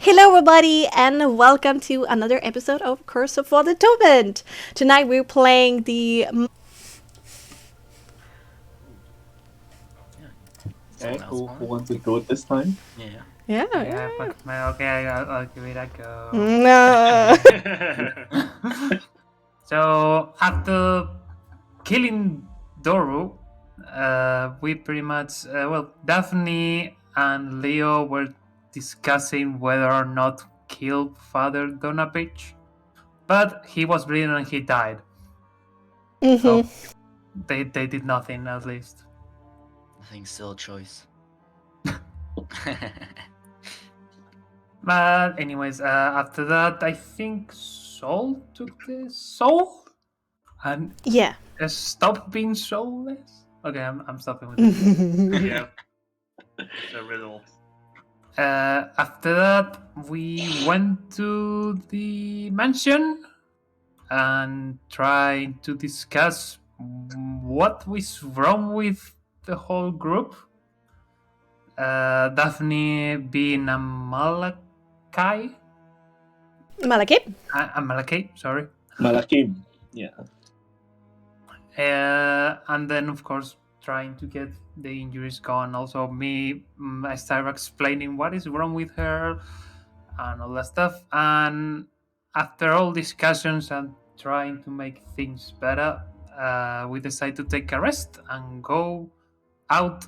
Hello, everybody, and welcome to another episode of Curse of the Torment. Tonight we're playing the. Okay, who wants to go this time? Yeah. Okay, I'll give it a go. No. So after killing Doru, we pretty much Daphne and Leo were discussing whether or not to kill Father Donapich, but he was bleeding and he died. So they did nothing, at least. I think still a choice. But anyways, after that, I think Soul took the soul and Yeah. stopped being soulless. Okay, I'm stopping with this. Yeah. The riddle. After that, we went to the mansion and tried to discuss what was wrong with the whole group. Daphne being a Malachi. Malakit. Malachi, sorry. Malakim. Yeah. And then, of course, trying to get the injuries gone. Also, I started explaining what is wrong with her and all that stuff. And after all discussions and trying to make things better, we decided to take a rest and go out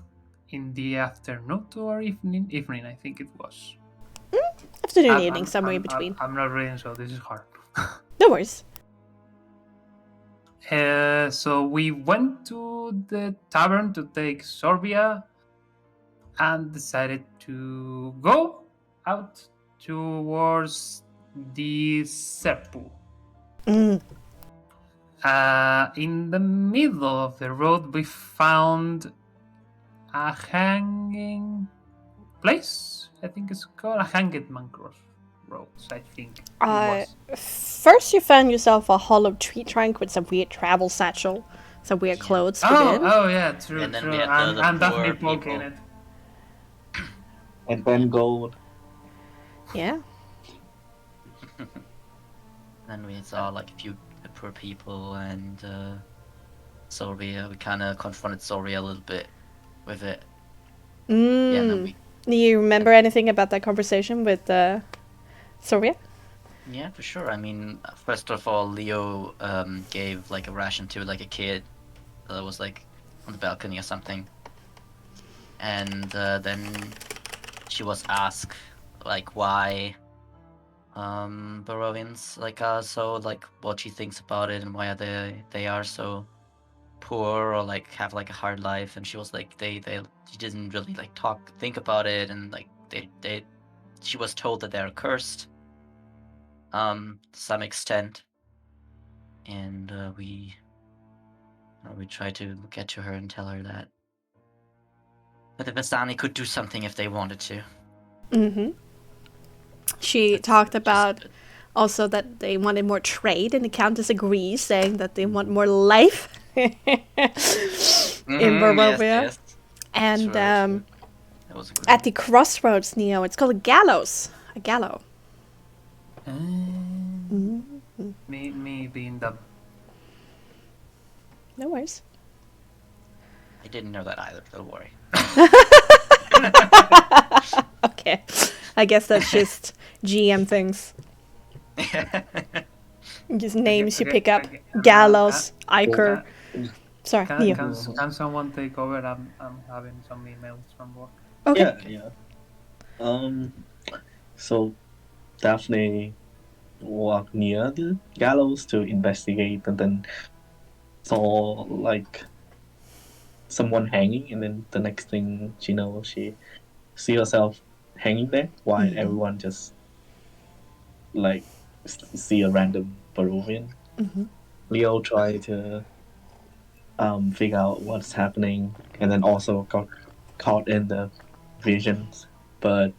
in the afternoon or evening. Evening, I think it was. Afternoon, evening, somewhere in between. I'm not reading, so this is hard. No worries. So we went to the tavern to take sorbia and decided to go out towards the Serpu. In the middle of the road, we found a hanging place. I think it's called a hanged man crossroads. I think it was. First, you found yourself a hollow tree trunk with some weird travel satchel, some weird clothes within. Oh yeah, true. And then true. we had the And Daphne poor poking people. it. And then gold. Yeah. Then we saw like a few poor people and Soria. We kind of confronted Soria a little bit with it. Yeah, and then Do you remember anything about that conversation with Soria? Yeah, for sure. I mean, first of all, Leo gave like a ration to like a kid that was like on the balcony or something, and then she was asked like why Barovians like are so like what she thinks about it and why they are so poor or like have like a hard life, and she was like she didn't really like think about it, and like she was told that they're cursed to some extent, and we tried to get to her and tell her that the Vistani could do something if they wanted to. She talked about also that they wanted more trade, and the Countess agrees, saying that they want more life in Barovia. Yes. And Sure. That was a good at the crossroads, Neo, it's called a gallows. A gallow. Me being the No worries. I didn't know that either, don't worry. Okay. I guess that's just GM things. Just names you pick up. Gallows, Iker. Sorry, Neo. Can someone take over? I'm having some emails from work. Okay. Yeah. So Daphne walked near the gallows to investigate, and then saw like someone hanging, and then the next thing she knows, she see herself hanging there, while everyone just like see a random Barovian. Leo tried to figure out what's happening, and then also got caught in the visions. But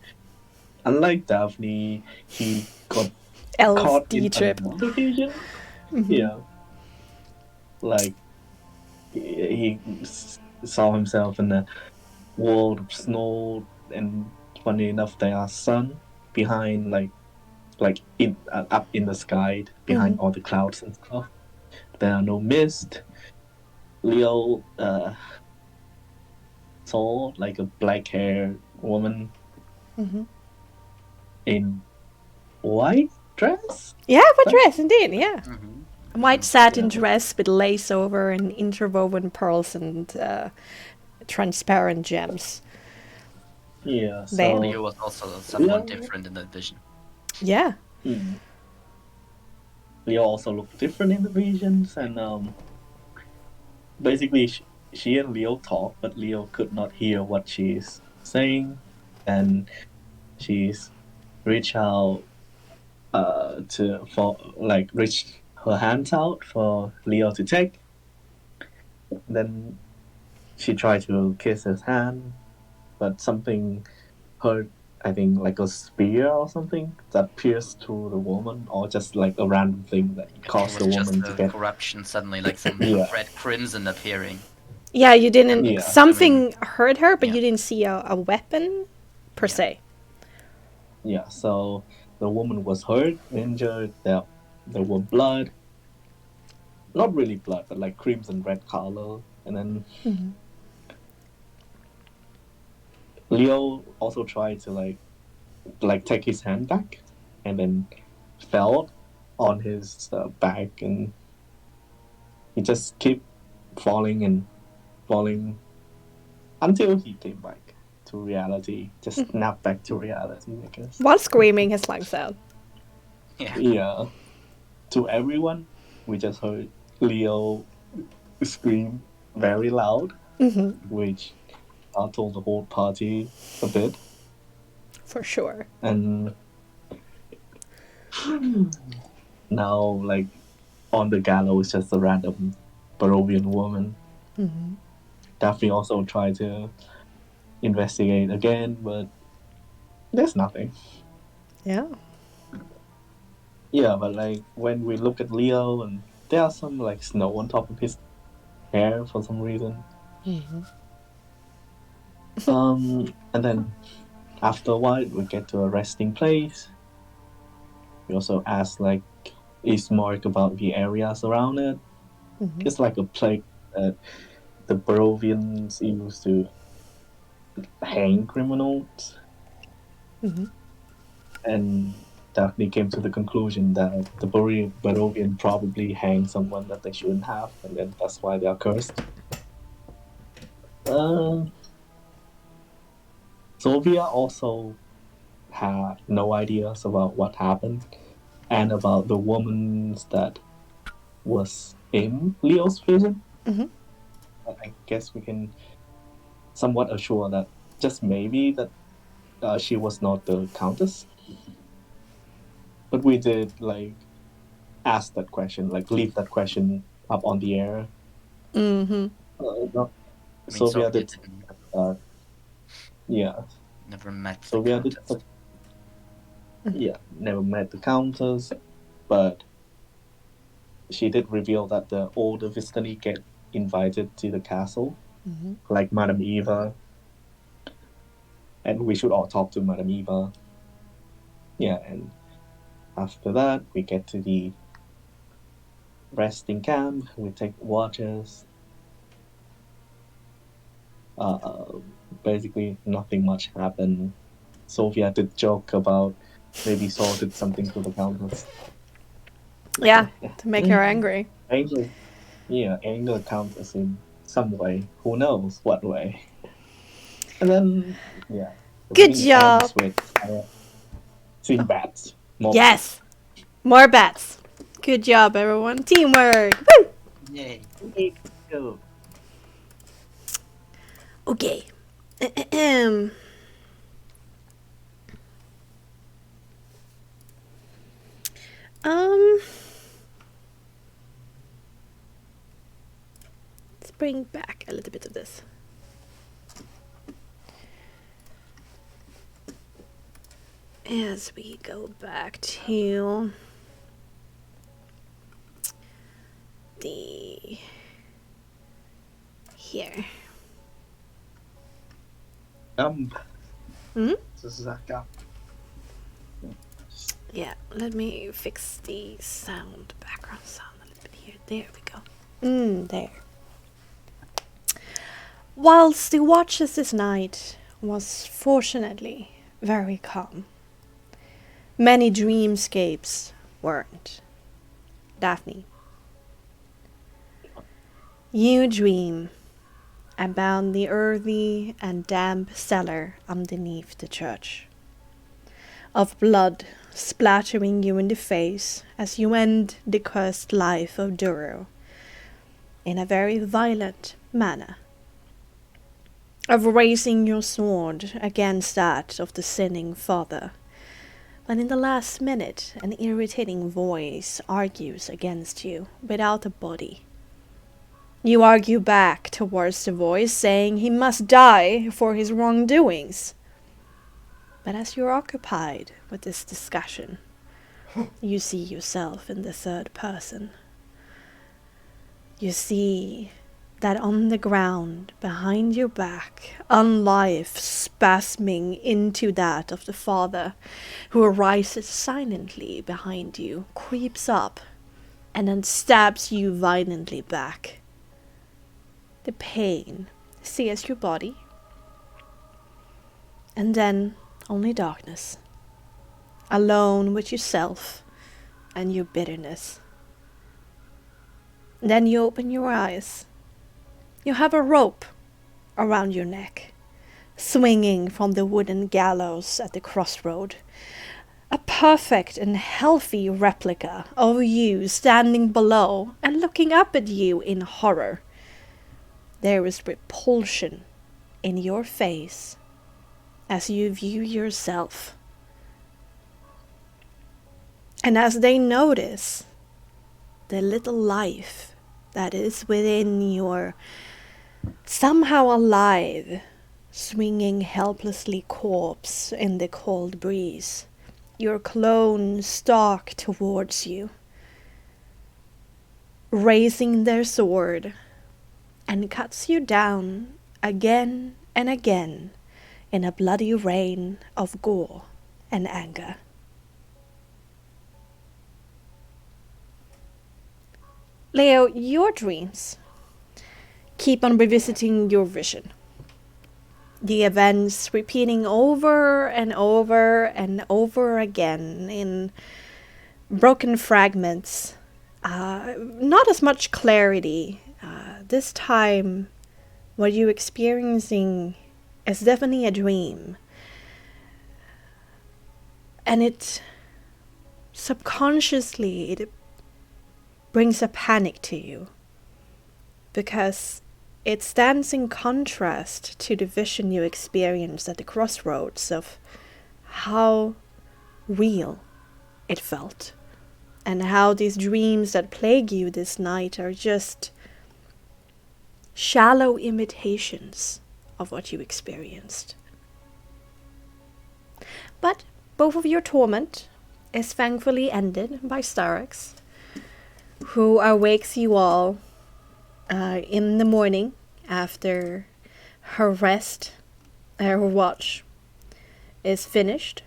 unlike Daphne, he got caught in LSD trip. another vision. Yeah, like he saw himself in a world of snow, and funny enough, there are sun behind like in up in the sky behind all the clouds and stuff. There are no mist. Leo saw like a black-haired woman in white dress. Yeah, white dress, indeed, yeah. Mhm. A white satin Yeah. dress with lace over and interwoven pearls and transparent gems. Yeah, Then- so Leo was also someone Yeah. different in the vision. Yeah. Leo also looked different in the visions, and basically she and Leo talked, but Leo could not hear what she's saying, and she's reach out to for like reach her hands out for Leo to take. Then she tried to kiss his hand, but something hurt. I think like a spear or something that pierced through the woman, or just like a random thing that I think caused it the was just woman to a get. corruption suddenly, like some Yeah. red crimson appearing. Yeah, you didn't. Yeah. Something hurt her, but Yeah. you didn't see a weapon per Yeah. se. Yeah, so the woman was hurt, injured. There were blood, not really blood, but like crimson red color. And then Leo also tried to like take his hand back, and then fell on his back, and he just kept falling and falling until he came back to reality, just snapped back to reality, I guess. While screaming his lungs out. Yeah. Yeah. To everyone, we just heard Leo scream very loud, which startled the whole party a bit. For sure. And now, like, on the gallows, just a random Barovian woman. Daphne also tried to investigate again, but there's nothing. Yeah. Yeah, but like when we look at Leo, and there are some like snow on top of his hair for some reason. And then after a while, we get to a resting place. We also ask like, is Marc about the areas around it? It's like a place that the Barovians used to hang criminals. And Daphne came to the conclusion that the Barovian probably hanged someone that they shouldn't have, and then that's why they are cursed. Sylvia also had no ideas about what happened and about the woman that was in Leo's vision. But I guess we can somewhat assure that just maybe that she was not the Countess. But we did like ask that question, like leave that question up on the air. Mm-hmm. Sylvia did. didn't- Yeah. Never met the Sylvia did. Countess. Yeah, never met the Countess, but she did reveal that the older Vistani get invited to the castle, like Madame Eva, and we should all talk to Madame Eva. Yeah, and after that, we get to the resting camp. We take watches. Basically, nothing much happened. Sophia did joke about maybe Saul did something to the Countess. Yeah, to make her angry. Anger the Countess in some way. Who knows what way? And then, yeah. the Good meeting ends job. with seeing bats. More Yes. More bats. Good job, everyone. Teamwork. Woo! Yay. bats. Okay. Let's bring back a little bit of this. As we go back to the here. Hmm? Hmm? Zaka. Yeah, let me fix the background sound a little bit here. There we go. There. Whilst the watches this night was fortunately very calm, many dreamscapes weren't. Daphne, you dream about the earthy and damp cellar underneath the church, of blood splattering you in the face as you end the cursed life of Duro in a very violent manner, of raising your sword against that of the sinning father, when in the last minute an irritating voice argues against you without a body. You argue back towards the voice, saying he must die for his wrongdoings. But as you're occupied with this discussion, you see yourself in the third person. You see that on the ground behind your back, unlife spasming into that of the father, who arises silently behind you, creeps up, and then stabs you violently back. The pain sears your body, and then only darkness, alone with yourself and your bitterness. Then you open your eyes. You have a rope around your neck, swinging from the wooden gallows at the crossroad. A perfect and healthy replica of you standing below and looking up at you in horror. There is repulsion in your face as you view yourself. And as they notice the little life that is within your somehow alive, swinging helplessly corpse in the cold breeze, your clone stalk towards you, raising their sword, and cuts you down again and again in a bloody rain of gore and anger. Leo, your dreams keep on revisiting your vision. The events repeating over and over and over again in broken fragments. Not as much clarity. This time, what you're experiencing is definitely a dream. And it subconsciously, it brings a panic to you, because it stands in contrast to the vision you experienced at the crossroads of how real it felt, and how these dreams that plague you this night are just shallow imitations of what you experienced. But both of your torment is thankfully ended by Styrax, who awakes you all in the morning after her rest, her watch is finished.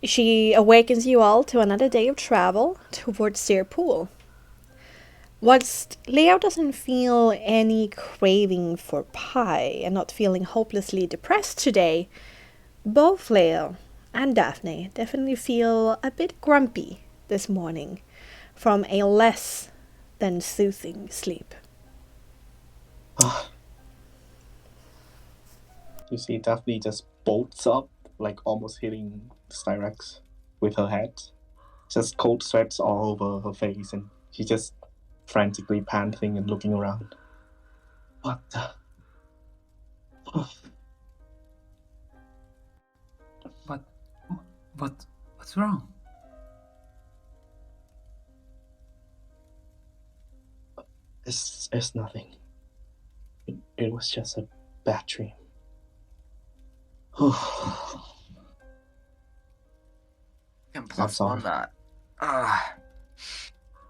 She awakens you all to another day of travel towards Sear Pool. Whilst Leo doesn't feel any craving for pie and not feeling hopelessly depressed today, both Leo and Daphne definitely feel a bit grumpy this morning from a less than soothing sleep. You see, Daphne just bolts up, like almost hitting Styrax with her head. Just cold sweats all over her face, and she's just frantically panting and looking around. What the? What's wrong? It's nothing. It was just a bad dream. And plus I'm one that.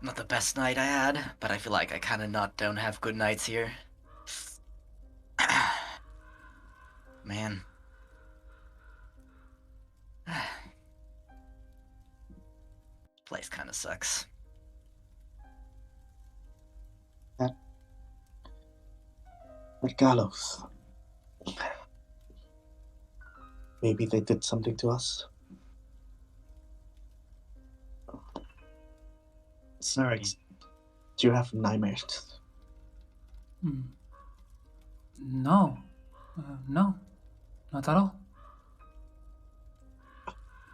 Not the best night I had, but I feel like I kind of don't have good nights here. Man. place kind of sucks. That gallows. Maybe they did something to us. Sorry. Do you have nightmares? No. No. Not at all.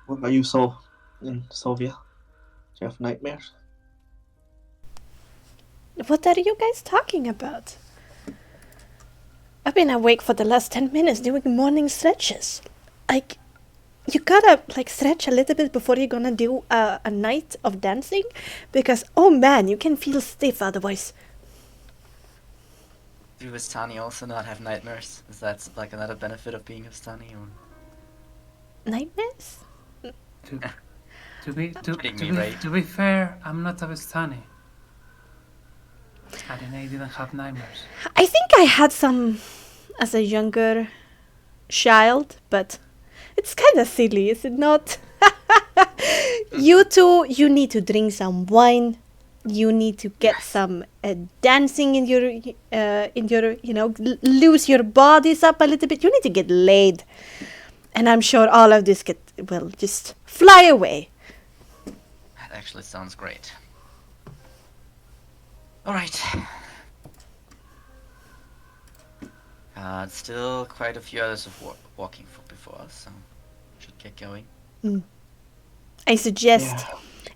What about you, Sol? In Savoie? Do you have nightmares? What are you guys talking about? I've been awake for the last 10 minutes doing morning stretches. Like, you gotta, like, stretch a little bit before you're gonna do a night of dancing. Because, oh man, you can feel stiff otherwise. Do Vistani also not have nightmares? Is that like another benefit of being Vistani? Or... Nightmares? To be fair, I'm not a Vistani. I didn't have nightmares. I think I had some as a younger child, but it's kind of silly, is it not? You two, you need to drink some wine. You need to get some dancing in your, lose your bodies up a little bit. You need to get laid. And I'm sure all of this will just fly away. That actually sounds great. Alright. Still quite a few hours of walking before us, so should get going. I suggest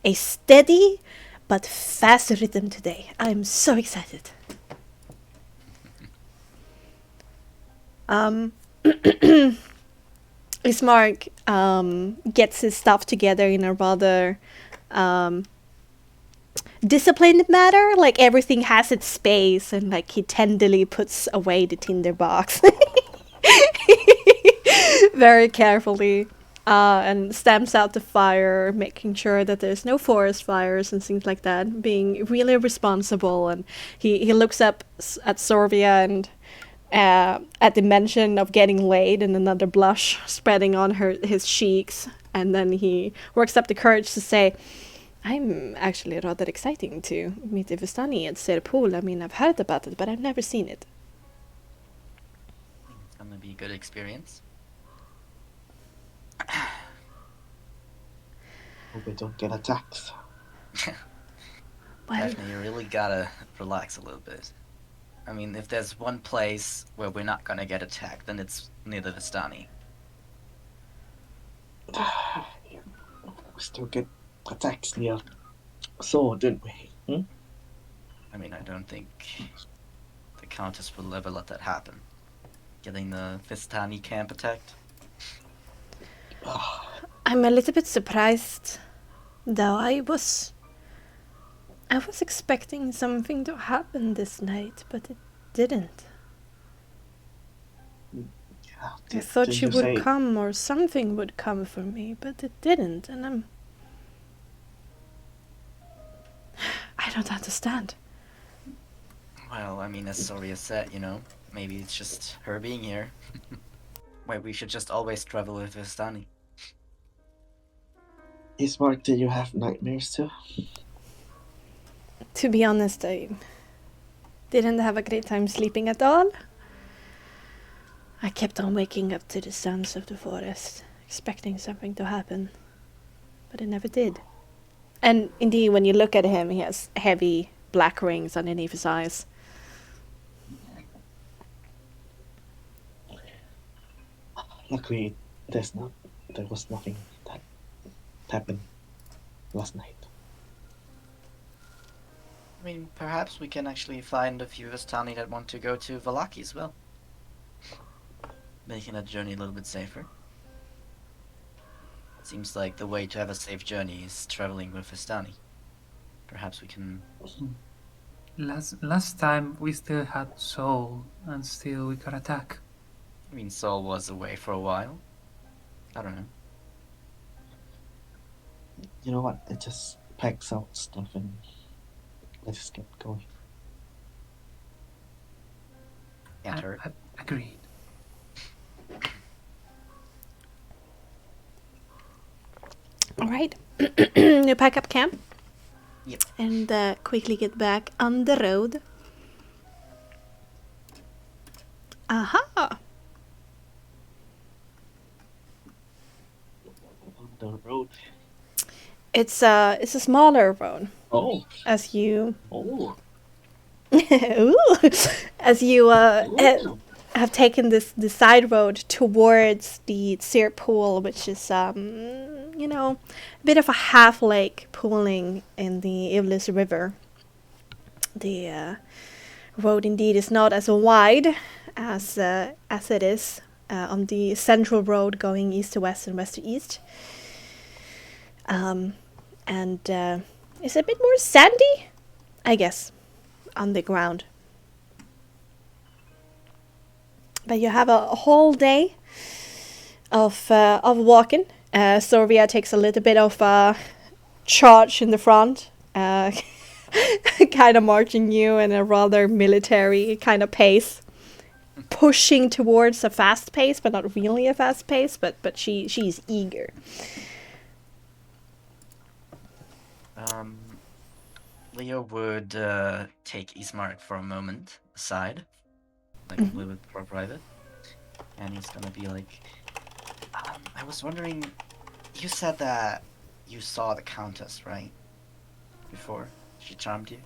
a steady but fast rhythm today. I'm so excited. As Marc gets his stuff together in a rather disciplined manner, like everything has its space, and like he tenderly puts away the tinder box very carefully, and stamps out the fire, making sure that there's no forest fires and things like that, being really responsible. And he looks up at Sorvia, and at the mention of getting laid and another blush spreading on his cheeks, and then he works up the courage to say, I'm actually rather exciting to meet the Vistani at Serpool. I mean, I've heard about it, but I've never seen it. I think it's gonna be a good experience. Hope we don't get attacked. Well, Daphne, you really gotta relax a little bit. I mean, if there's one place where we're not gonna get attacked, then it's near the Vistani. We still get attacks near Sword, didn't we? I mean, I don't think the Countess will ever let that happen. Getting the Vistani camp attacked? I'm a little bit surprised, though. I was expecting something to happen this night, but it didn't. Yeah, I thought she would say... come, or something would come for me, but it didn't, and I don't understand. Well, I mean, as Soria said, maybe it's just her being here. Wait, we should just always travel with Vistani. Marc, did you have nightmares too? To be honest, I didn't have a great time sleeping at all. I kept on waking up to the sounds of the forest, expecting something to happen, but it never did. And indeed, when you look at him, he has heavy black rings underneath his eyes. Luckily, there was nothing that happened last night. I mean, perhaps we can actually find a few Vistani that want to go to Vallaki as well. Making that journey a little bit safer. Seems like the way to have a safe journey is traveling with Vistani. Perhaps we can... Last time we still had Soul, and still we got attacked. I mean, Saul was away for a while. I don't know. You know what? It just packs out stuff and let's just get going. Can't hurt. Agreed. All right. You pack up camp? Yep. And quickly get back on the road. Aha! On the road. It's a smaller road. Oh. As you Oh. Ooh. As you Ooh. have taken the side road towards the Sear Pool, which is you know, a bit of a half lake pooling in the Ivlis River. The road indeed is not as wide as it is on the central road going east to west and west to east. And it's a bit more sandy, I guess, on the ground. But you have a whole day of walking. Sorvia takes a little bit of charge in the front, kind of marching you in a rather military kind of pace, pushing towards a fast pace, but not really a fast pace. But she's eager. Leo would take Ismark for a moment aside, like a little bit more private, and he's gonna be like, I was wondering, you said that you saw the Countess, right? Before she charmed you?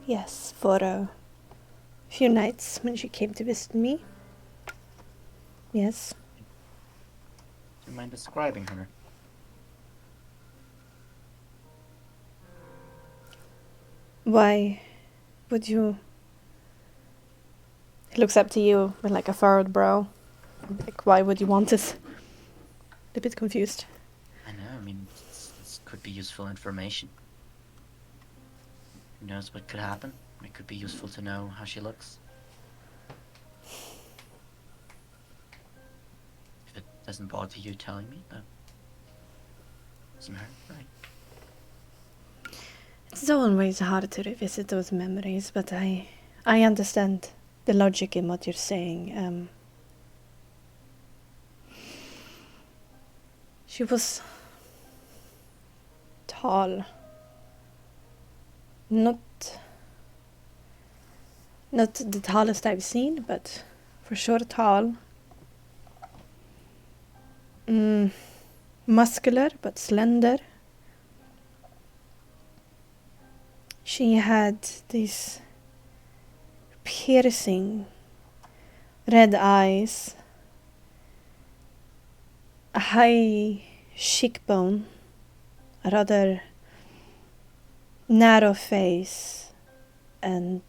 Yes, for a few nights when she came to visit me. Yes. Do you mind describing her? Why would you? He looks up to you with like a furrowed brow. Like, why would you want this? A bit confused. I know, I mean, this could be useful information. Who knows what could happen? It could be useful to know how she looks. If it doesn't bother you telling me, that doesn't hurt, right? It's always hard to revisit those memories, but I understand the logic in what you're saying. She was tall. Not the tallest I've seen, but for sure tall. Muscular, but slender. She had these piercing red eyes, a high cheekbone, a rather narrow face, and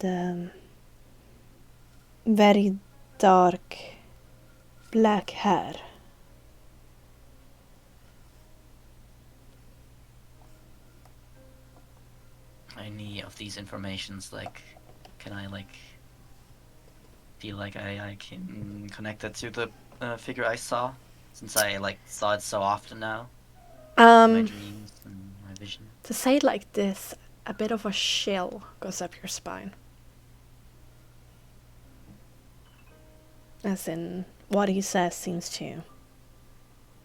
very dark black hair. Any of these informations, like, can I, like, feel like I can connect it to the figure I saw? Since I, like, saw it so often now? In my dreams and my vision? To say it like this, a bit of a chill goes up your spine. As in, what he says seems to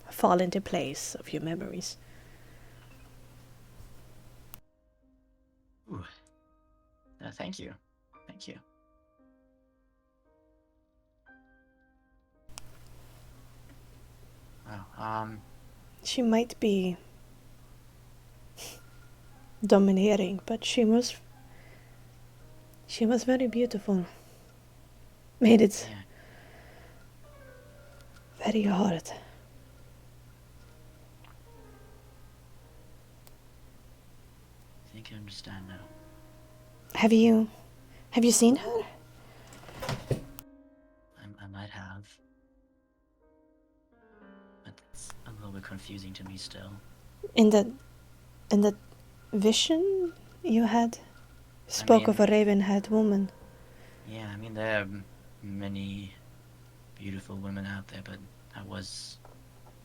fall into place of your memories. Ooh. Thank you. Thank you. Wow, She might be domineering, but she was very beautiful. Made it yeah. very hard. I think I understand now. Have you seen her? I might have. But it's a little bit confusing to me still. In the vision you had? Spoke of a raven-haired woman. Yeah, I mean, there are many beautiful women out there, but that was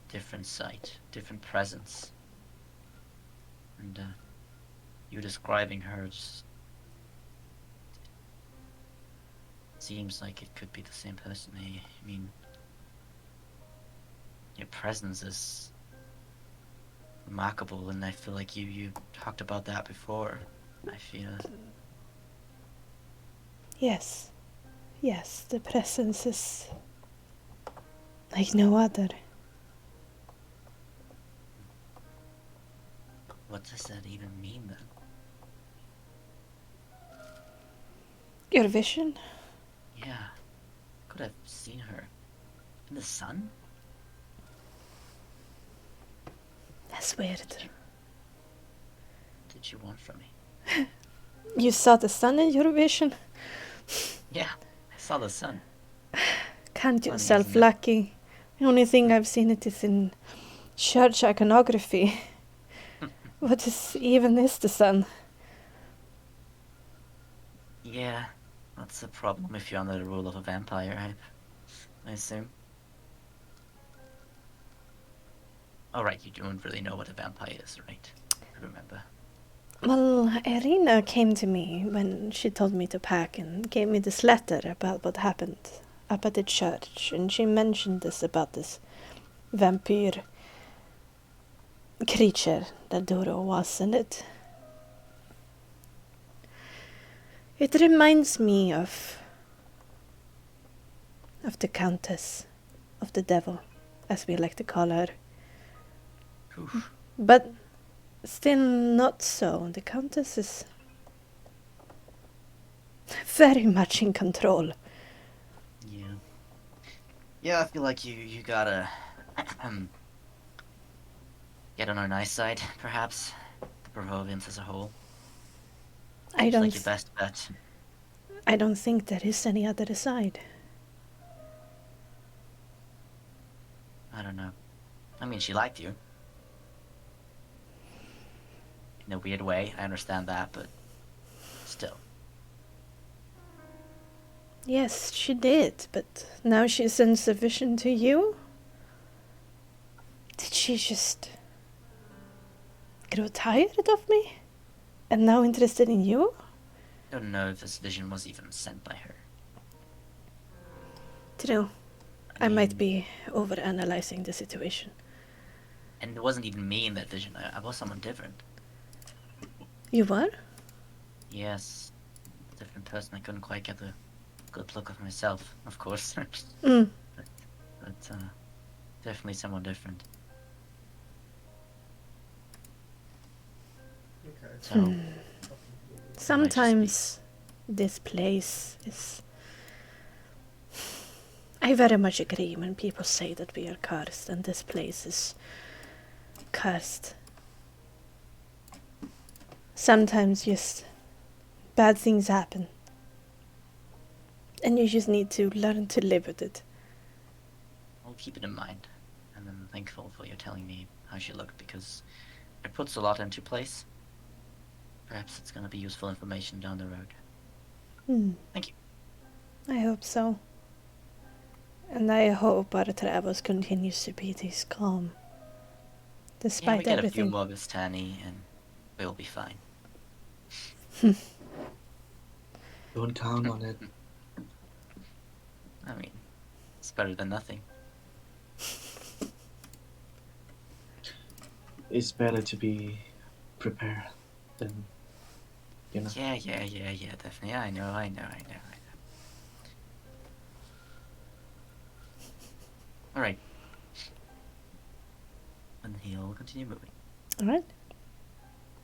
different sight, different presence. And you describing her just seems like it could be the same person. I mean, your presence is remarkable, and I feel like you talked about that before. I feel. Yes. Yes, the presence is like no other. What does that even mean then? Your vision? Yeah. Could have seen her. In the sun? That's weird. What did you want from me? You saw the sun in your vision? Yeah, I saw the sun. Count Funny, yourself isn't it? lucky. The only thing I've seen it is in church iconography. What even is the sun? Yeah, that's a problem if you're under the rule of a vampire, I assume. Alright, you don't really know what a vampire is, right? I remember. Well, Irina came to me when she told me to pack and gave me this letter about what happened up at the church, and she mentioned this about this vampire creature that Doro was, and it reminds me of the Countess of the Devil, as we like to call her. Oof. But still not so. The Countess is very much in control. Yeah. Yeah, I feel like you gotta get on our nice side, perhaps. The province as a whole. I It's don't like your best bet. I don't think there is any other side. I don't know. I mean, she liked you. In a weird way, I understand that, but still. Yes, she did, but now she sends a vision to you? Did she just grow tired of me? And now interested in you? I don't know if this vision was even sent by her. True. I might mean, be overanalyzing the situation. And it wasn't even me in that vision. I was someone different. You were? Yes. A different person. I couldn't quite get the good look of myself, of course. Mm. but definitely someone different. Okay. So, Sometimes this place is... I very much agree when people say that we are cursed, and this place is cursed. Sometimes just bad things happen. And you just need to learn to live with it. I'll keep it in mind. And I'm thankful for you telling me how she looked, because it puts a lot into place. Perhaps it's gonna be useful information down the road. Thank you. I hope so. And I hope our travels continues to be this calm. Yeah, Despite we get a few everything. more Vistani and we'll be fine. Don't count on it. I mean, it's better than nothing. It's better to be prepared than, you know. Yeah, definitely. I know. Alright. And he'll continue moving. Alright.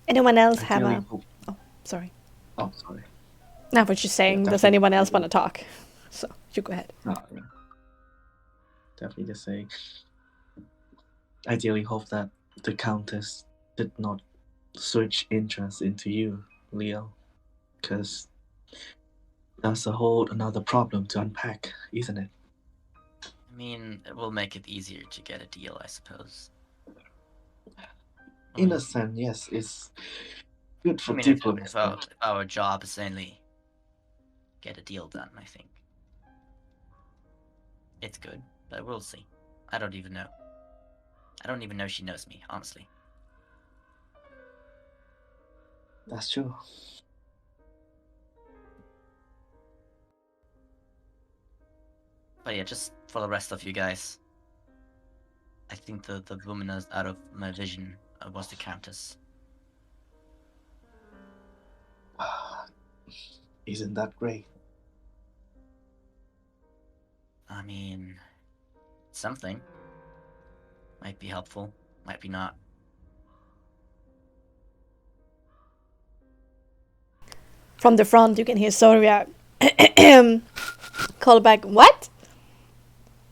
Anyone else I have really a... hope. Oh, sorry. Oh, sorry. Now what you're saying, Yeah, does definitely. anyone else want to talk? So, you go ahead. No, yeah. Definitely just say. Ideally hope that the Countess did not switch interest into you, Leo, because that's a whole another problem to unpack, isn't it? I mean, it will make it easier to get a deal, I suppose. In a sense, yes, it's good for I mean, diplomats. if our job is only get a deal done, I think it's good, but we'll see. I don't even know. I don't even know she knows me, honestly. That's true. But yeah, just for the rest of you guys, I think the woman is out of my vision was the Countess. Isn't that great? I mean, something. Might be helpful, might be not. From the front, you can hear Soria call back, "What?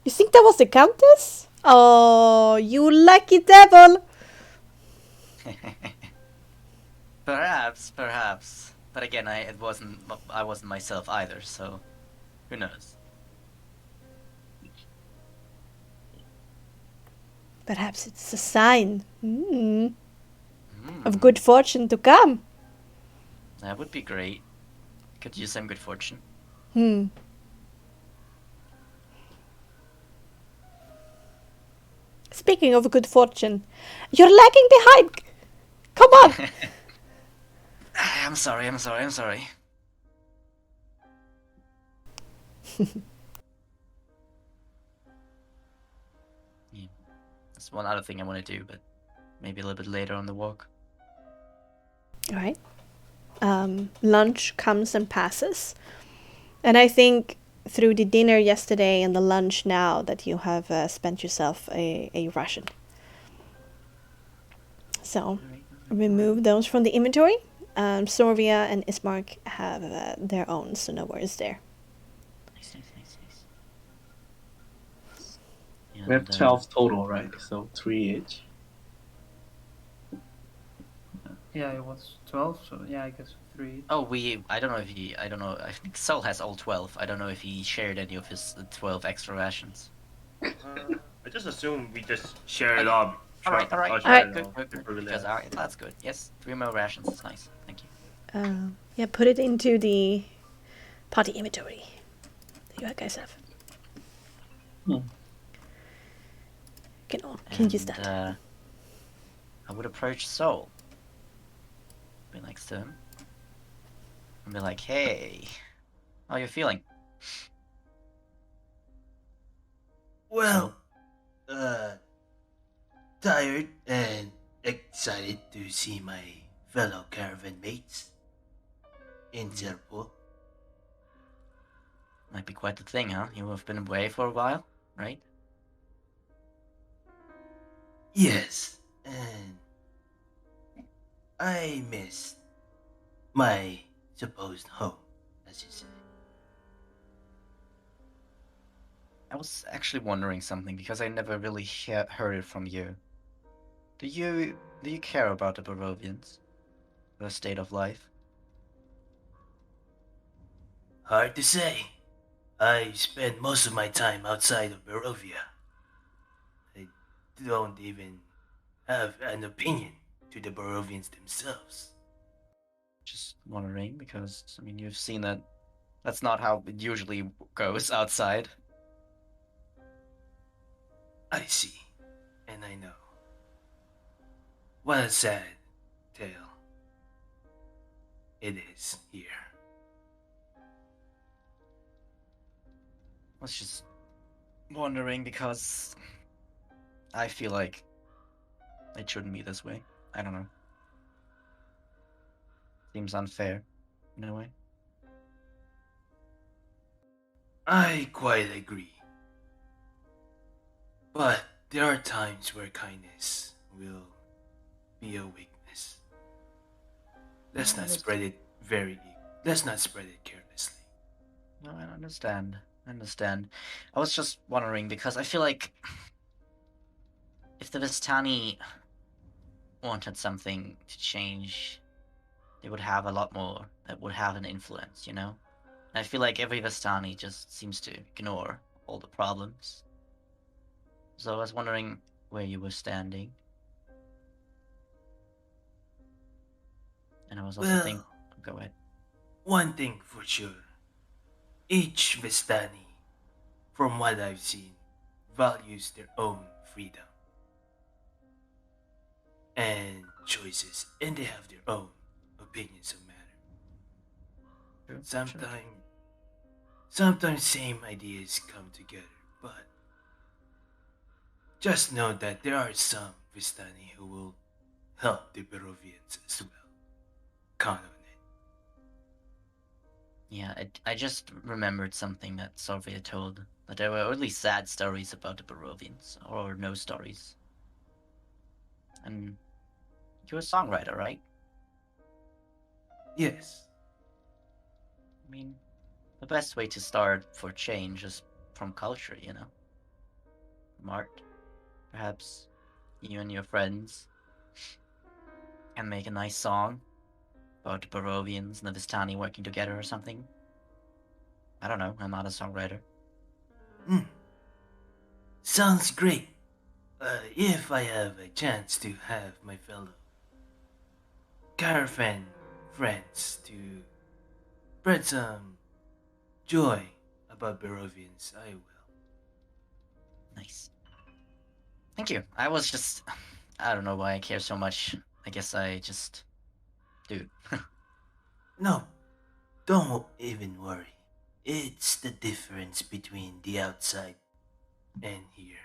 You think that was the Countess? Oh, you lucky devil!" Perhaps. But again, I wasn't myself either, so who knows? Perhaps it's a sign of good fortune to come. That would be great. Could use some good fortune. Speaking of good fortune, you're lagging behind. Come on. I'm sorry. Yeah. That's one other thing I want to do, but maybe a little bit later on the walk. All right. Lunch comes and passes. And I think through the dinner yesterday and the lunch now that you have spent yourself a ration. So remove those from the inventory. Sorvia and Ismark have their own, so no worries there. Nice. We have 12 total, right? So 3 each. Yeah, it was 12, so yeah, I guess 3. Oh, I don't know, I think Sol has all 12. I don't know if he shared any of his 12 extra rations. I just assume we just share it up. Alright, good. Because, that's good. Yes, 3 more rations is nice. Thank you. Yeah, put it into the party inventory that you guys have. Can use that. I would approach Sol. Be next to him. And be like, hey, how are you feeling? Well, tired and excited to see my fellow caravan mates in Zerpo. Might be quite the thing, huh? You have been away for a while, right? Yes, and I missed my supposed home, as you say. I was actually wondering something because I never really heard it from you. Do you care about the Barovians? Their state of life? Hard to say. I spend most of my time outside of Barovia. I don't even have an opinion to the Barovians themselves. Just wondering because, I mean, you've seen that that's not how it usually goes outside. I see, and I know. What a sad tale it is here. I was just wondering because I feel like it shouldn't be this way. I don't know. Seems unfair, in a way. I quite agree. But there are times where kindness will be a weakness. Let's not spread it carelessly. No, I understand. I was just wondering because I feel like if the Vistani wanted something to change, they would have a lot more that would have an influence, you know? And I feel like every Vistani just seems to ignore all the problems. So I was wondering where you were standing. And I was also thinking... Go ahead. One thing for sure. Each Vistani, from what I've seen, values their own freedom and choices, and they have their own opinions of matter. Sometimes same ideas come together, but just know that there are some Vistani who will help the Barovians as well. Count on it. Yeah, I just remembered something that Savoie told, that there were only sad stories about the Barovians, or no stories. And you're a songwriter, right? Yes. I mean, the best way to start for change is from culture, you know? From art. Perhaps you and your friends can make a nice song about the Barovians and the Vistani working together or something. I don't know, I'm not a songwriter. Sounds great. If I have a chance to have my fellow caravan friends to spread some joy about Barovians, I will. Nice. Thank you. I was just... I don't know why I care so much. I guess I just do. No, don't even worry. It's the difference between the outside and here.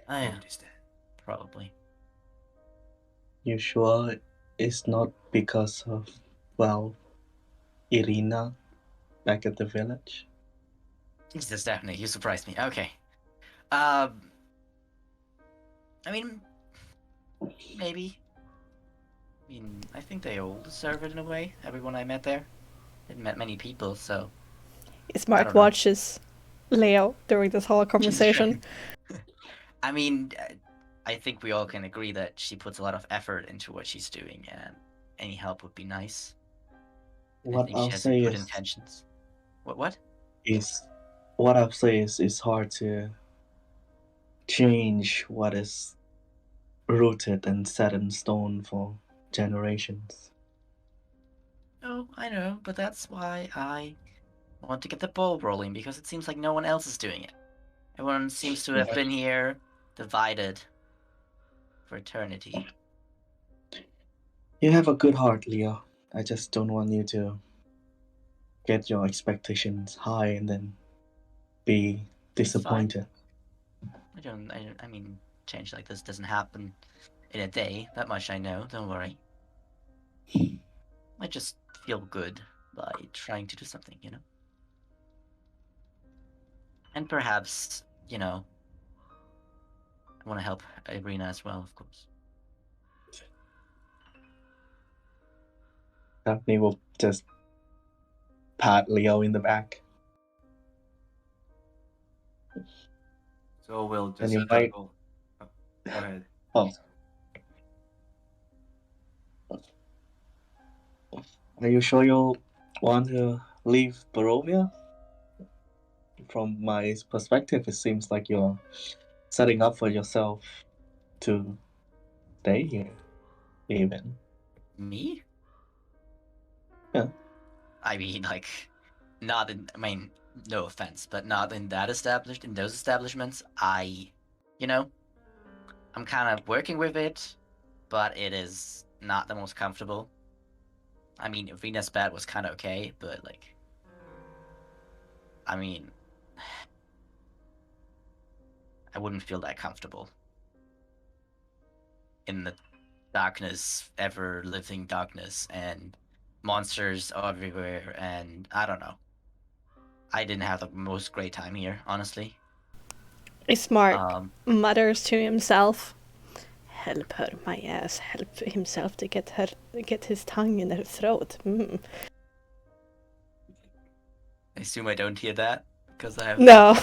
I understand. Probably. You sure it's not because of, well, Irina back at the village? Jesus, Daphne, you surprised me. Okay. I mean, maybe. I mean, I think they all deserve it in a way. Everyone I met there. Didn't met many people, so... Is I Mark don't know. watches Leo during this whole conversation. I mean, I think we all can agree that she puts a lot of effort into what she's doing, and any help would be nice. I What think I'll she has say good is, intentions. What? what I'll say is, it's hard to change what is rooted and set in stone for generations. Oh, I know, but that's why I want to get the ball rolling, because it seems like no one else is doing it. Everyone seems to have been here, divided for eternity. You have a good heart, Leo. I just don't want you to get your expectations high and then be disappointed. I mean, change like this doesn't happen in a day. That much I know, don't worry. I just feel good by trying to do something, you know? And perhaps, you know, I want to help Irina as well, of course. Daphne will just pat Leo in the back. So we'll And just you might... go ahead. Oh. Are you sure you want to leave Barovia? From my perspective, it seems like you're setting up for yourself to stay here, even. Me? Yeah. I mean, like, not in, I mean, no offense, but not in those establishments. You know, I'm kind of working with it, but it is not the most comfortable. I mean, Venus Bat was kind of okay, but, like, I mean, I wouldn't feel that comfortable in the darkness, ever-living darkness, and monsters everywhere, and I don't know. I didn't have the most great time here, honestly. Is Mark mutters to himself, help her, my ass, help himself to get his tongue in her throat. I assume I don't hear that, because I have... No,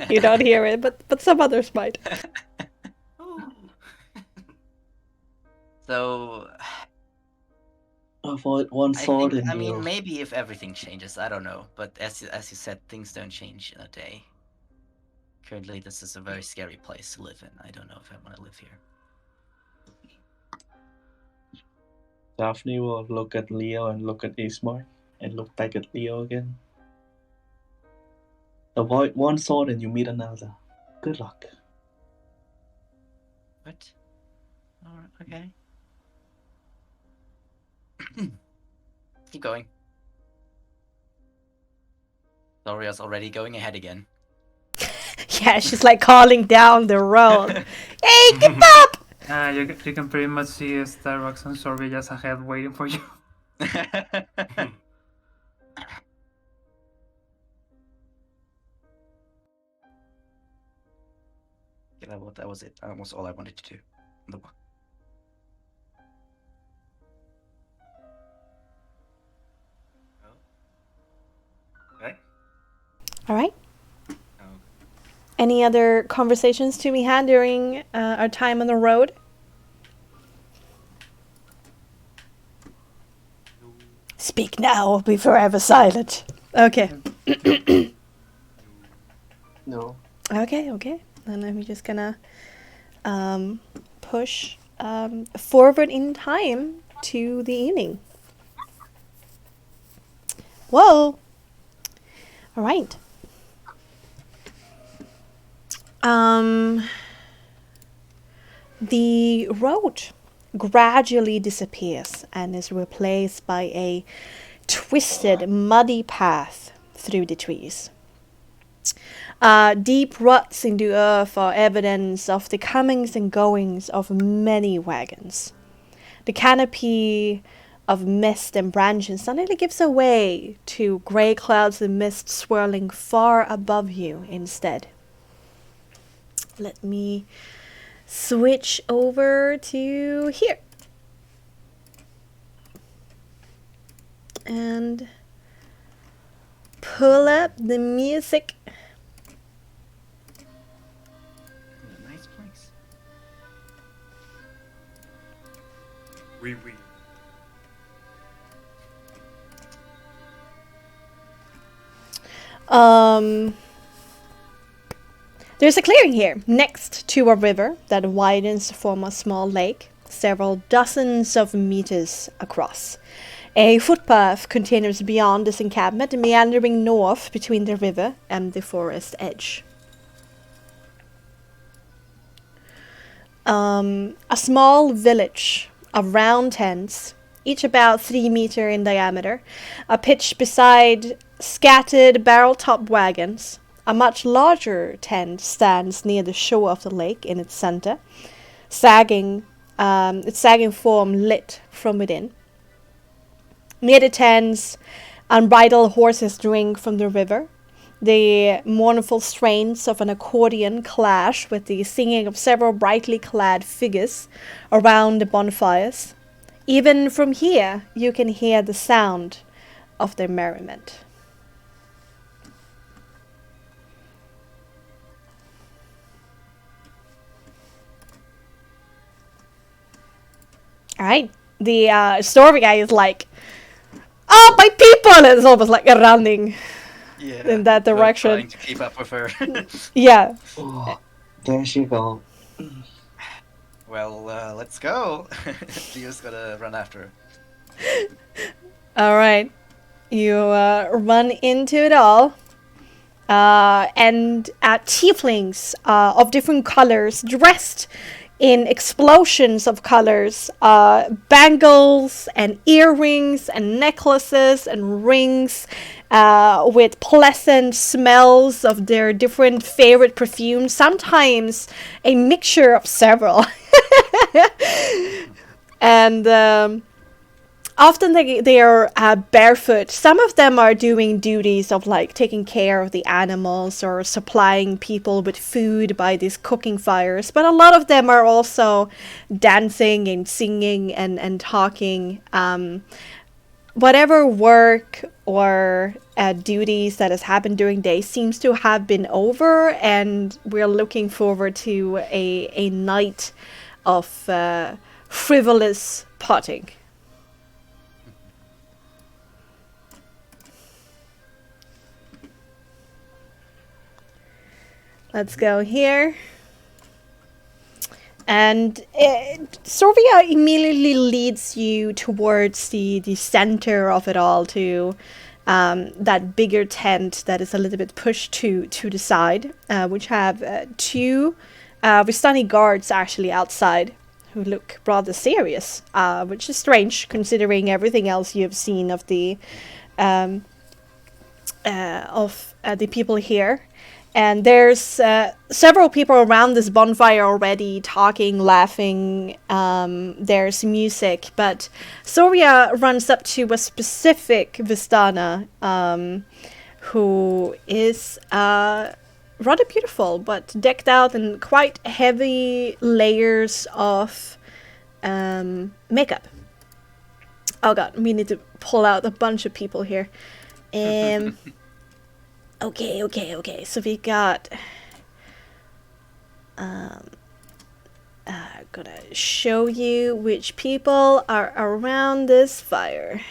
you don't hear it, but some others might. So... Avoid one sword and I mean, you... maybe if everything changes, I don't know. But as you said, things don't change in a day. Currently, this is a very scary place to live in. I don't know if I want to live here. Daphne will look at Leo and look at Ismar and look back at Leo again. Avoid one sword and you meet another. Good luck. What? Alright, okay. Keep going. Doria's already going ahead again. Yeah, she's like calling down the road. Hey, get up! You can pretty much see Starbucks and Sorbet just ahead waiting for you. You know what? That was it. Almost all I wanted to do. On the walk. Okay. All right. Okay. Any other conversations to be had during our time on the road? Speak now or be forever silent. Okay. No. Okay. Then I'm just gonna push forward in time to the evening. Whoa! All right. The road gradually disappears and is replaced by a twisted, muddy path through the trees. Deep ruts in the earth are evidence of the comings and goings of many wagons. The canopy of mist and branches suddenly gives way to grey clouds and mist swirling far above you instead. Let me switch over to here. And pull up the music. A nice place. We. There's a clearing here, next to a river that widens to form a small lake, several dozens of meters across. A footpath continues beyond this encampment, meandering north between the river and the forest edge. A small village of round tents, each about 3 meters in diameter, are pitched beside scattered barrel-top wagons. A much larger tent stands near the shore of the lake in its center, its sagging form lit from within. Near the tents, unbridled horses drink from the river. The mournful strains of an accordion clash with the singing of several brightly clad figures around the bonfires. Even from here, you can hear the sound of their merriment. Alright, the story guy is like, "Oh, my people!" And it's almost like running in that direction. Trying to keep up with her. Yeah. Oh, there she go. Well, let's go. Leo's gotta run after her. Alright. You run into it all. And tieflings of different colors, dressed in explosions of colors, bangles and earrings and necklaces and rings, with pleasant smells of their different favorite perfumes, sometimes a mixture of several. And often they are barefoot. Some of them are doing duties of like taking care of the animals or supplying people with food by these cooking fires. But a lot of them are also dancing and singing and talking. Whatever work or duties that has happened during day seems to have been over, and we're looking forward to a night of frivolous potting. Let's go here. And Sylvia immediately leads you towards the center of it all, to that bigger tent that is a little bit pushed to the side, which have two Vistani guards actually outside who look rather serious, which is strange considering everything else you've seen of the people here. And there's several people around this bonfire already talking, laughing. There's music, but Soria runs up to a specific Vistana, who is rather beautiful, but decked out in quite heavy layers of makeup. Oh god, we need to pull out a bunch of people here. Okay. So we got gonna show you which people are around this fire.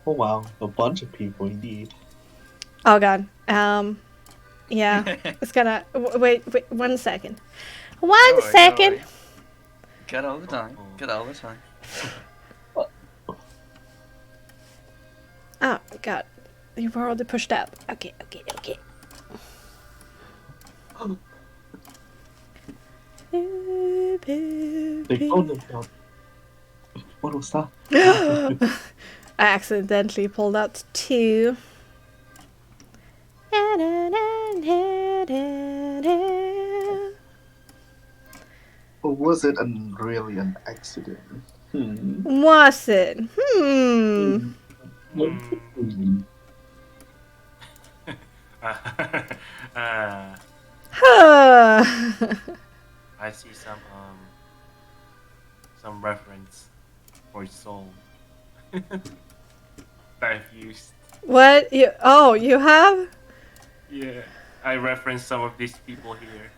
Oh wow, a bunch of people indeed. Oh god. Yeah. It's gonna wait 1 second. One second. Get all the time. Oh god. You've already pushed up. Okay. They found them down. What was that? I accidentally pulled out 2. Or was it really an accident? Was it? I see some reference for soul that I've used. What? You have? Yeah, I referenced some of these people here.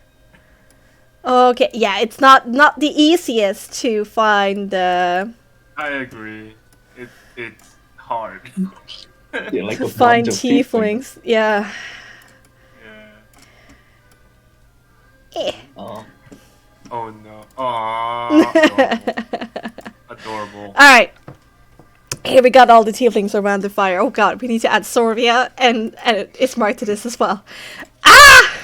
Okay, yeah, it's not the easiest to find the... I agree. It's hard. Yeah, like to a find bunch of people. tieflings. Yeah. Yeah. Oh. Oh no. Aww. Adorable. Alright. Here we got all the tieflings around the fire. Oh god, we need to add Soria and it's Marc to this as well. Ah!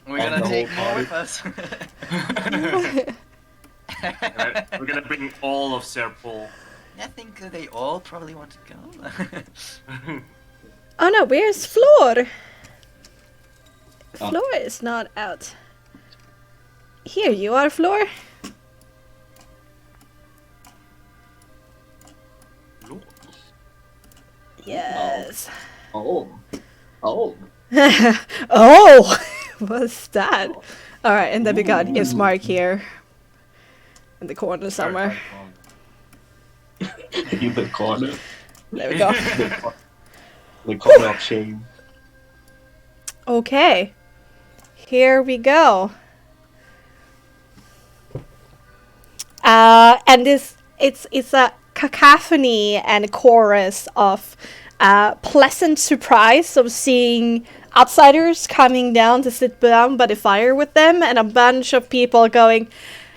We're gonna take more with us. We're gonna bring all of Serpol. I think they all probably want to go. Oh no, where's Floor? Floor is not out. Here you are, Floor. Yes. Oh. Oh. Oh! What's that? Alright, and then we got here's Marc here. In the corner somewhere. In the corner. There we go. The corner of shame. Okay. Here we go. And it's a cacophony and a chorus of pleasant surprise of seeing outsiders coming down to sit down by the fire with them, and a bunch of people going,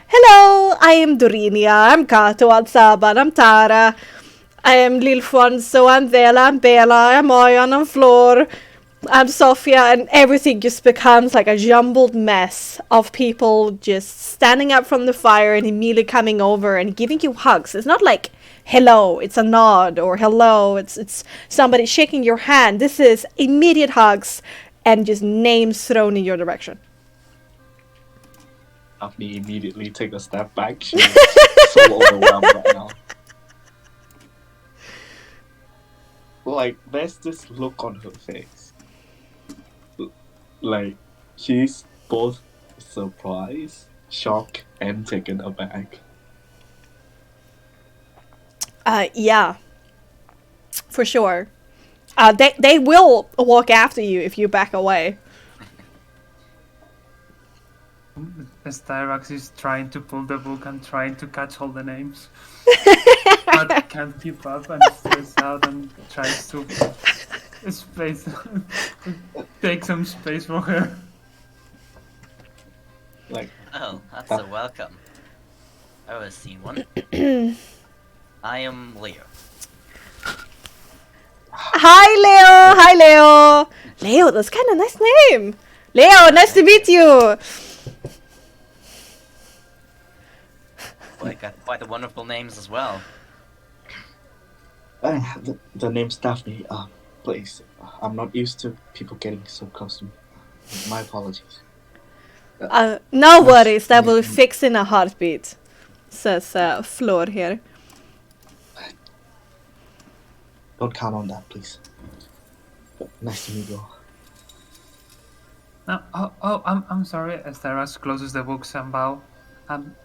"Hello, I am Dorinia, I'm Kato, I'm Saban, I'm Tara, I am Lilfonso, I'm Vela, I'm Bela, I'm Oyan, I'm Flor, I'm Sofia," and everything just becomes like a jumbled mess of people just standing up from the fire and immediately coming over and giving you hugs. It's not like hello, it's a nod, or hello, it's somebody shaking your hand. This is immediate hugs and just names thrown in your direction. Daphne immediately take a step back. She's so overwhelmed right now. Like, there's this look on her face. Like, she's both surprised, shocked, and taken aback. Yeah. For sure. They will walk after you if you back away. Styrax is trying to pull the book and trying to catch all the names. But can't keep up and stress out and tries to space take some space for her. Like, Oh, that's a welcome. I was seen one. I am Leo. Hi, Leo. Leo, that's kind of a nice name. Leo, nice to meet you. Well, I got quite the wonderful names as well. The name's Daphne. Please, I'm not used to people getting so close to me. My apologies. No Nice worries, that will meeting you. fix in a heartbeat, says Floor here. Don't count on that, please. Nice to meet you all. No, I'm sorry. Styrax closes the books and bow. I'm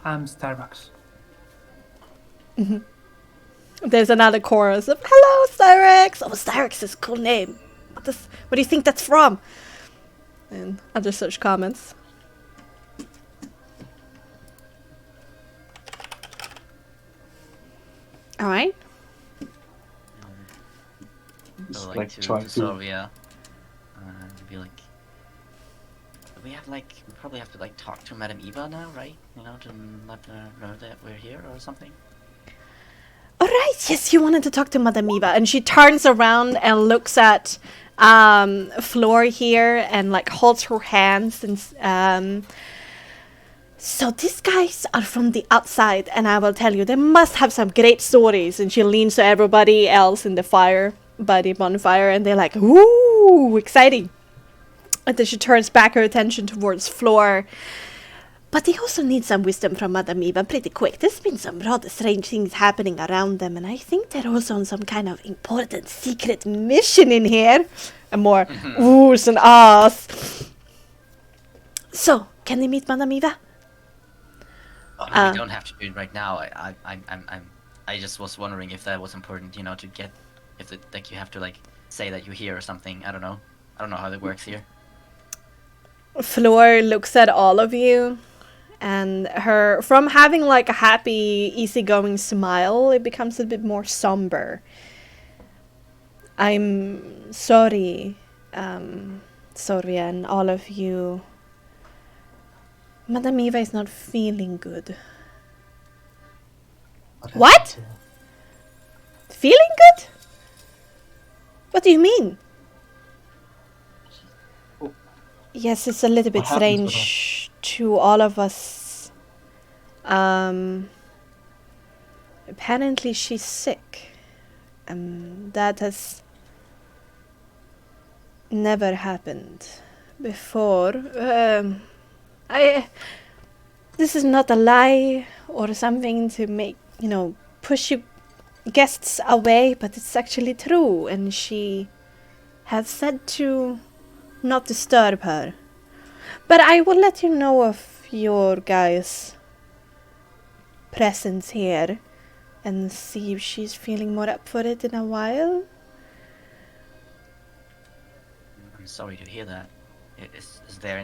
Styrax. There's another chorus of "Hello, Styrax." Oh, Styrax is a cool name. What do you think that's from? And other such comments. All right. It's So like to trying to. Sylvia, be like, we probably have to like talk to Madame Eva now, right? You know, to let her know that we're here or something. All right. Yes, you wanted to talk to Madame Eva, and she turns around and looks at Floor here and like holds her hands and so these guys are from the outside, and I will tell you, they must have some great stories. And she leans to everybody else in the bonfire, and they're like, "Ooh, exciting!" And then she turns back her attention towards Floor. But they also need some wisdom from Madame Eva pretty quick. There's been some rather strange things happening around them, and I think they're also on some kind of important secret mission in here. And more oohs and ahs. So, can they meet Madame Eva? I mean, we don't have to do it right now. I just was wondering if that was important, you know, to get like you have to like say that you're here or something. I don't know how that works here. Floor looks at all of you, and her, from having like a happy, easygoing smile, it becomes a bit more somber. I'm sorry, Soria, and all of you. Madame Eva is not feeling good. What? Feeling good? What do you mean? Yes, it's a little bit What happened to strange to all of us. Apparently she's sick. That has never happened before. This is not a lie or something to make, push you guests away, but it's actually true, and she has said to not disturb her. But I will let you know of your guys' presence here and see if she's feeling more up for it in a while. I'm sorry to hear that. Is there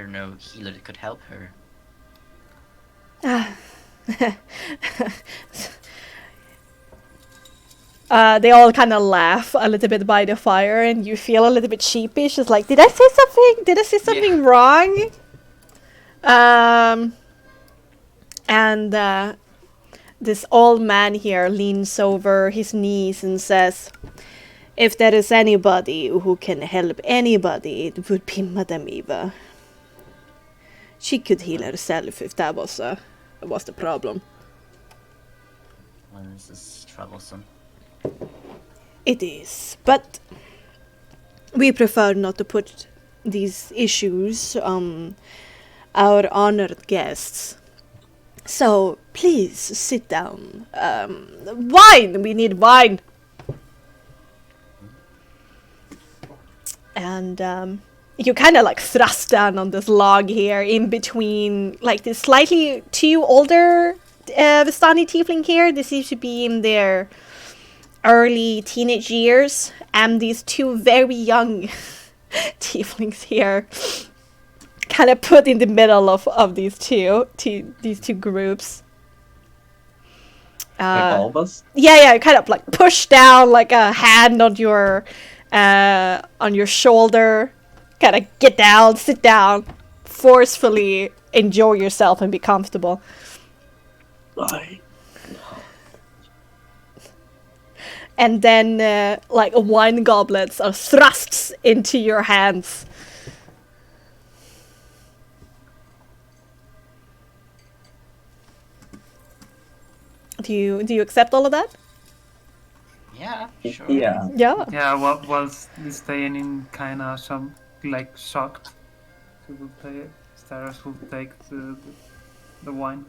no healer that could help her? They all kind of laugh a little bit by the fire, and you feel a little bit sheepish. It's like, did I say something? Did I say something wrong? And this old man here leans over his knees and says, if there is anybody who can help anybody, it would be Madame Eva. She could heal herself if that was the problem. Well, this is troublesome. It is, but we prefer not to put these issues on our honored guests. So please sit down. Wine! We need wine! And you kind of like thrust down on this log here in between, like this slightly two older Vistani tiefling here. They seem to be in their early teenage years, and these two very young tieflings here, kind of put in the middle of these two groups. Like all of us? Yeah, kind of like push down like a hand on your shoulder. Kind of get down, sit down, forcefully enjoy yourself and be comfortable. Right. And then, like, wine goblets are thrust into your hands. Do you accept all of that? Yeah, sure. Yeah. Yeah. Yeah, while staying in kind of some like shocked, she will take Staros will take the wine.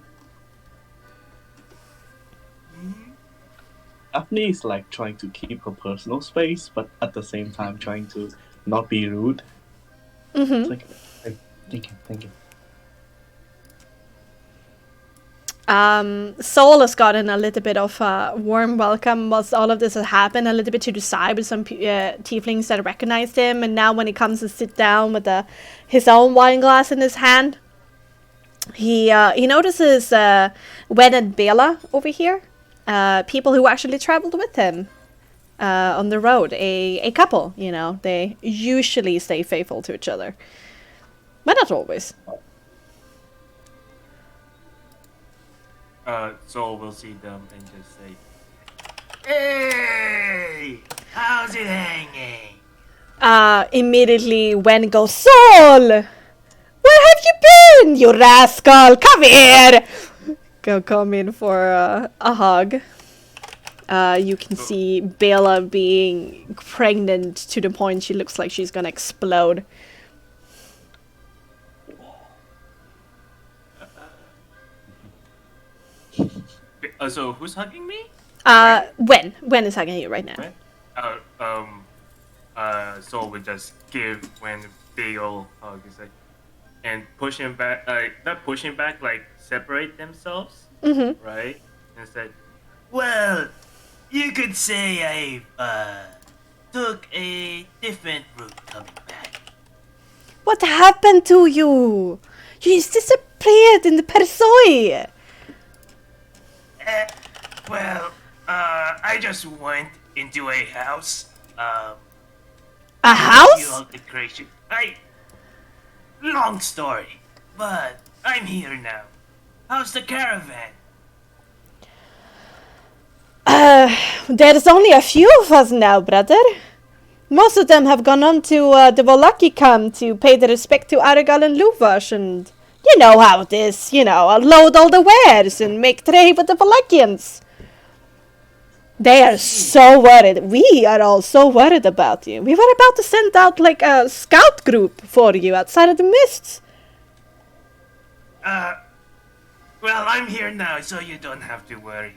Daphne is like trying to keep her personal space, but at the same time trying to not be rude. It's like, thank you. Soul has gotten a little bit of a warm welcome whilst all of this has happened, a little bit to the side with some tieflings that recognized him, and now when he comes to sit down with his own wine glass in his hand, he notices Wen and Bela over here, people who actually traveled with him on the road, a couple, they usually stay faithful to each other, but not always. So we'll see them and just say, Hey! How's it hanging? Immediately Wen goes, Soul! Where have you been, you rascal? Come here! Come in for a hug. You can see Bela being pregnant to the point she looks like she's gonna explode. so who's hugging me? Wen is hugging you right now. Soul would just give when big ol' hug is like, and push him back, not push him back, like separate themselves, right? And say, Well, you could say I took a different route coming back. What happened to you? You disappeared in the Persoi. I just went into a house. A You house? all the crazy. Long story, but I'm here now. How's the caravan? There's only a few of us now, brother. Most of them have gone on to the Volaki camp to pay the respect to Aragal and Luvash, and you know how it is, unload all the wares and make trade with the Volakians. They are so worried. We are all so worried about you. We were about to send out like a scout group for you outside of the mists. Well, I'm here now, so you don't have to worry.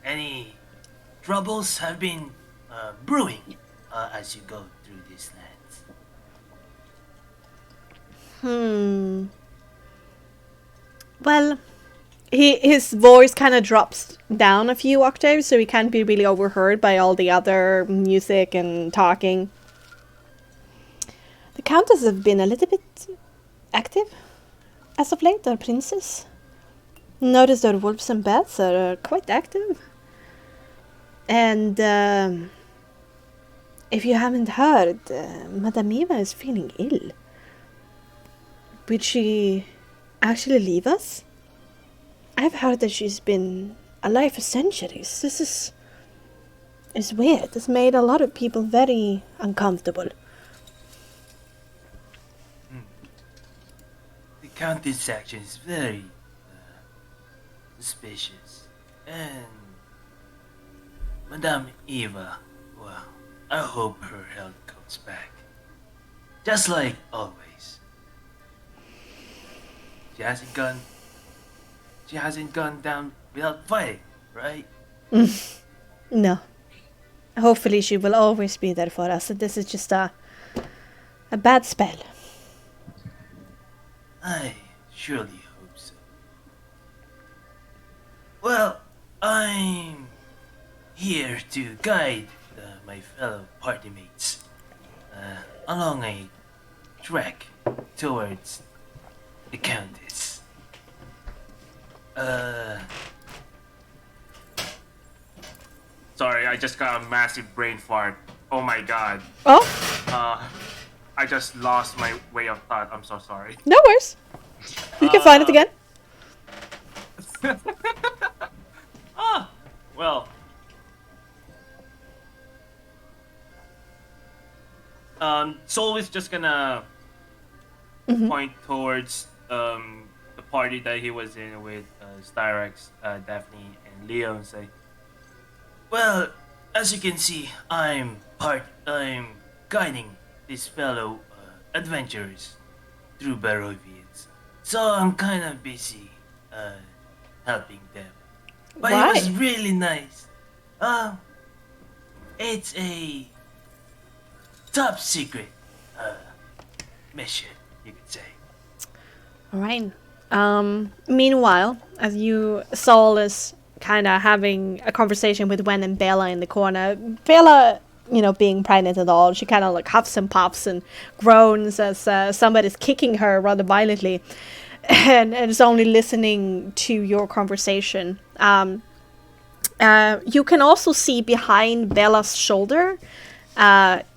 Any troubles have been brewing as you go through these lands? Well, his voice kind of drops down a few octaves, so he can't be really overheard by all the other music and talking. The countess have been a little bit active as of late, our princess. Noticed our wolves and bats are quite active. And if you haven't heard, Madame Eva is feeling ill. Would she actually leave us? I've heard that she's been alive for centuries. This is weird. It's made a lot of people very uncomfortable. The Countess' action is very suspicious. And Madame Eva, well, I hope her health comes back. Just like always. She hasn't gone down without fighting, right? No. Hopefully she will always be there for us. This is just a bad spell. I surely hope so. Well, I'm here to guide my fellow party mates along a trek towards the Countess. Sorry, I just got a massive brain fart. Oh my god. Oh, I just lost my way of thought. I'm so sorry. no worries. You can find it again. Well. Soul is just gonna point towards the the party that he was in with Styrax, Daphne, and Leo, and say, Well, as you can see, I'm guiding these fellow adventurers through Barovians. So I'm kind of busy helping them. But it was Why? really nice. It's a top secret mission, you could say. All right. Meanwhile, as you Saul is kind of having a conversation with Wen and Bella in the corner, Bella, being pregnant and all, she kind of like huffs and puffs and groans as somebody's kicking her rather violently, and is only listening to your conversation. You can also see behind Bella's shoulder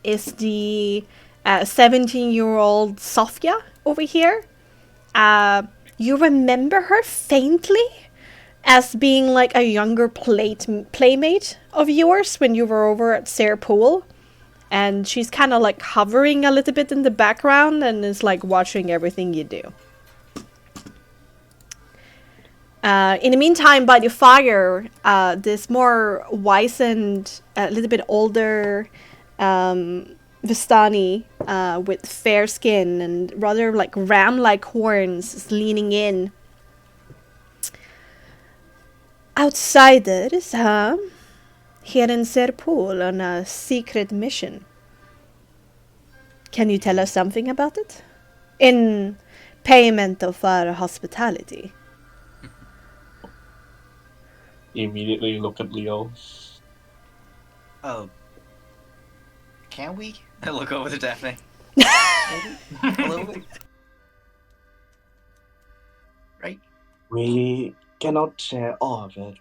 is the 17-year-old Sofia over here. You remember her faintly as being like a younger playmate of yours when you were over at Sayre Pool. And she's kind of like hovering a little bit in the background and is like watching everything you do. In the meantime, by the fire, this more wizened, a little bit older Vistani with fair skin and rather like ram-like horns is leaning in. Outsiders, huh? Here in Sayre Pool on a secret mission. Can you tell us something about it? In payment of our hospitality. Immediately look at Leo. Oh. Can we? I look over to Daphne. Maybe? A little bit? Right? We cannot share all of it,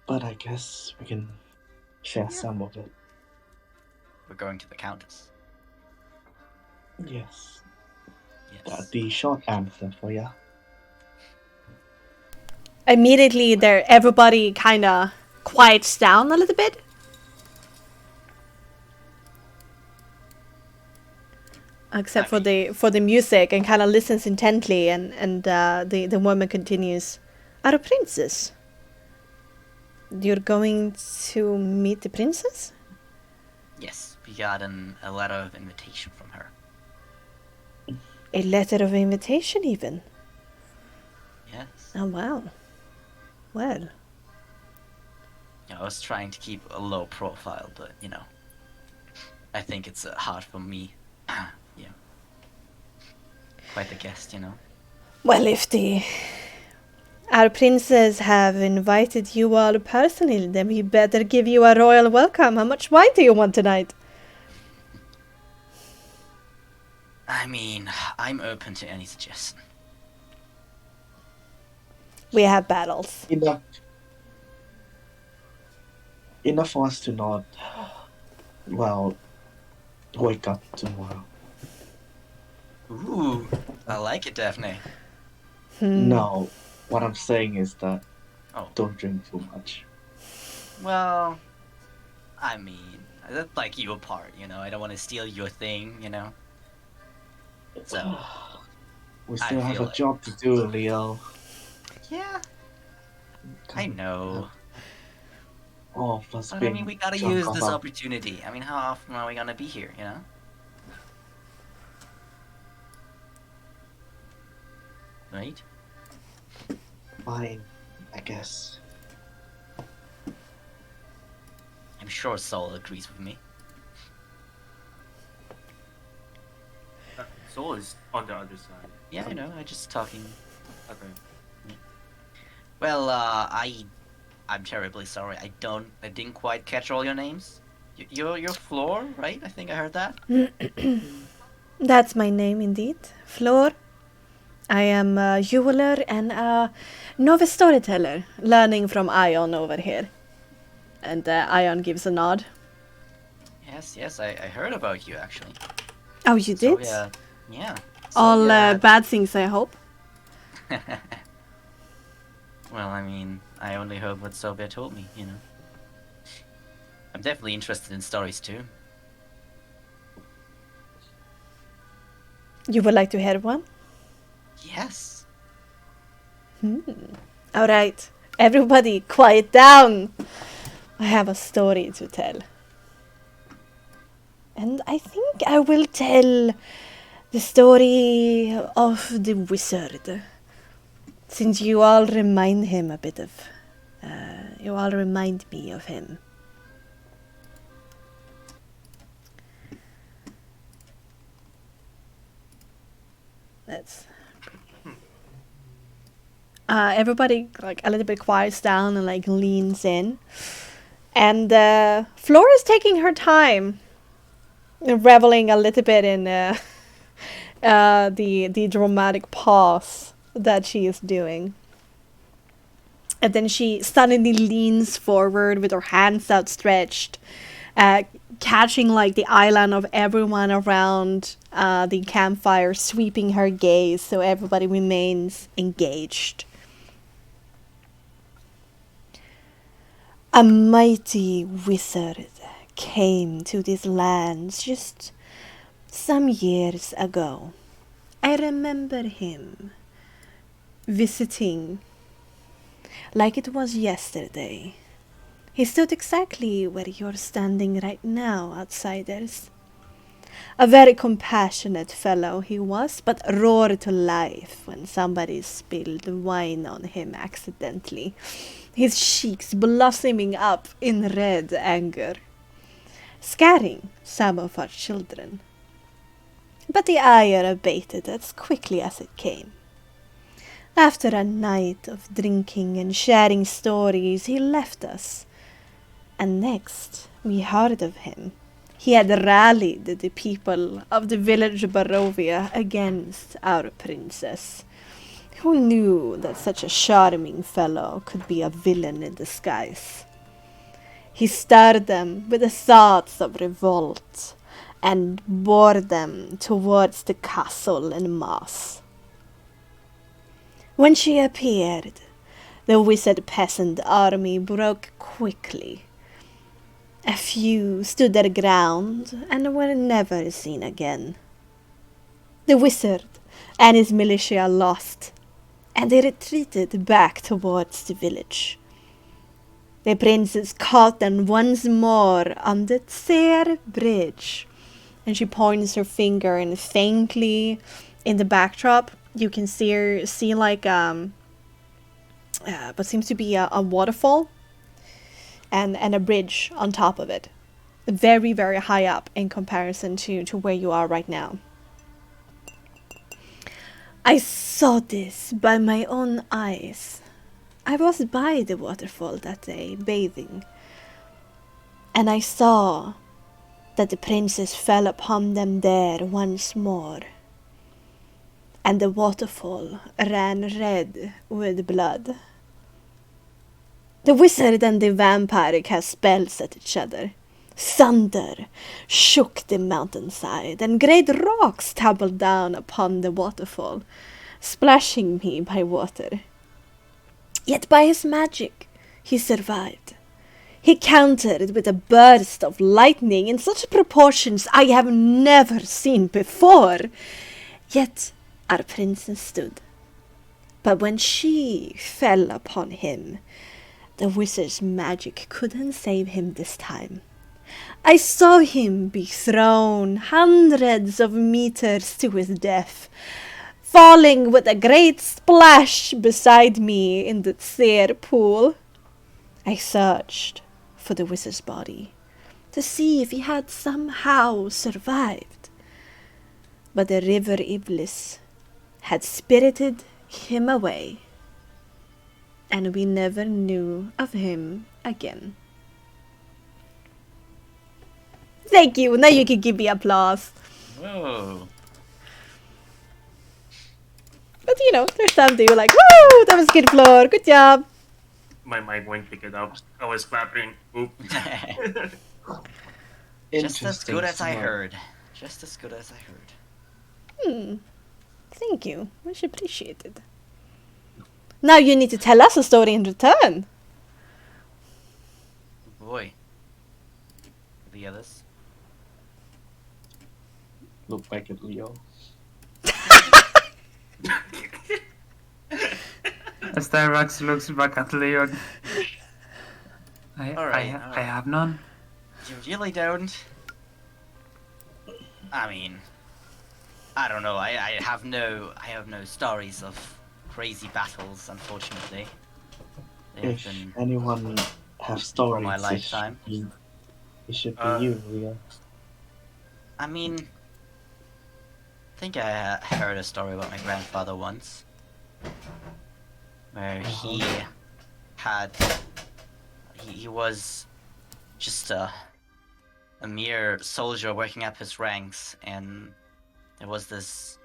but I guess we can share some of it. We're going to the Countess. Yes. Yes. That's the short answer for ya. Immediately, everybody kind of quiets down a little bit. Except for the music, and kind of listens intently, and the woman continues. Our princess. You're going to meet the princess? Yes, we got a letter of invitation from her. A letter of invitation, even? Yes. Oh, wow. Well. I was trying to keep a low profile, but, I think it's hard for me. Quite the guest, Well, if our princes have invited you all personally, then we better give you a royal welcome. How much wine do you want tonight? I mean, I'm open to any suggestion. We have battles. Enough for us to not, wake up tomorrow. Ooh, I like it, Daphne. No, what I'm saying is that don't drink too much. Well, I mean, that's like your part, I don't want to steal your thing, So, we still have a job to do, Leo. Yeah, I know. All of us But being I mean, we gotta drunk use off this our- opportunity. I mean, how often are we gonna be here, Right? Fine, I guess. I'm sure Saul agrees with me. Soul is on the other side. Yeah, I know. I'm just talking. Okay. Well, I'm terribly sorry. I didn't quite catch all your names. You're Floor, right? I think I heard that. That's my name, indeed. Flor. I am a jeweler and a novice storyteller, learning from Ion over here. And Ion gives a nod. Yes, I heard about you, actually. Oh, you did? Yeah. All bad things, I hope. Well, I mean, I only heard what Savoie told me, I'm definitely interested in stories, too. You would like to hear one? Yes. All right, everybody, quiet down. I have a story to tell. And I think I will tell the story of the wizard. Since you all remind him a bit of... you all remind me of him. Let's... everybody like a little bit quiets down and like leans in. And Flora's taking her time, reveling a little bit in the dramatic pause that she is doing. And then she suddenly leans forward with her hands outstretched, catching like the eyeline of everyone around the campfire, sweeping her gaze so everybody remains engaged. A mighty wizard came to these lands just some years ago. I remember him visiting like it was yesterday. He stood exactly where you're standing right now, outsiders. A very compassionate fellow he was, but roared to life when somebody spilled wine on him accidentally, his cheeks blossoming up in red anger, scaring some of our children. But the ire abated as quickly as it came. After a night of drinking and sharing stories, he left us. And next we heard of him, he had rallied the people of the village Barovia against our princess. Who knew that such a charming fellow could be a villain in disguise? He stirred them with the thoughts of revolt and bore them towards the castle en masse. When she appeared, the wizard peasant army broke quickly. A few stood their ground and were never seen again. The wizard and his militia lost, and they retreated back towards the village. The princess caught them once more on the Tser bridge, and she points her finger, and faintly in the backdrop you can see like what seems to be a waterfall and a bridge on top of it, very, very high up in comparison to where you are right now. I saw this by my own eyes. I was by the waterfall that day, bathing, and I saw that the princess fell upon them there once more, and the waterfall ran red with blood. The wizard and the vampire cast spells at each other. Thunder shook the mountainside, and great rocks tumbled down upon the waterfall, splashing me by water. Yet by his magic he survived. He countered with a burst of lightning in such proportions I have never seen before. Yet our princess stood. But when she fell upon him, the wizard's magic couldn't save him this time. I saw him be thrown hundreds of meters to his death, falling with a great splash beside me in the Tser pool. I searched for the wizard's body to see if he had somehow survived, but the river Iblis had spirited him away, and we never knew of him again. Thank you. Now you can give me applause. Whoa. But you know, there's some do like, woo, that was good, Floor. Good job. My mic won't pick it up. I was clapping. Oop. Just as good as I Interesting. heard. Just as good as I heard. Thank you. Much appreciated. Now you need to tell us a story in return. Boy. The others. Look back at Leo. Styrax looks back at Leon. All right. I have none. You really don't? I mean, I don't know. I have no stories of crazy battles, unfortunately. They have If been anyone have for stories, my lifetime. it should be you, Leon. I mean, I think I heard a story about my grandfather once, where he was just a mere soldier working up his ranks, and there was this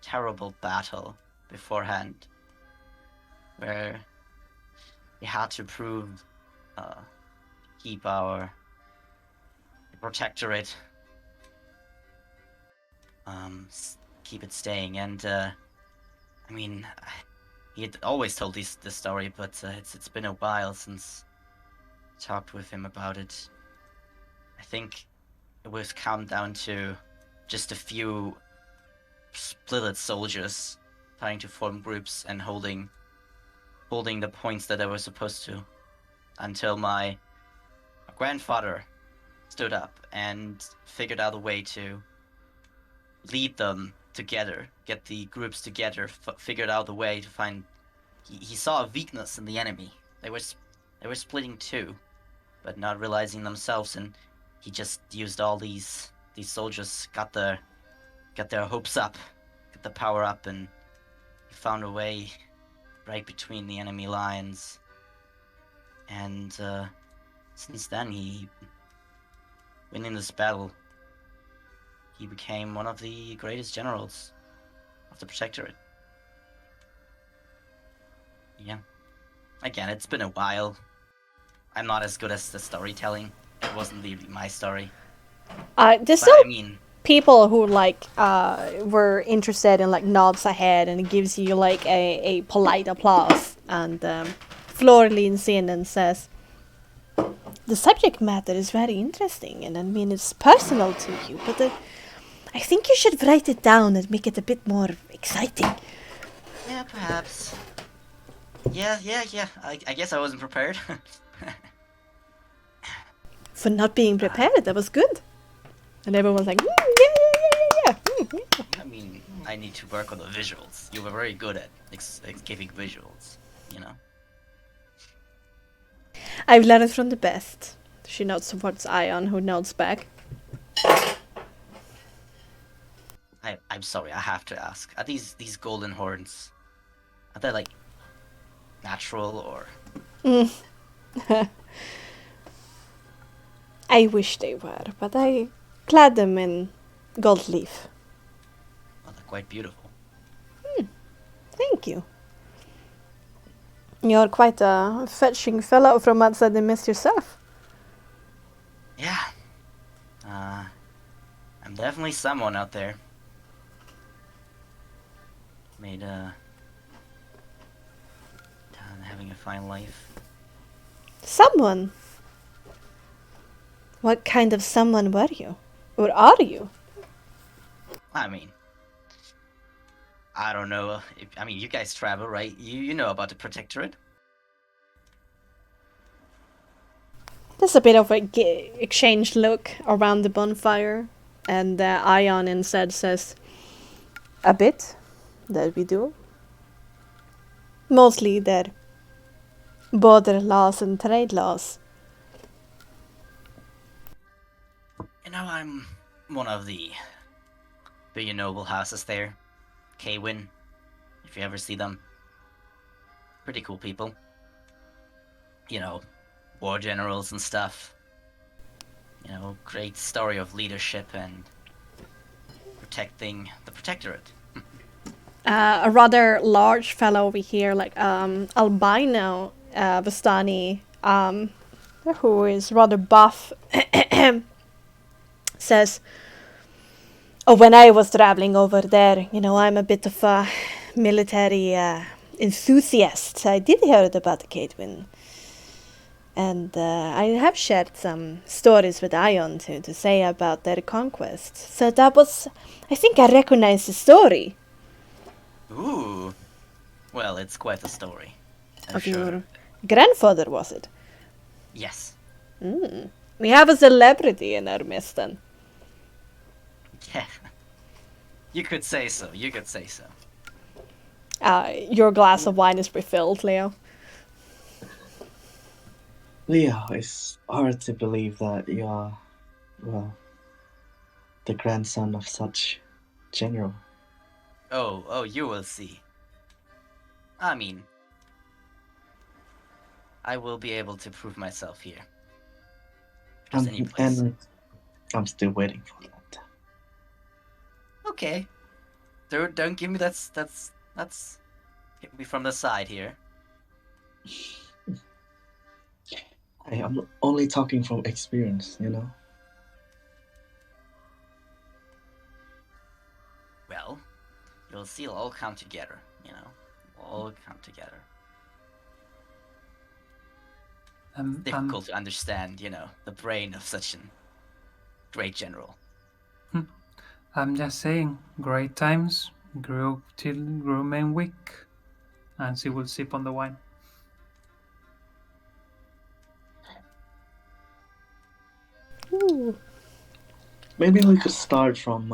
terrible battle beforehand where we had to keep our protectorate, keep it staying. And I mean, he had always told this story, but it's been a while since I talked with him about it. I think it was come down to just a few splitted soldiers trying to form groups and holding the points that they were supposed to, until my grandfather stood up and figured out a way to lead them together, get the groups together, figured out a way to find. He saw a weakness in the enemy. They were splitting too, but not realizing themselves, and he just used all these soldiers, got their hopes up, got the power up, and he found a way right between the enemy lines. And since then, winning this battle, he became one of the greatest generals of the Protectorate. Yeah. Again, it's been a while. I'm not as good as the storytelling. It wasn't really my story. There's But still I mean, people who were interested in nods ahead, and it gives you a polite applause. And Flor leans in and says, "The subject matter is very interesting, and I mean it's personal to you, but I think you should write it down and make it a bit more exciting." yeah, perhaps. Yeah. I guess I wasn't prepared. For not being prepared, that was good. And everyone's like, yeah. I mean, I need to work on the visuals. You were very good at giving visuals, you know? I've learned from the best. She nods towards Ion, who nods back. I'm sorry, I have to ask. Are these golden horns, are they natural or? I wish they were, but I clad them in gold leaf. Well, they're quite beautiful. Thank you. You're quite a fetching fellow from outside the mist yourself. Yeah. I'm definitely someone out there. Made having a fine life. Someone? What kind of someone were you? Or are you? I mean, I don't know. You guys travel, right? You know about the Protectorate? There's a bit of a exchange look around the bonfire, and Ion instead says, "A bit, that we do. Mostly their border laws and trade laws." You know, I'm one of the big noble houses there. Kwyn, if you ever see them. Pretty cool people. You know, war generals and stuff. You know, great story of leadership and protecting the Protectorate. A rather large fellow over here, albino Vistani, who is rather buff, says, "Oh, when I was traveling over there, I'm a bit of a military enthusiast. I did hear about the Kwyn. And I have shared some stories with Ion to say about their conquest. So that was, I think I recognize the story." Ooh. Well, it's quite a story. Of sure. your grandfather, was it? Yes. We have a celebrity in our midst then. Yeah. You could say so. You could say so. Your glass of wine is refilled, Leo. Leo, it's hard to believe that you are, well, the grandson of such general. Oh, you will see. I mean, I will be able to prove myself here. Just any place. And I'm still waiting for that. Okay. Don't give me that's hit me from the side here. Hey, I'm only talking from experience, you know? Well, you'll see it'll all come together, you know. It'll all come together. Difficult to understand, you know, the brain of such a great general. I'm just saying, great times grew men weak, and she will sip on the wine. Ooh. Maybe we could start from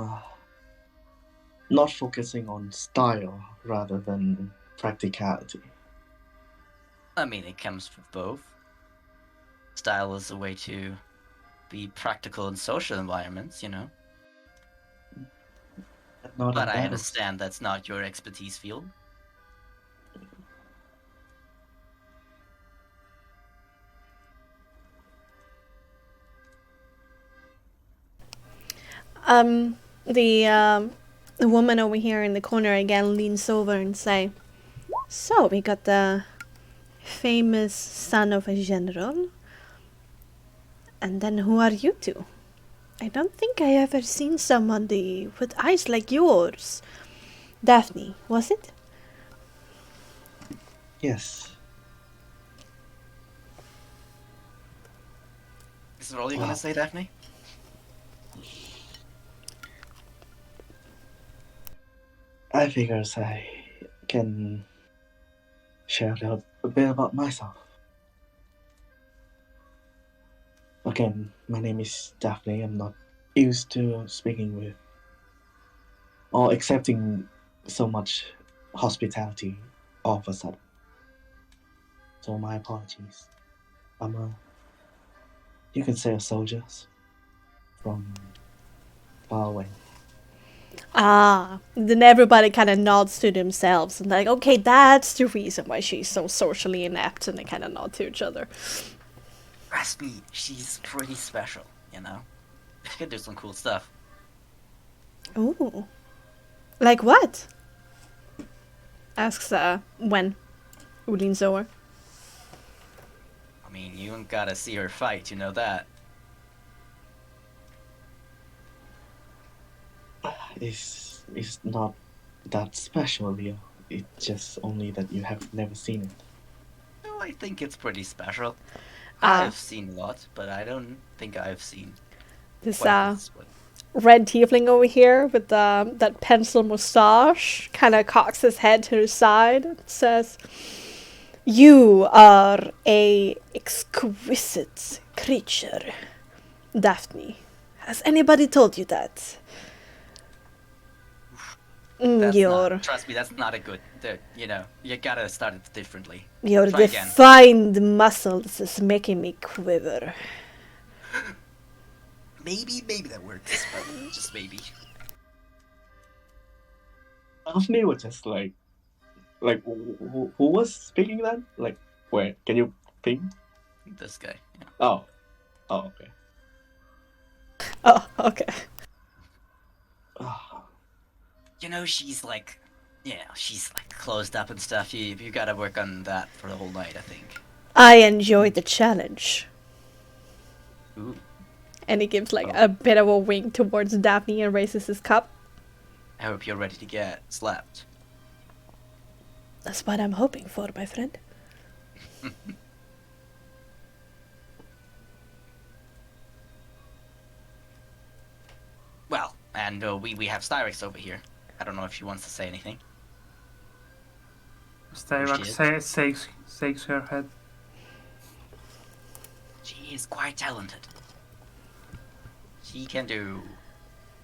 not focusing on style rather than practicality. I mean, it comes with both. Style is a way to be practical in social environments, you know. Not But in I battles. understand that's not your expertise field. The woman over here in the corner again leans over and say, "So we got the famous son of a general, and then who are you two? I don't think I ever seen somebody with eyes like yours. Daphne, was it?" Yes. Is that all you're gonna say, Daphne? I figures I can share a bit about myself. Again, my name is Daphne. I'm not used to speaking with or accepting so much hospitality all of a sudden. So my apologies. You can say a soldier from far away. Then everybody kind of nods to themselves and like, okay, that's the reason why she's so socially inept, and they kind of nod to each other. Trust me, she's pretty special, you know? She can do some cool stuff. Ooh. Like what? Asks Wen, who leans over. I mean, you ain't gotta see her fight, you know that. It's not that special, Leo. It's just only that you have never seen it. No, I think it's pretty special. Ah. I've seen a lot, but I don't think I've seen This quite this one. red tiefling over here with that pencil mustache kind of cocks his head to the side and says, "You are a exquisite creature, Daphne. Has anybody told you that?" Trust me, that's not a good. You know, you gotta start it differently. Your Try again. defined muscles is making me quiver. Maybe that works, but just maybe. Daphne was just like who was speaking that? Like, where? Can you ping? This guy. Yeah. Oh, okay. Oh, okay. You know, she's like, she's like closed up and stuff. You gotta work on that for the whole night, I think. I enjoy the challenge. Ooh. And he gives like a bit of a wink towards Daphne and raises his cup. I hope you're ready to get slapped. That's what I'm hoping for, my friend. Well, and we have Styrex over here. I don't know if she wants to say anything. Styrak shakes her head. She is quite talented. She can do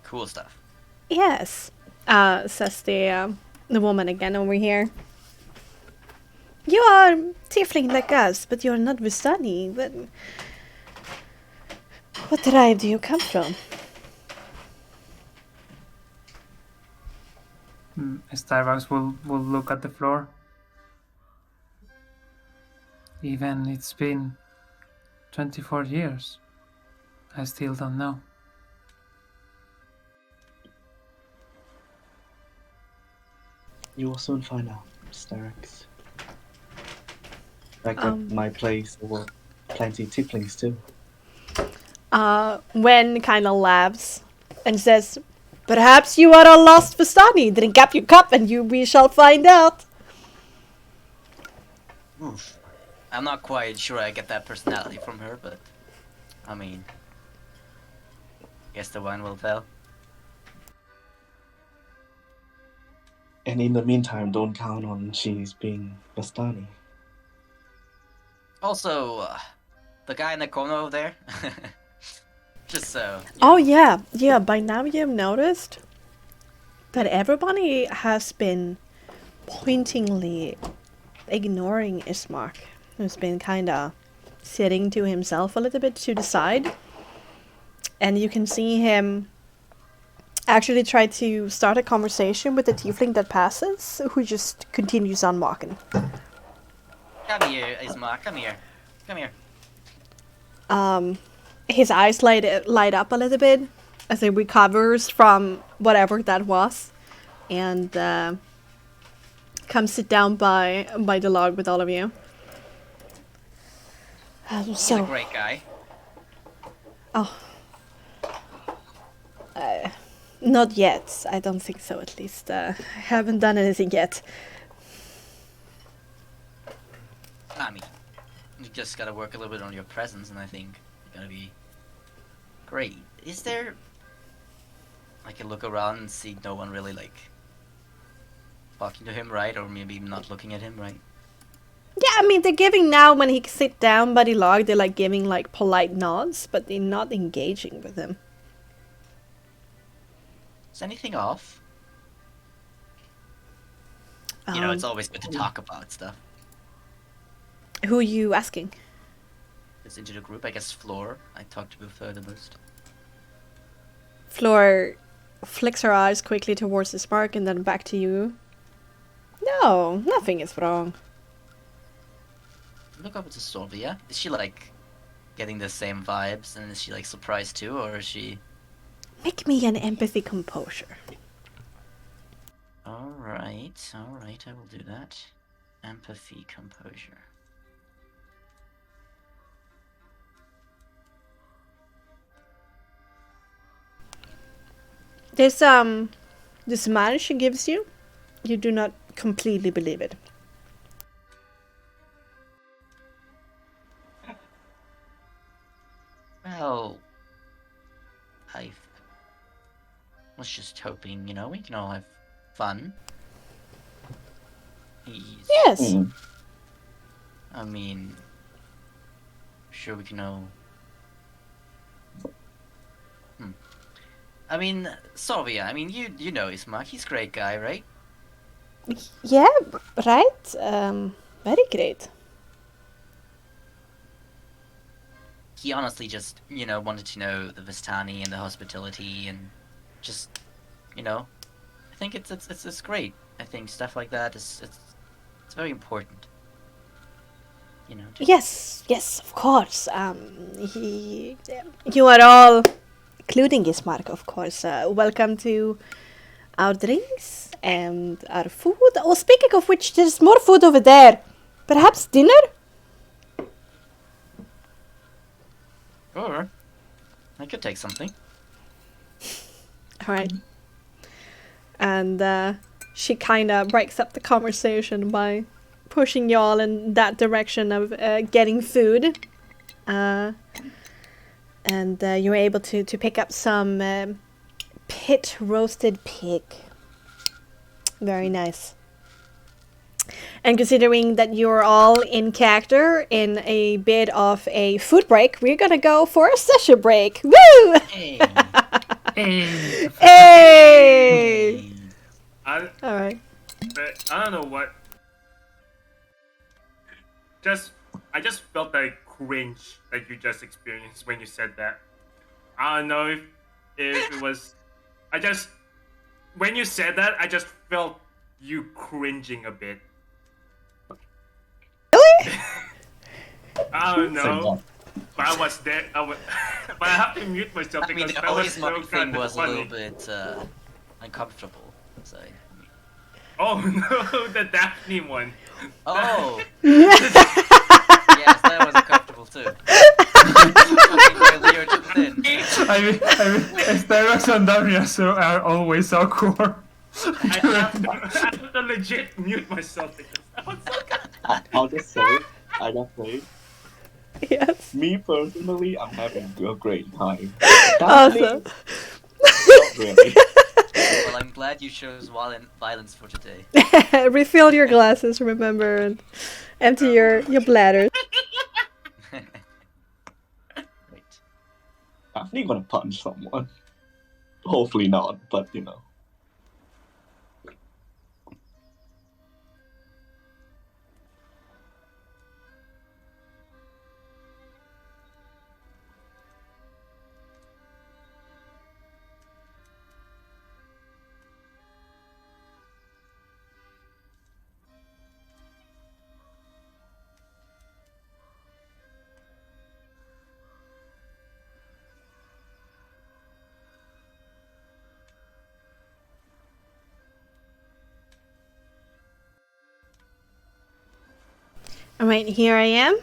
cool stuff. Yes, says the woman again over here. You are tiefling like us, but you are not Vistani. What tribe do you come from? Styrax will look at the floor. Even it's been 24 years. I still don't know. You will soon find out, Styrax. Back at my place, there were plenty of tieflings too. Wen kind of laughs and says, "Perhaps you are a lost Vistani. Drink up your cup and we shall find out." Oof. I'm not quite sure I get that personality from her, but I mean, guess the wine will tell. And in the meantime, don't count on she's being Vistani. Also, the guy in the corner over there. Just so. Oh yeah. By now you've noticed that everybody has been pointingly ignoring Ismark, who's been kind of sitting to himself a little bit to the side, and you can see him actually try to start a conversation with the tiefling that passes, who just continues on walking. Come here, Ismark. Come here. Come here. His eyes light up a little bit as he recovers from whatever that was, and come sit down by the log with all of you. He's a great guy. Oh. Not yet. I don't think so, at least. I haven't done anything yet. I mean, you just gotta work a little bit on your presence, and I think you're gonna be great. Is there... I can look around and see no one really, like, talking to him, right? Or maybe not looking at him, right? Yeah, I mean, they're giving now, when he sit down by the log, they're, like, giving, like, polite nods, but they're not engaging with him. Is anything off? You know, it's always good to talk about stuff. Who are you asking? It's into the group, I guess Floor. I talked to her the most. Floor flicks her eyes quickly towards the Marc and then back to you. No, nothing is wrong. Look over to Sylvia. Is she, like, getting the same vibes? And is she, like, surprised too? Or is she... Make me an empathy composure. Alright, I will do that. Empathy composure. This man she gives you, you do not completely believe it. Well, I was just hoping, you know, we can all have fun. Yes. I mean, sure we can all... I mean, Sylvia, I mean, you know Ismark, he's a great guy, right? Yeah, right? Very great. He honestly just, you know, wanted to know the Vistani and the hospitality and just, you know, I think it's great. I think stuff like that it's very important. You know. Yes, of course. You are all, including Ismark, of course, welcome to our drinks and our food. Oh, speaking of which, there's more food over there. Perhaps dinner? Sure. I could take something. Alright. And she kind of breaks up the conversation by pushing y'all in that direction of getting food. And you're able to pick up some pit roasted pig. Very nice. And considering that you're all in character in a bit of a food break, we're gonna go for a session break. Woo! Hey. Hey. Hey! I Alright. don't know what. I just felt that cringe that you just experienced when you said that. I don't know if it was. When you said that, I just felt you cringing a bit. Really? I don't know. Same. But I was there. But I have to mute myself I mean, because the that was Holy so Smoke thing kind of was a funny. little bit uncomfortable. So. Oh no, the Daphne one. Oh. Yes, that was uncomfortable too. Fucking Leo to the thin. I mean, Starbucks and Daria are always awkward. I have to legit mute myself because that was so good. I'll just say, Yes. me personally, I'm having a great time. Awesome. Not really. Well, I'm glad you chose violence for today. Refill your glasses, remember, and empty your bladder. Right. Daphne gonna punch someone. Hopefully not, but you know. Alright, here I am.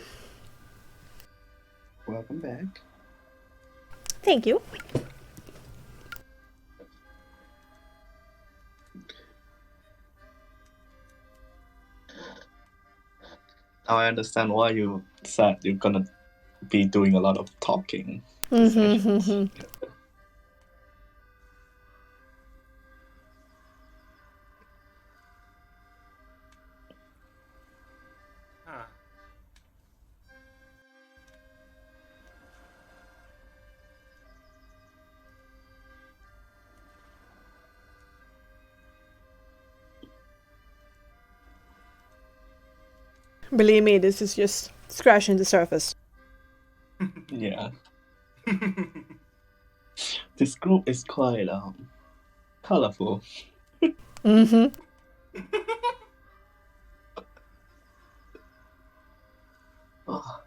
Welcome back. Thank you. Now I understand why you said you're gonna be doing a lot of talking. Mm-hmm. Huh. Believe me, this is just scratching the surface. Yeah. This group is quite colorful. Mm-hmm. Oh,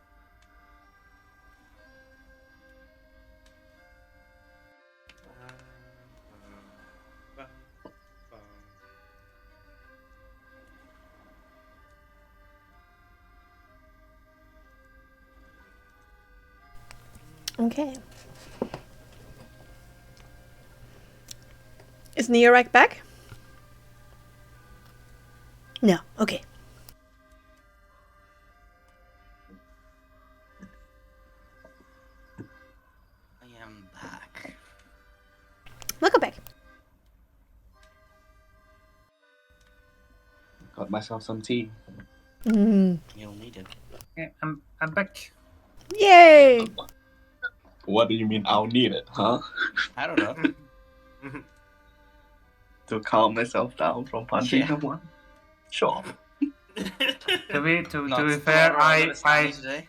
Okay. Is Neorak back? No. Okay. I am back. Welcome back. got myself some tea. Mm. You'll need it. Yeah, I'm back. Yay! What do you mean I'll need it, huh? I don't know. To calm myself down from punching Yeah. someone? Sure. To be Not fair, tomorrow, I'm gonna stand it today.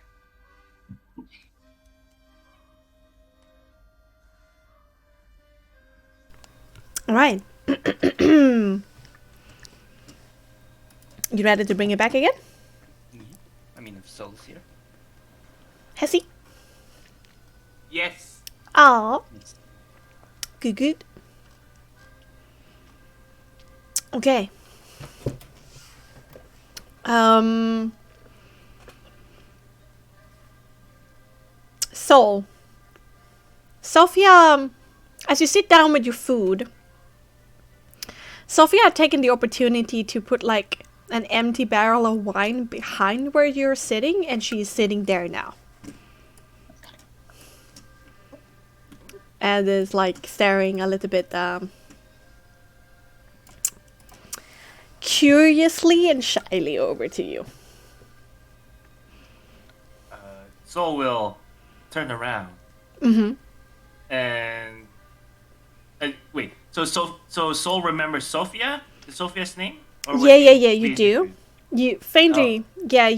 All right. You ready to bring it back again? I mean, if Sol's here. Hessie? Yes. Aw. It's Good, good. Okay. So, Sophia, as you sit down with your food, Sophia had taken the opportunity to put like an empty barrel of wine behind where you're sitting, and she's sitting there now. And is like staring a little bit curiously and shyly over to you. Soul will turn around Mm-hmm. and wait. So Soul remembers Sophia? Is Sophia's name? Or was Yeah, she you do. basically- You faintly,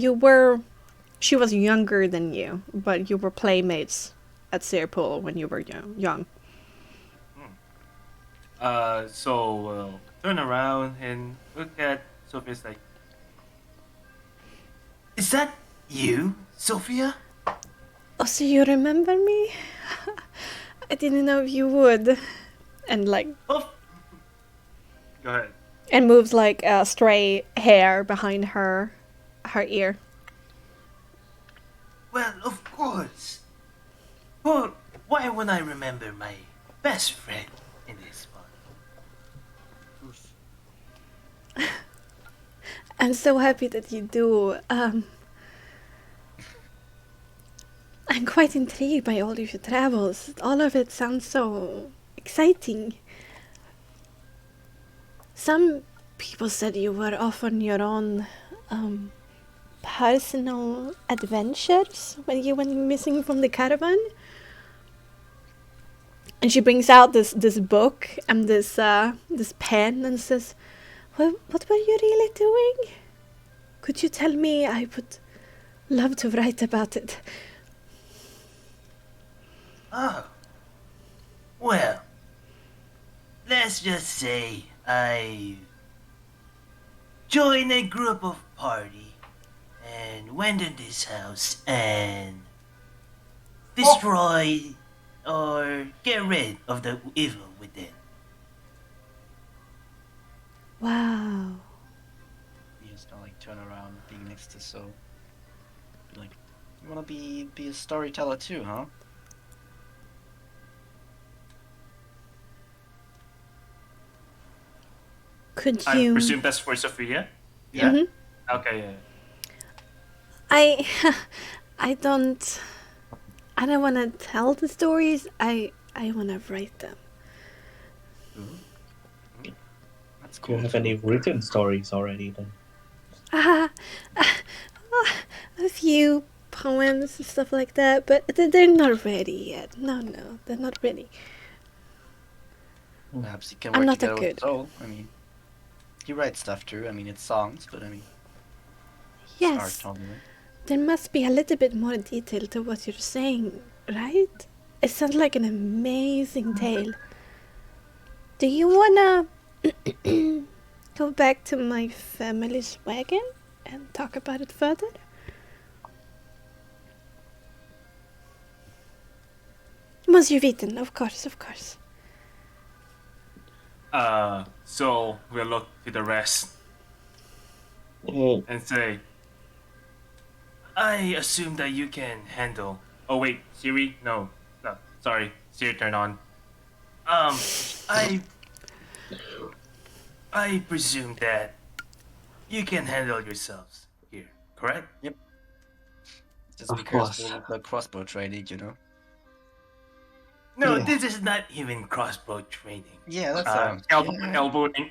you were. She was younger than you, but you were playmates at Searpool when you were young. Soul will turn around and look at Sophia's like, Is that you, Sophia? Oh, so you remember me? I didn't know if you would. And like, oh. Go ahead. and moves like a stray hair behind her ear. Well, of course. Well, why would I remember my best friend in this one? I'm so happy that you do. I'm quite intrigued by all of your travels. All of it sounds so exciting. Some people said you were off on your own personal adventures when you went missing from the caravan. And she brings out this book and this pen and says, well, what were you really doing? Could you tell me? I would love to write about it. Oh. Well, let's just say I joined a group of party and went in this house and destroy or get rid of the evil within. Wow. You just don't like turn around, being next to So. Be like, you wanna be a storyteller too, huh? Could I you? presume that's for Sophia? Yeah. Mhm. Okay, yeah. I don't want to tell the stories. I want to write them. That's Do you cool. have any written stories already then? A few poems and stuff like that, but they're not ready yet. No, they're not ready. Perhaps you can I'm work not that together with good. Soul. I mean, you write stuff too. I mean, it's songs, but I mean, it's Yes, art only. there must be a little bit more detail to what you're saying, right? It sounds like an amazing tale. Do you wanna go back to my family's wagon and talk about it further? Once you've eaten, of course. So we'll look to the rest Mm, and say, I assume that you can handle. oh wait, Siri? No, sorry, Siri turn on. I presume that you can handle yourselves here, correct? Just Of be careful course. with the crossbow training, you know. No, Yeah. this is not even crossbow training. Yeah, that's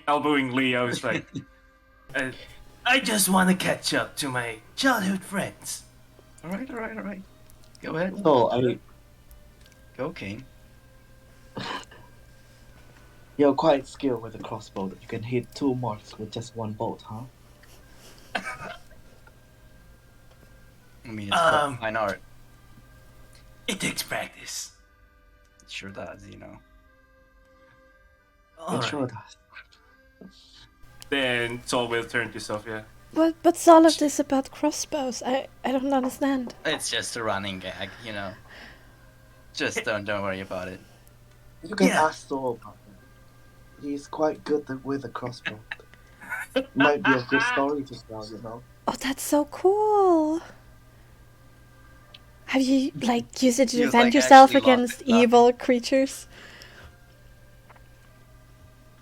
Elbowing Leo's like, I just want to catch up to my childhood friends. All right. Go ahead. So Go, Kane. you're quite skilled with a crossbow. You can hit 2 marks with just 1 bolt, huh? I mean, it's quite Um, fine art. It takes practice. It sure does, you know. All It right. sure does. then Sol will turn to Sophia. What's all of this about crossbows? I don't understand. It's just a running gag, you know. Just don't worry about it. You can Yeah. ask Saul about that. He's quite good with a crossbow. Might be a good story to tell, you know? Oh, that's so cool. Have you like used it to He was, defend like, yourself actually against laughing. evil creatures?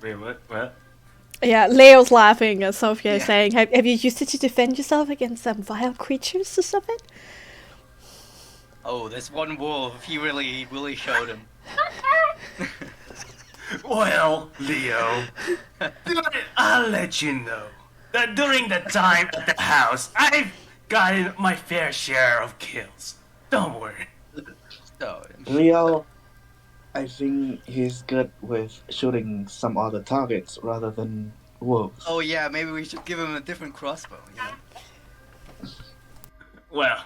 Wait, what? Yeah, Leo's laughing as Sophia is Yeah. saying, have you used it to defend yourself against some vile creatures or something? Oh, this one wolf, he really showed him. Well, Leo, I'll let you know. that during the time at the house, I've gotten my fair share of kills. Don't worry. So, I'm sure. Leo, I think he's good with shooting some other targets rather than wolves. Oh yeah, maybe we should give him a different crossbow, you know? Well,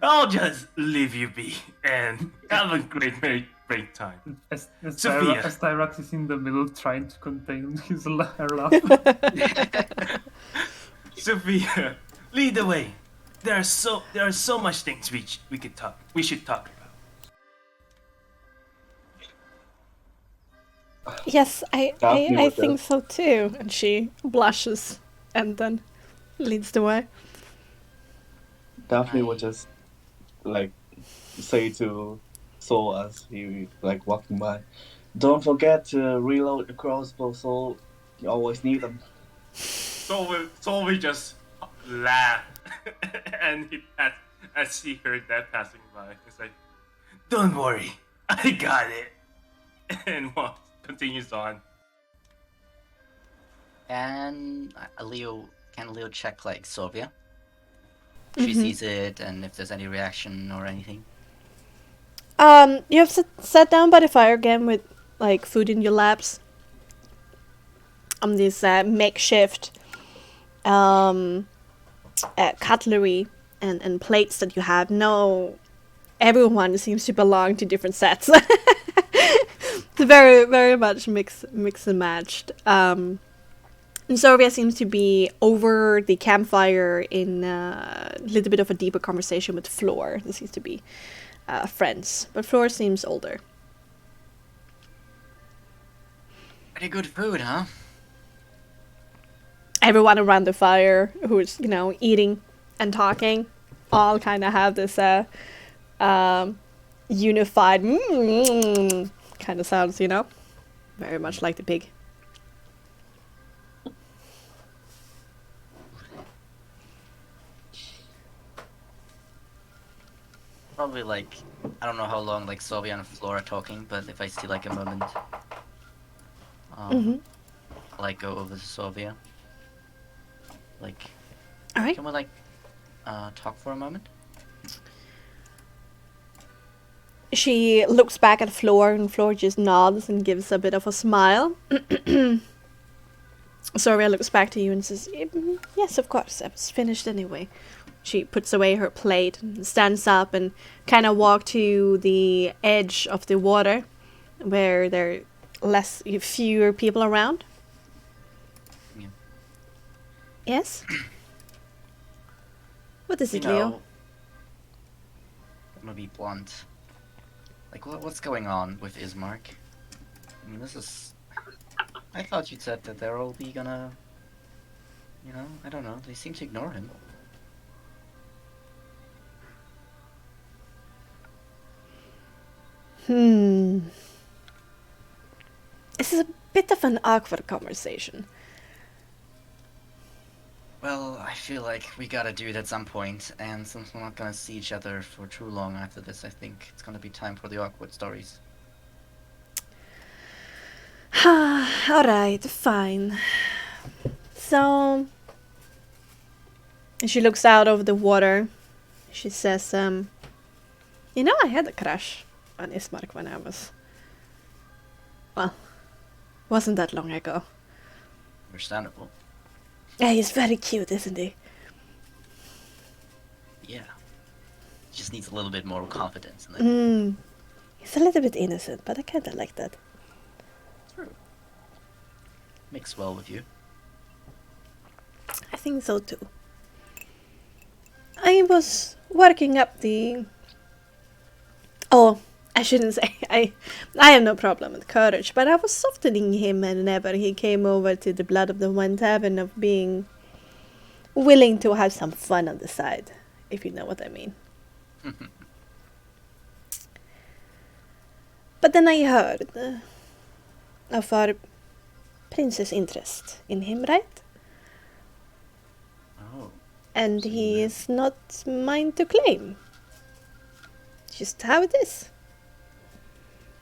I'll just leave you be and have a great time. Sophia. Styrax is in the middle trying to contain her laugh. Sophia, lead the way. There are so much things we should talk about. Yes, I Daphne would think just- so too. And she blushes and then leads the way. Daphne would just like say to Soul as he like walking by, "Don't forget to reload the crossbow, Soul. You always need them." So we just laugh, and as he heard that passing by, he's like, Don't worry, I got it. and continues on. And can Leo check like Sylvia? She sees it, and if there's any reaction or anything. You have sat down by the fire again with like food in your laps. This makeshift cutlery and plates that you have. No, everyone seems to belong to different sets. It's very, very much mix and matched. And Sylvia seems to be over the campfire in a little bit of a deeper conversation with Floor. This seems to be friends, but Floor seems older. Pretty good food, huh? Everyone around the fire who's, eating and talking all kind of have this unified kind of sounds, very much like the pig. Probably like, I don't know how long like Sylvia and Flora are talking, but if I see like a moment, like go over to Sylvia. Like, All right. can we like talk for a moment? She looks back at Floor, and Floor just nods and gives a bit of a smile. Sylvia looks back to you and says, "Yes, of course, I was finished anyway." She puts away her plate and stands up and kind of walks to the edge of the water where there are fewer people around. Yeah. Yes? What is You it, Leo? know, I'm gonna be blunt. Like, what's going on with Ismark? I mean, this is... I thought you said that they're all gonna... I don't know, they seem to ignore him. This is a bit of an awkward conversation. Well, I feel like we gotta do it at some point, and since we're not gonna see each other for too long after this, I think it's gonna be time for the awkward stories. Alright, fine. So... she looks out over the water. She says, I had a crush on Ismark when I was... well, wasn't that long ago. Understandable. Yeah, he's very cute, isn't he? Yeah. He just needs a little bit more confidence in it. He's a little bit innocent, but I kinda like that. True. Mix well with you. I think so too. I was working up the... Oh, I shouldn't say. I have no problem with courage, but I was softening him whenever he came over to the Blood of the One Tavern of being willing to have some fun on the side, if you know what I mean. But then I heard of our prince's interest in him, right? Oh. And he is not mine to claim. Just how it is.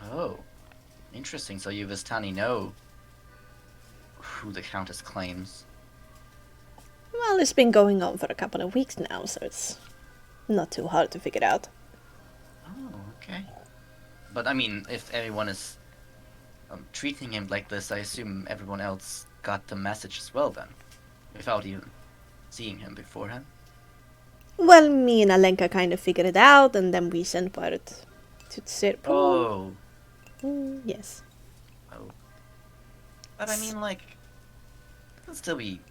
Oh. Interesting. So you Vistani know who the Countess claims. Well, it's been going on for a couple of weeks now, so it's not too hard to figure out. Oh, okay. But I mean, if everyone is treating him like this, I assume everyone else got the message as well then, without even seeing him beforehand. Well, me and Alenka kind of figured it out, and then we sent word to Sirpo. Oh. Yes. Oh. But I mean, like, it'll still be,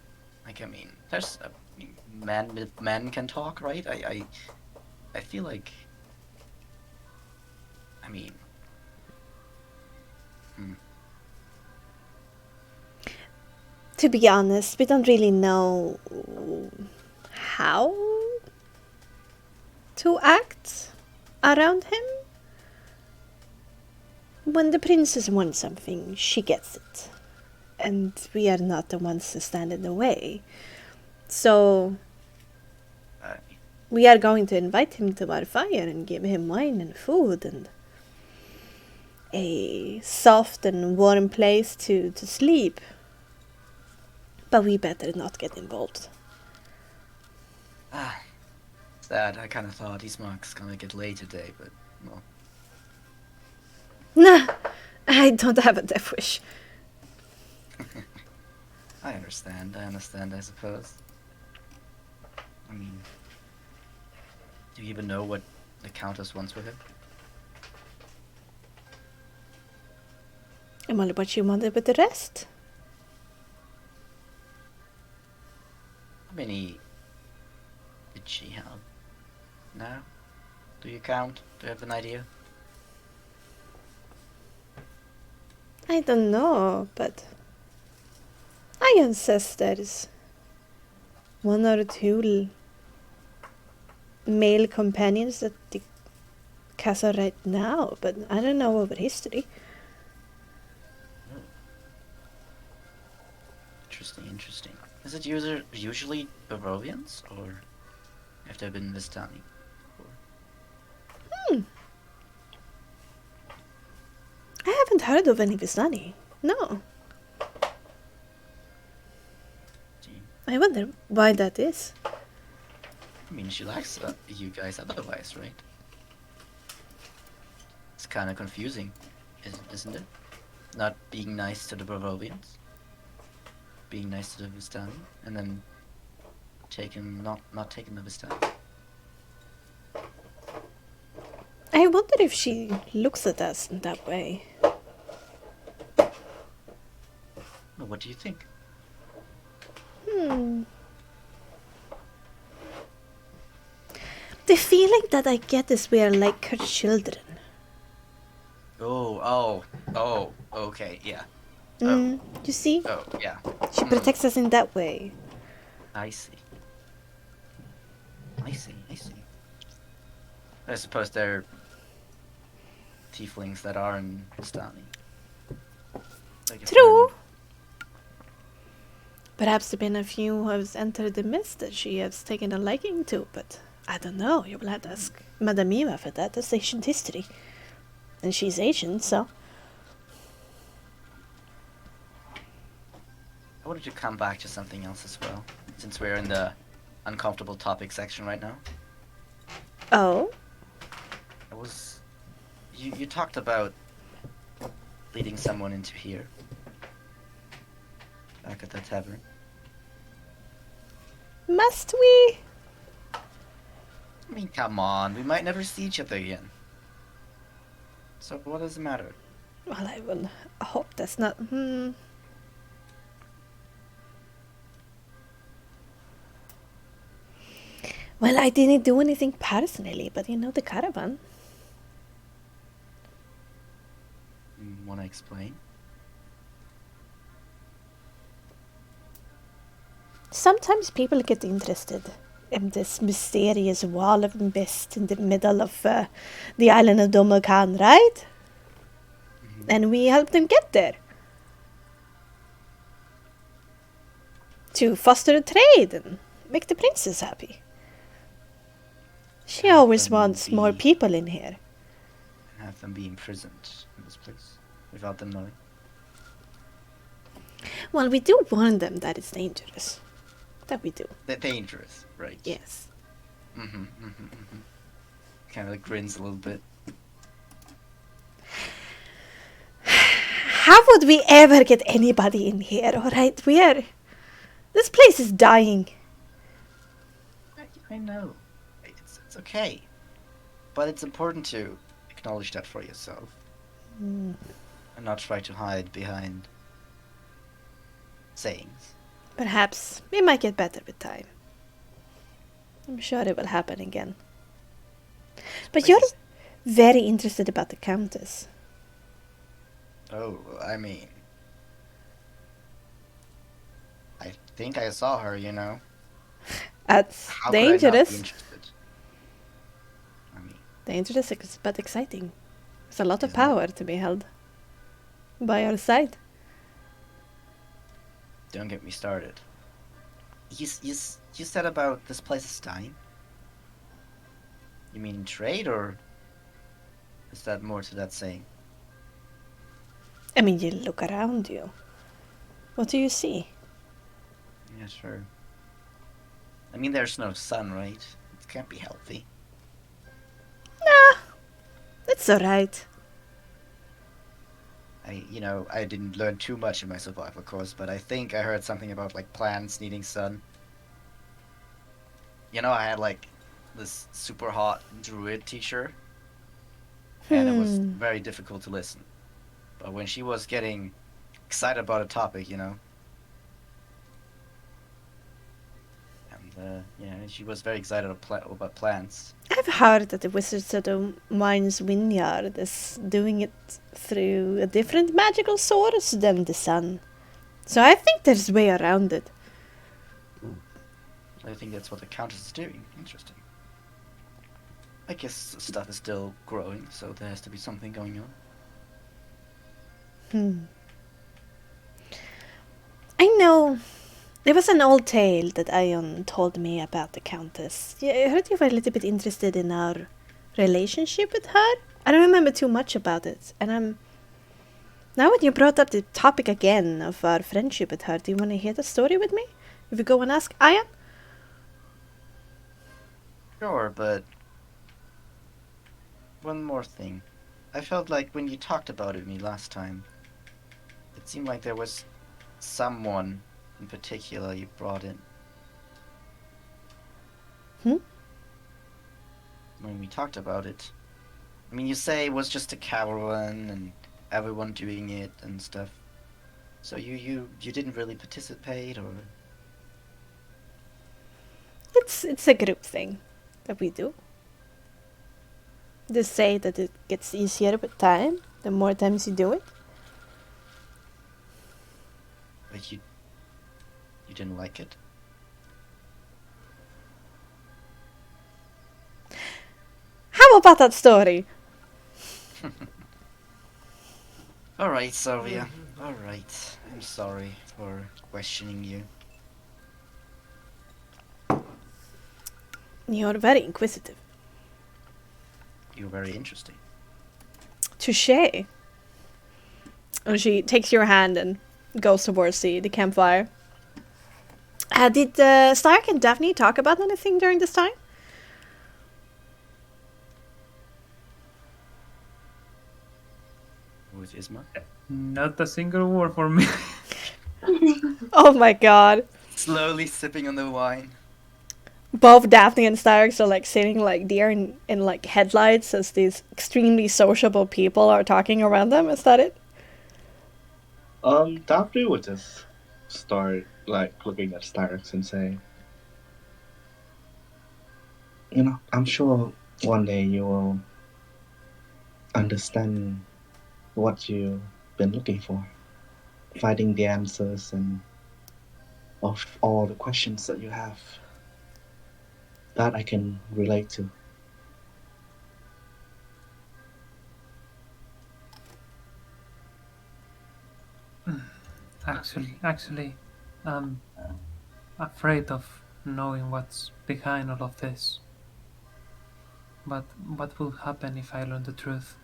like, I mean, there's men can talk, right? I feel like, I mean, To be honest, we don't really know how to act around him. When the princess wants something, she gets it. And we are not the ones to stand in the way. So we are going to invite him to our fire and give him wine and food and a soft and warm place to sleep. But we better not get involved. sad. I kind of thought Marc's gonna get laid today, but, well. Nah, I don't have a death wish. I understand, I suppose. I mean, do you even know what the Countess wants with him? I wonder what she wanted with the rest. How many did she have? Now? Do you count? Do you have an idea? I don't know, but Iron says there's one or two male companions at the castle right now, but I don't know over history. Interesting. Is it usually Barovians, or have there been Vistani before? I haven't heard of any Vistani. No. Gee. I wonder why that is. I mean, she likes you guys otherwise, right? It's kind of confusing, isn't it? Not being nice to the Barovians, being nice to the Vistani, and then not taking the Vistani. I wonder if she looks at us in that way. Well, what do you think? The feeling that I get is we are like her children. Oh, okay, yeah. You see? Oh, yeah. She protects us in that way. I see. I suppose they're tieflings that are in Vistani. True. Perhaps there have been a few who have entered the mist that she has taken a liking to, but I don't know. You will have to ask Madame Eva for that. That's ancient history. And she's Asian, so... I wanted to come back to something else as well, since we're in the uncomfortable topic section right now. Oh? You talked about leading someone into here. Back at the tavern. Must we? I mean, come on, we might never see each other again. So what does it matter? Well, I will hope that's not... Well, I didn't do anything personally, but you know, the caravan. Wanna explain? Sometimes people get interested in this mysterious wall of mist in the middle of the island of Domokan, right? And we help them get there. To foster a trade and make the princess happy. She always wants more people in here. And have them be imprisoned in this place without them knowing. Well, we do warn them that it's dangerous. That we do. They're dangerous, right? Yes. Kind of grins a little bit. How would we ever get anybody in here? All right, this place is dying. I know. It's okay. But it's important to acknowledge that for yourself. And not try to hide behind sayings. Perhaps we might get better with time. I'm sure it will happen again. But you're very interested about the Countess. Oh, I mean... I think I saw her, you know. That's How could I not be dangerous. interested? I mean... Dangerous but exciting. There's a lot of Isn't it? power to be held by our side. Don't get me started. You said about this place is dying? You mean trade, or is that more to that saying? I mean, you look around you. What do you see? Yeah, sure. I mean, there's no sun, right? It can't be healthy. Nah, it's alright. I didn't learn too much in my survival course, but I think I heard something about, like, plants needing sun. You know, I had, like, this super hot druid teacher, and it was very difficult to listen. But when she was getting excited about a topic, you know, and, she was very excited about plants. I've heard that the Wizards of the Mine's Vineyard is doing it through a different magical source than the sun. So I think there's a way around it. I think that's what the Countess is doing. Interesting. I guess stuff is still growing, so there has to be something going on. I know. There was an old tale that Ion told me about the Countess. I heard you were a little bit interested in our relationship with her. I don't remember too much about it. And now when you brought up the topic again of our friendship with her, do you want to hear the story with me? If we go and ask Ion? Sure, but one more thing. I felt like when you talked about it with me last time, it seemed like there was someone in particular you brought in. When we talked about it, I mean, you say it was just a caravan and everyone doing it and stuff. So you didn't really participate, or? It's a group thing that we do. They say that it gets easier with time, the more times you do it. But you didn't like it? How about that story? Alright, Savoie. Alright. I'm sorry for questioning you. You're very inquisitive. You're very interesting. Touché. And she takes your hand and goes towards the campfire. Did Stark and Daphne talk about anything during this time? With Isma? Not a single word for me. Oh my god. Slowly sipping on the wine. Both Daphne and Stark are like sitting like deer in like headlights as these extremely sociable people are talking around them. Is that it? Daphne would just start like looking at Styrex and say, you know, I'm sure one day you will understand what you've been looking for, finding the answers and of all the questions that you have. That I can relate to. Actually, I'm afraid of knowing what's behind all of this. But what will happen if I learn the truth?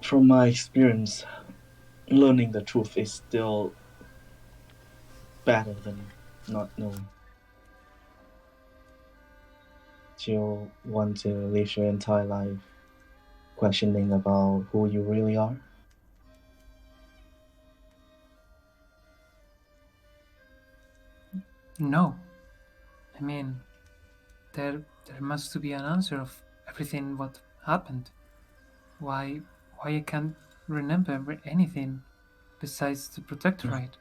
From my experience, learning the truth is still better than not knowing. You want to live your entire life questioning about who you really are? No. I mean, there must be an answer of everything what happened. Why I can't remember anything besides the protectorate?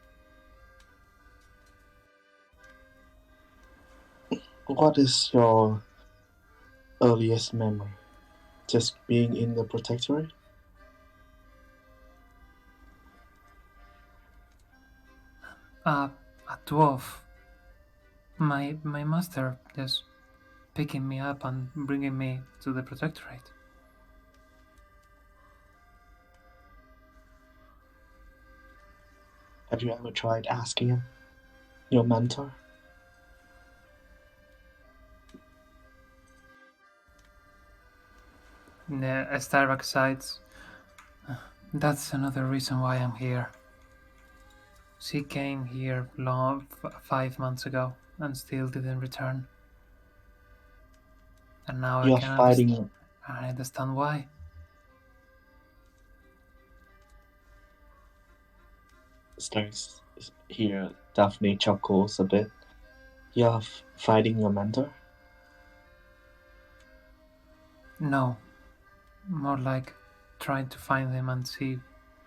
What is your earliest memory? Just being in the protectorate? A dwarf. My master just picking me up and bringing me to the protectorate. Have you ever tried asking him? Your mentor? Starbuck sides. That's another reason why I'm here. She came here 5 months ago and still didn't return. And now You're I fighting. understand why. Starts here. Daphne chuckles a bit. You're fighting your mentor? No. More like trying to find him and see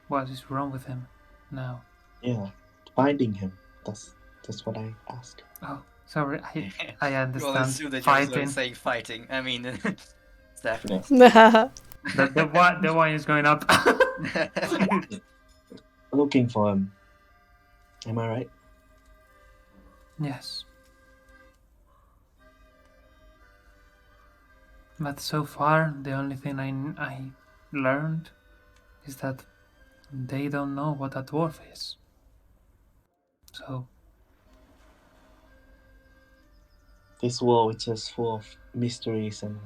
what is wrong with him now. Yeah, finding him. That's what I asked. Oh, sorry, I Well, understand. assume that you're Fighting. saying fighting. I mean, Stephanie. The wine is going up. Looking for him. Am I right? Yes. But so far, the only thing I learned is that they don't know what a dwarf is. So, This world is just full of mysteries and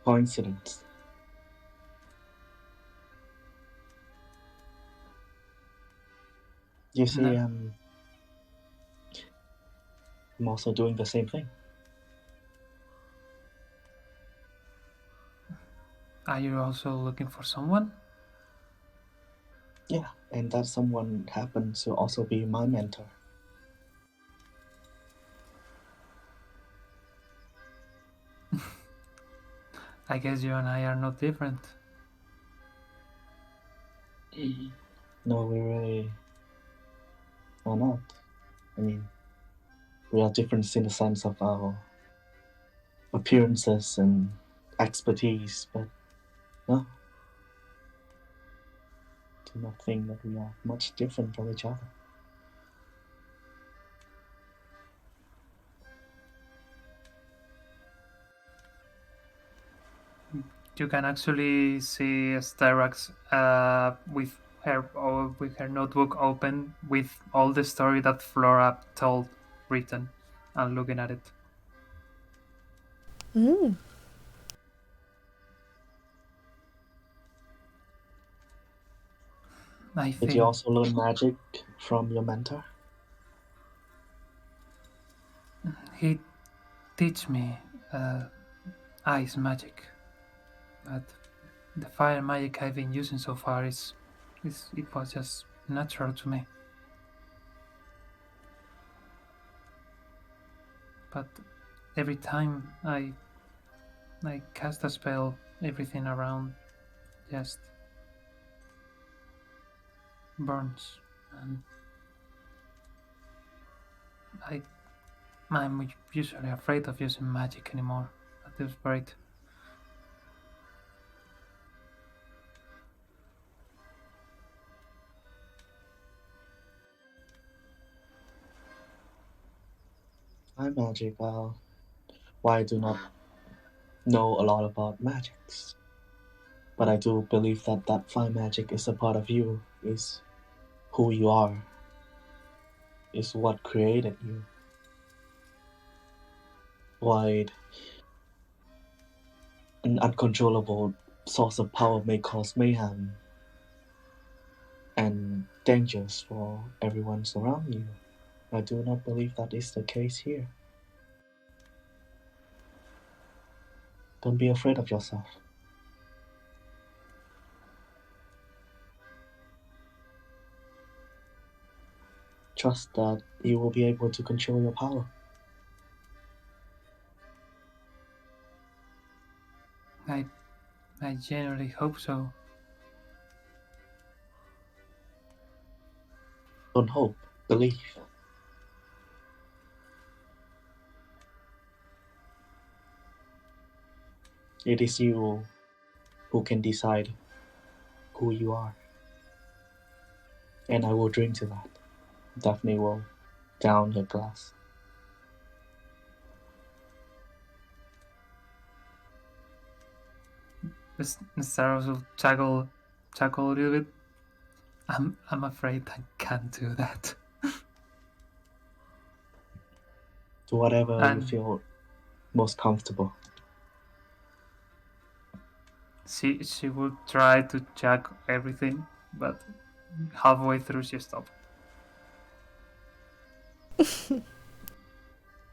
coincidence. You see, No. I'm also doing the same thing. Are you also looking for someone? Yeah, and that someone happens to also be my mentor. I guess you and I are not different. No, we really are not. I mean, we are different in the sense of our appearances and expertise, but no. Do not think that we are much different from each other. You can actually see Styrax with her notebook open with all the story that Flora told written and looking at it. Mm. I Did think you also learn magic from your mentor? he teach me ice magic, but the fire magic I've been using so far it was just natural to me. But every time I cast a spell, everything around just burns, and I'm usually afraid of using magic anymore at this rate. My magic, why I do not know a lot about magics. But I do believe that fire magic is a part of you, is who you are, is what created you. Why an uncontrollable source of power may cause mayhem, and dangerous for everyone around you. I do not believe that is the case here. Don't be afraid of yourself. Trust that you will be able to control your power. I genuinely hope so. Don't hope, believe. It is you who can decide who you are. And I will drink to that. Daphne will down her glass. Sarah will chuckle a little bit. I'm afraid I can't do that. Do whatever you feel most comfortable. She will try to check everything, but halfway through she stopped.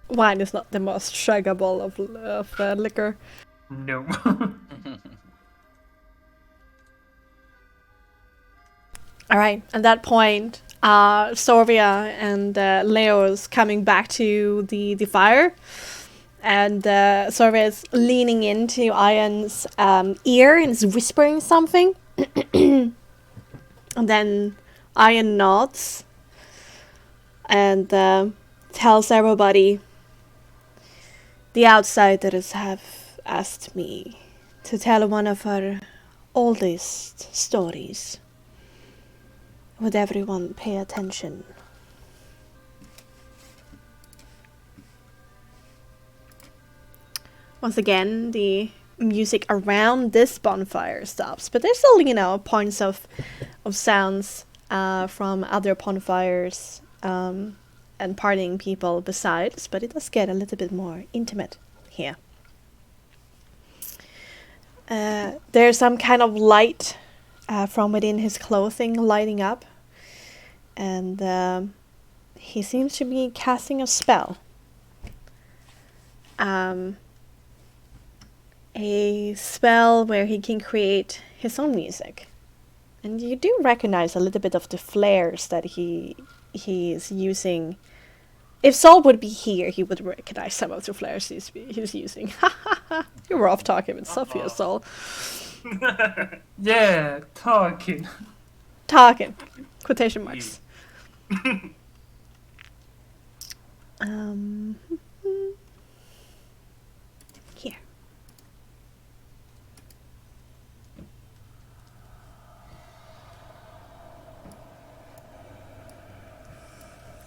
Wine is not the most chuggable of liquor. No. All right, at that point, Sylvia and Leo's coming back to the fire, and Sylvia is leaning into Ian's ear and is whispering something, and then Ian nods and tells everybody, "The outsiders have asked me to tell one of our oldest stories. Would everyone pay attention?" Once again, the music around this bonfire stops, but there's still, points of sounds from other bonfires and partying people besides, but it does get a little bit more intimate here. There's some kind of light from within his clothing lighting up, and he seems to be casting a spell. A spell where he can create his own music. And you do recognize a little bit of the flares that he is using. If Saul would be here, he would recognize some of the flares he's using. You were off talking with Sophia, Saul. Yeah, talking. Talking. Quotation marks. Here.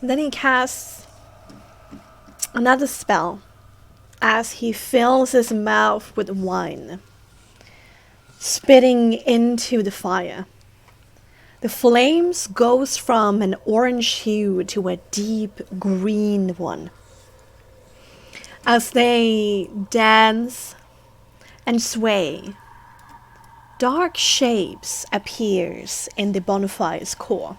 Then he casts another spell as he fills his mouth with wine, spitting into the fire. The flames goes from an orange hue to a deep green one. As they dance and sway, dark shapes appears in the bonfire's core.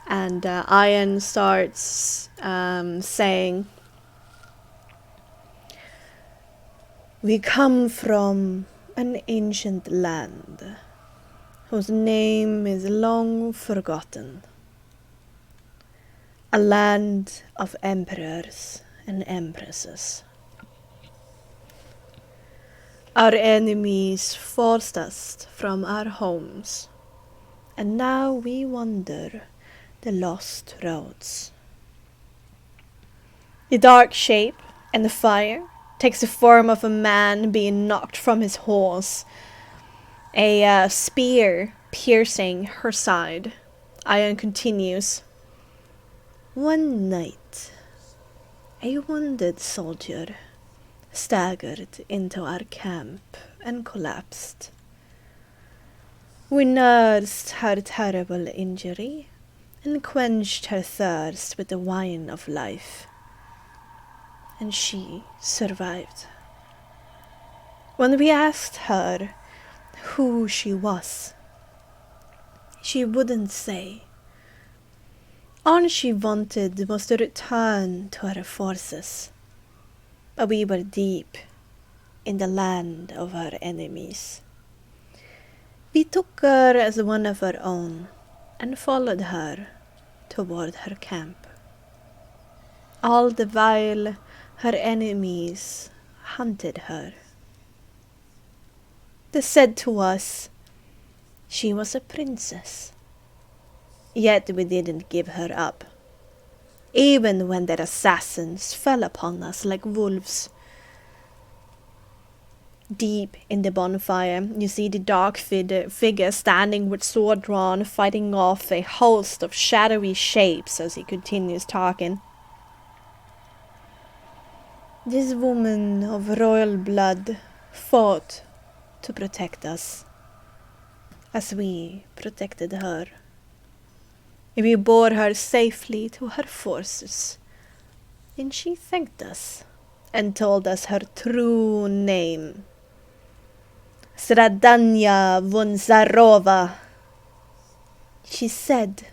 And Ian starts saying, "We come from an ancient land whose name is long forgotten. A land of emperors and empresses. Our enemies forced us from our homes, and now we wander the lost roads." The dark shape and the fire takes the form of a man being knocked from his horse, a spear piercing her side. Ian continues, "One night, a wounded soldier staggered into our camp and collapsed. We nursed her terrible injury and quenched her thirst with the wine of life, and she survived. When we asked her who she was, she wouldn't say, All she wanted was to return to her forces. But we were deep in the land of her enemies. We took her as one of our own and followed her toward her camp. All the while her enemies hunted her. They said to us she was a princess. Yet we didn't give her up, even when their assassins fell upon us like wolves. Deep in the bonfire, you see the dark figure standing with sword drawn, fighting off a host of shadowy shapes as he continues talking. This woman of royal blood fought to protect us, as we protected her. We bore her safely to her forces, and she thanked us and told us her true name. Sradanya Vunzarova. She said,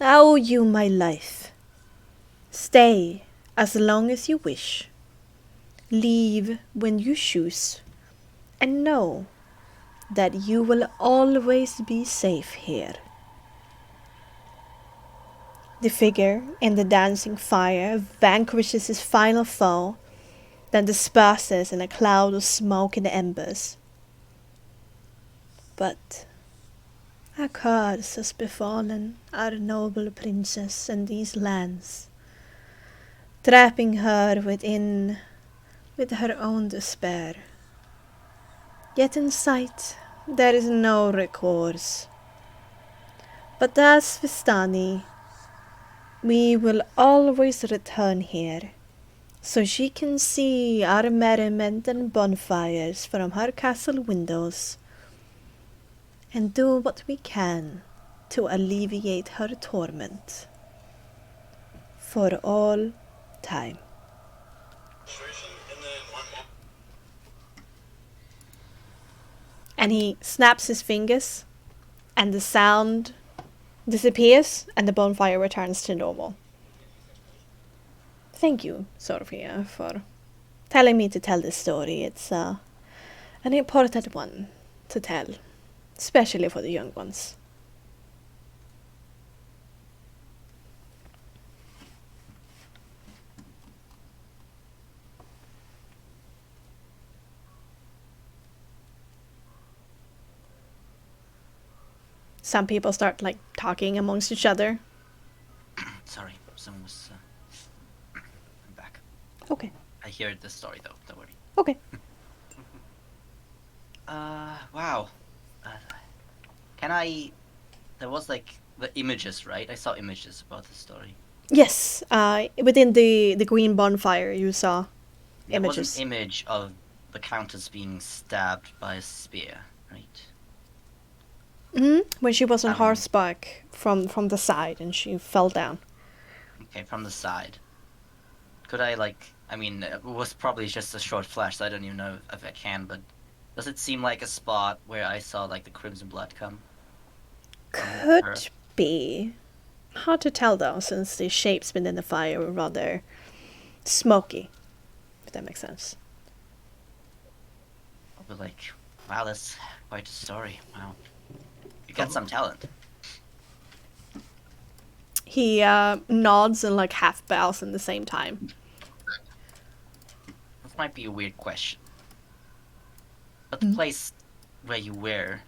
I owe you my life. Stay as long as you wish. Leave when you choose. And know that you will always be safe here. The figure in the dancing fire vanquishes his final foe, then disperses in a cloud of smoke and embers. But a curse has befallen our noble princess in these lands, trapping her with her own despair. Yet in sight there is no recourse. But as Vistani, we will always return here, so she can see our merriment and bonfires from her castle windows, and do what we can to alleviate her torment for all time. And he snaps his fingers, and the sound disappears, and the bonfire returns to normal. Thank you, Sophia, for telling me to tell this story. It's an important one to tell, especially for the young ones. Some people start talking amongst each other. Sorry, someone was. I'm back. Okay. I hear the story though. Don't worry. Okay. Wow. Can I? There was the images, right? I saw images about the story. Yes. Within the green bonfire, you saw images. There was an image of the Countess being stabbed by a spear, right? When she was on horseback from the side and she fell down. Okay, from the side. Could I I mean, it was probably just a short flash, so I don't even know if I can, but does it seem like a spot where I saw the crimson blood come? Could be. Hard to tell though, since the shapes within the fire were rather smoky, if that makes sense. I'll be wow, that's quite a story. Wow. Got some talent. He nods and half bows at the same time. This might be a weird question. But the place where you were,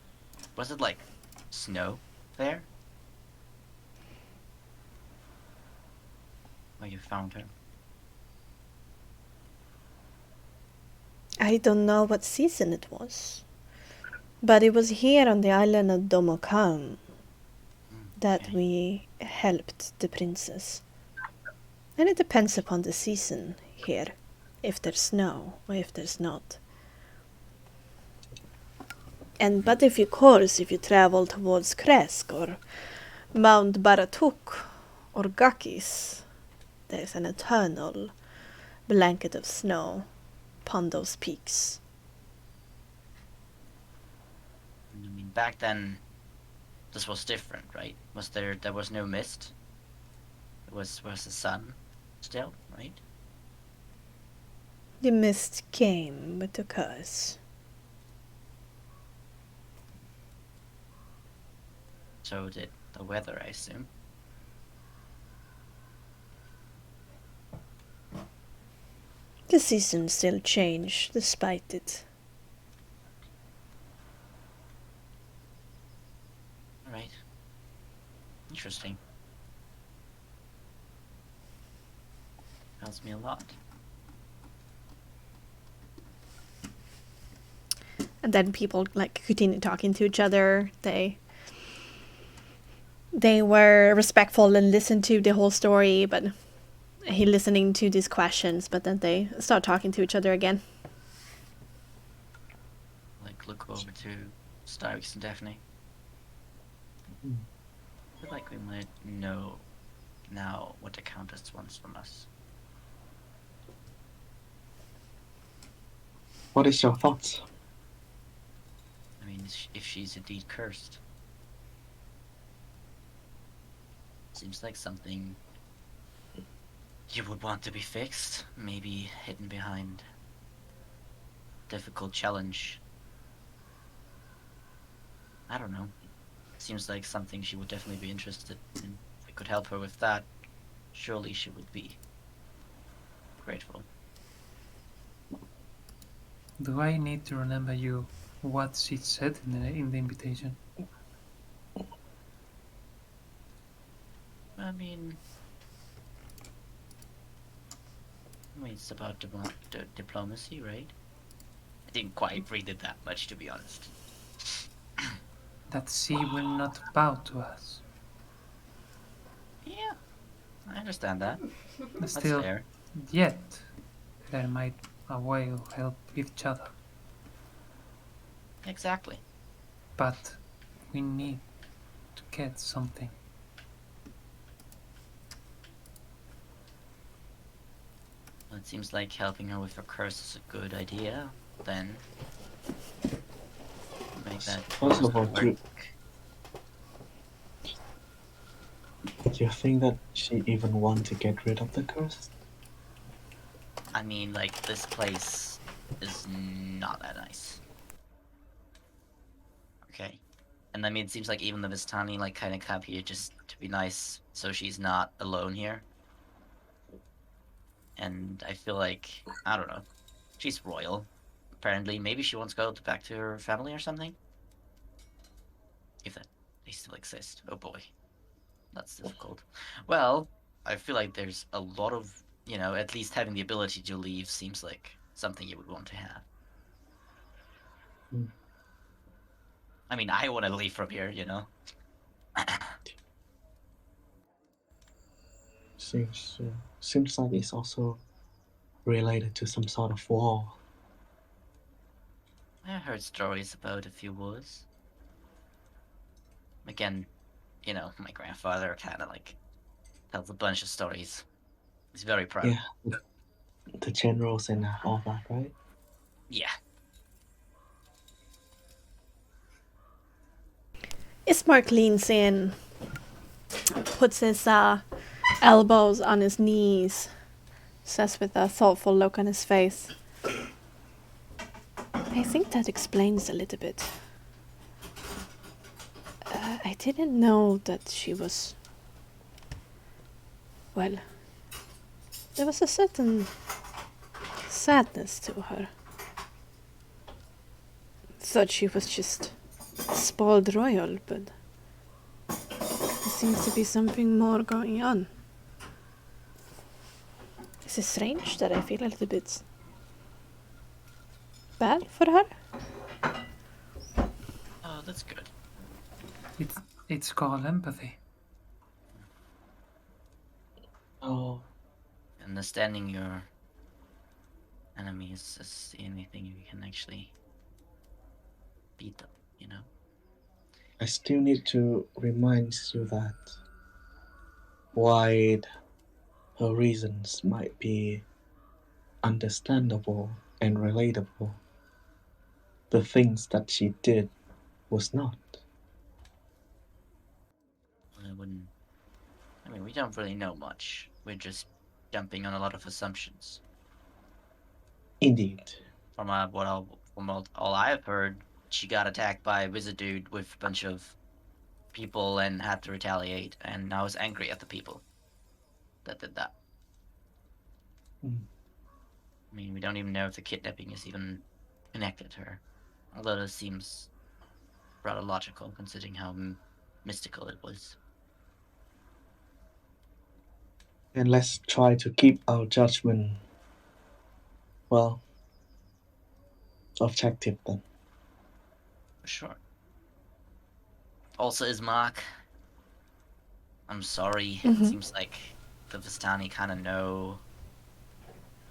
was it snow there? Where you found her? I don't know what season it was. But it was here on the island of Domokan that we helped the princess. And it depends upon the season here, if there's snow or if there's not. But if you travel towards Kresk or Mount Baratuk or Gakis, there's an eternal blanket of snow upon those peaks. I mean, back then, this was different, right? There was no mist? It was the sun still, right? The mist came with the curse. So did the weather, I assume. The seasons still change despite it. Alright. Interesting. Tells me a lot. And then people like continue talking to each other. They were respectful and listened to the whole story, but he listening to these questions, but then they start talking to each other again. Like, look over to Styrix and Daphne. I feel like we might know now what the Countess wants from us. What is your thoughts? I mean, if she's indeed cursed. Seems like something you would want to be fixed, maybe hidden behind difficult challenge. I don't know. Seems like something she would definitely be interested in. If I could help her with that, surely she would be grateful. Do I need to remember you what she said in the invitation? I mean, it's about diplomacy, right? I didn't quite read it that much, to be honest. That she will not bow to us. Yeah, I understand that. That's Still, fair. yet, there might be a way to help each other. Exactly. But we need to get something. Well, it seems like helping her with her curse is a good idea, then. Make that First of all, work. do you think that she even want to get rid of the curse? I mean, like, this place is not that nice. Okay. And I mean, it seems like even the Vistani, like, kind of come here just to be nice, so she's not alone here. And I feel like, I don't know, she's royal, apparently. Maybe she wants to go back to her family or something? If they still exist. Oh boy. That's difficult. Well, I feel like there's a lot of, at least having the ability to leave seems like something you would want to have. I mean, I want to leave from here, Seems like it's also related to some sort of war. I heard stories about a few wars. Again, my grandfather kind of like tells a bunch of stories. He's very proud. Yeah, the generals and all that, right? Yeah. Ismark leans in, puts his elbows on his knees, says with a thoughtful look on his face, I think that explains a little bit. I didn't know that she was... Well, there was a certain sadness to her. Thought she was just spoiled royal, but there seems to be something more going on. Is it strange that I feel a little bit bad for her? Oh, that's good. It's called empathy. Oh, Understanding your enemies is the only thing you can actually beat them, I still need to remind you that while her reasons might be understandable and relatable, the things that she did was not. mean, we don't really know much. We're just jumping on a lot of assumptions. Indeed. From all I've heard, she got attacked by a wizard dude with a bunch of people and had to retaliate, and now is angry at the people that did that. Mm. I mean, we don't even know if the kidnapping is even connected to her. Although this seems rather logical, considering how mystical it was. And let's try to keep our judgment, well, objective then. For sure. Also, is Marc. I'm sorry. Mhm. It seems like the Vistani kind of know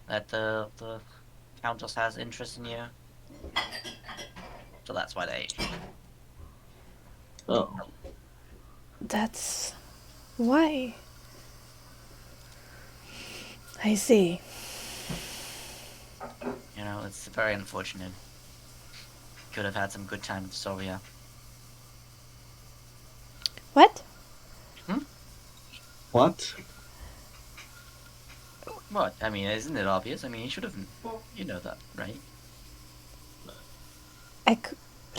that the Countess has interest in you. So that's why they... Oh. That's why. I see. You know, it's very unfortunate. Could have had some good time with Savoie. What? What? What? I mean, isn't it obvious? I mean, you should have... You know that, right?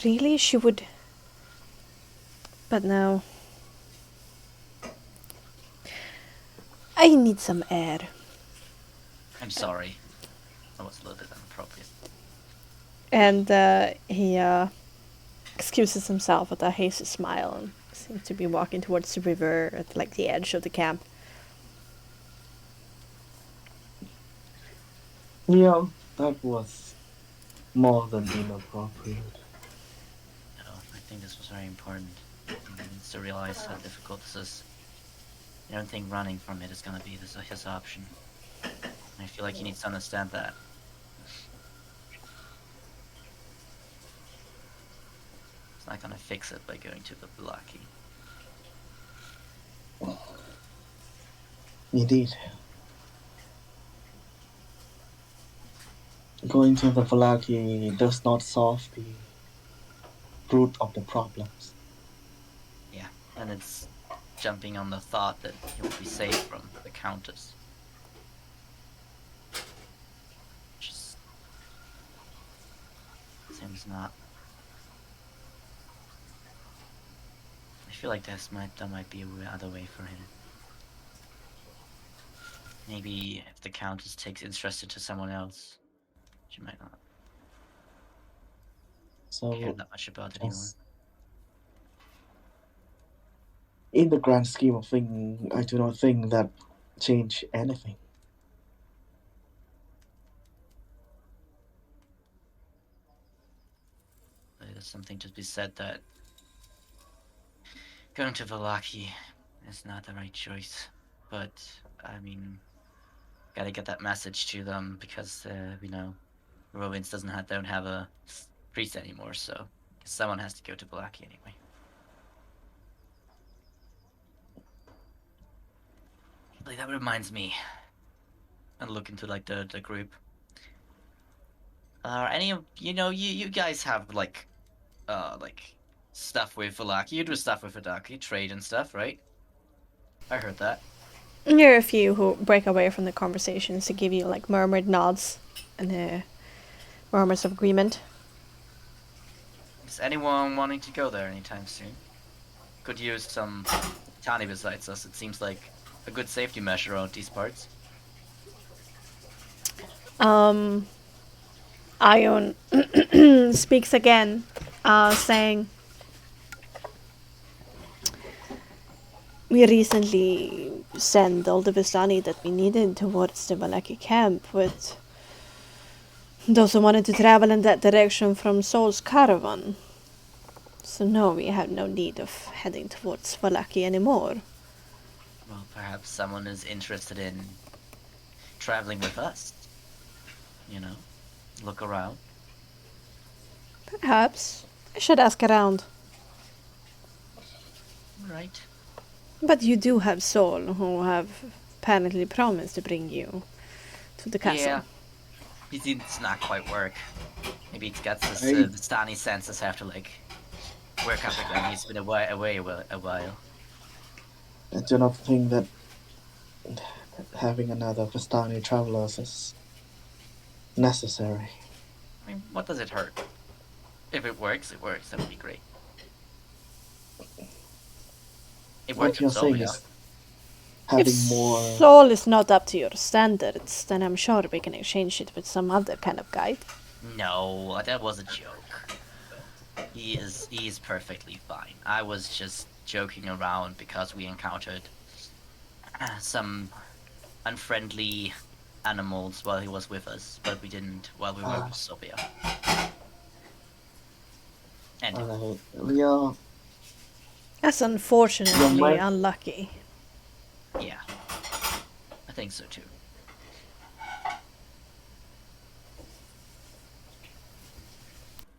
Really? She would... But no. I need some air. I'm sorry. That was a little bit inappropriate. And he excuses himself with a hasty smile and seems to be walking towards the river at like the edge of the camp. Yeah, that was more than inappropriate. No, I think this was very important. He needs to realize how difficult this is. I don't think running from it is gonna be his option. I feel like he needs to understand that. It's not gonna fix it by going to the Blackie. Indeed. Going to the Valaki does not solve the root of the problems. Yeah, and it's jumping on the thought that he will be safe from the Countess. Just seems not. I feel like that might be another way for him. Maybe if the Countess takes interest into someone else, she might not care So, that much about it anymore. in the grand scheme of things, I do not think that change anything. There's something to be said that going to Valaki is not the right choice. But, I mean, gotta get that message to them because, you know, Rovins don't have a priest anymore, so someone has to go to Valaki anyway. Like, that reminds me. And look into like the group. Any of you guys have like stuff with Valaki? You do stuff with Valaki, trade and stuff, right? I heard that. There are a few who break away from the conversations to give you like murmured nods and murmurs of agreement. Is anyone wanting to go there anytime soon? Could use some Tani besides us. It seems like a good safety measure around these parts. Ion speaks again, saying, we recently sent all the Vistani that we needed towards the Valaki camp with those who wanted to travel in that direction from Sol's caravan. So no, we have no need of heading towards Valaki anymore. Well, perhaps someone is interested in traveling with us. You know, look around. Perhaps. I should ask around. Right. But you do have Sol, who have apparently promised to bring you to the castle. Yeah. It's not quite work. Maybe it's got this Hey. Vistani senses have to like work up again. He's been away a while. I do not think that having another Vistani travelers is necessary. I mean, what does it hurt? If it works, it works. That would be great. It What worked in you're saying Savoie. is having If more. Soul is not up to your standards, then I'm sure we can exchange it with some other kind of guide. No, that was a joke. He is perfectly fine. I was just joking around because we encountered some unfriendly animals while he was with us, but we didn't while we were with Sylvia. And We are. That's unfortunately might- unlucky. yeah, I think so too.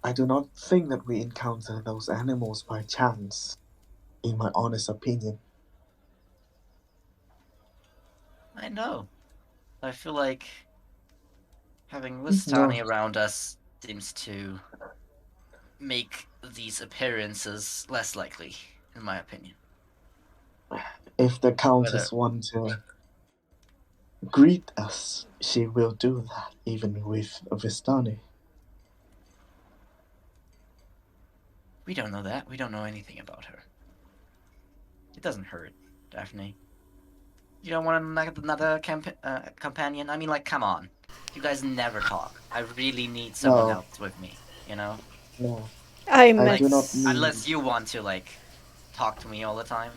I do not think that we encounter those animals by chance, in my honest opinion. I know. I feel like having Listani No. around us seems to make these appearances less likely, in my opinion. If the Countess wants to greet us, she will do that, even with Vistani. We don't know that. We don't know anything about her. It doesn't hurt, Daphne. You don't want another companion? I mean, like, come on. You guys never talk. I really need someone No. else with me, you know? No. I I do not mean... Unless you want to, like, talk to me all the time.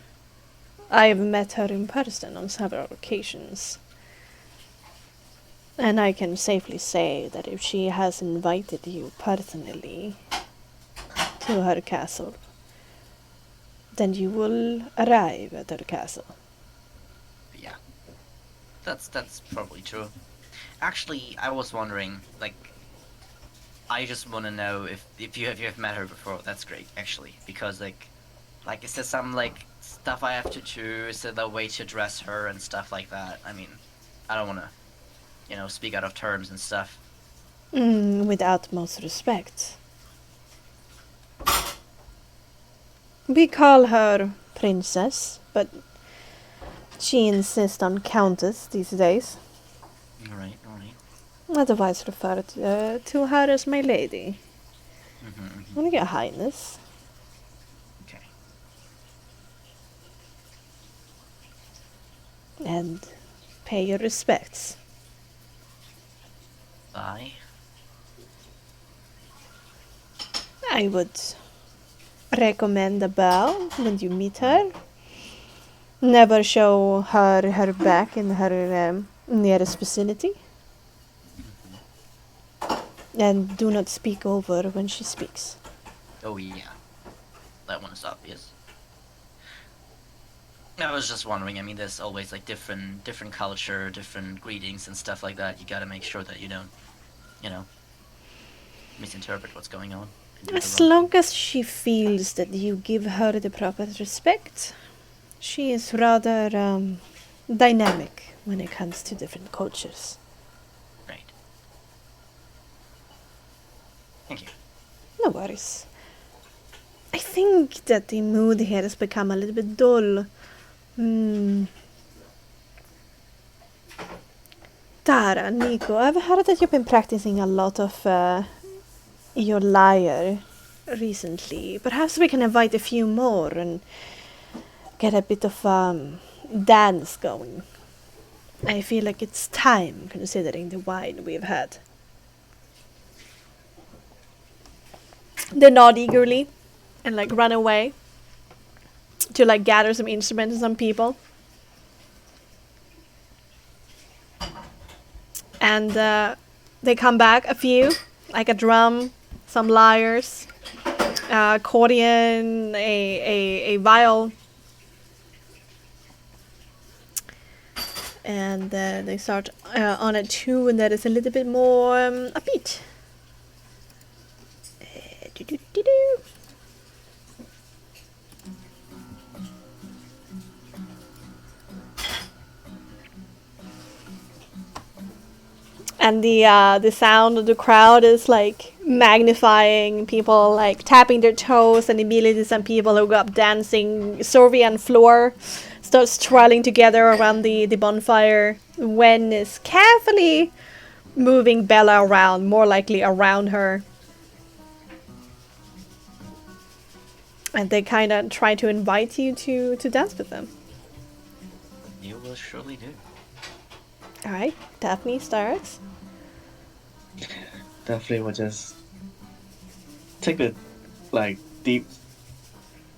I've met her in person on several occasions. And I can safely say that if she has invited you personally to her castle, then you will arrive at her castle. Yeah. That's probably true. Actually, I was wondering, like, I just want to know if you have met her before. That's great, actually, because like, is there some like stuff I have to do? Is there the way to dress her and stuff like that? I mean, I don't want to, speak out of terms and stuff. With utmost respect. We call her Princess, but she insists on Countess these days. All right. Otherwise referred to her as my lady. Mm-hmm. Your Highness. Okay. And pay your respects. Bye. I would recommend a bow when you meet her. Never show her back in her nearest vicinity. And do not speak over when she speaks. Oh yeah, that one is obvious. I was just wondering. I mean, there's always like different culture, different greetings and stuff like that. You gotta make sure that you don't, misinterpret what's going on. As long as she feels that you give her the proper respect, she is rather dynamic when it comes to different cultures. Right. Thank you. No worries. I think that the mood here has become a little bit dull. Tara, Nico, I've heard that you've been practicing a lot of your lyre recently. Perhaps we can invite a few more and get a bit of dance going. I feel like it's time, considering the wine we've had. They nod eagerly and like run away to like gather some instruments and some people. And they come back, a few, like a drum, some lyres, accordion, a viol. And they start on a tune that is a little bit more upbeat. Do-do-do-do. And the sound of the crowd is like magnifying, people like tapping their toes, and immediately some people who go up dancing Sorbian floor start strolling together around the bonfire. Wen is carefully moving Bella around, more likely around her. And they kind of try to invite you to dance with them. You will surely do. Alright, Daphne starts. Definitely will just take a deep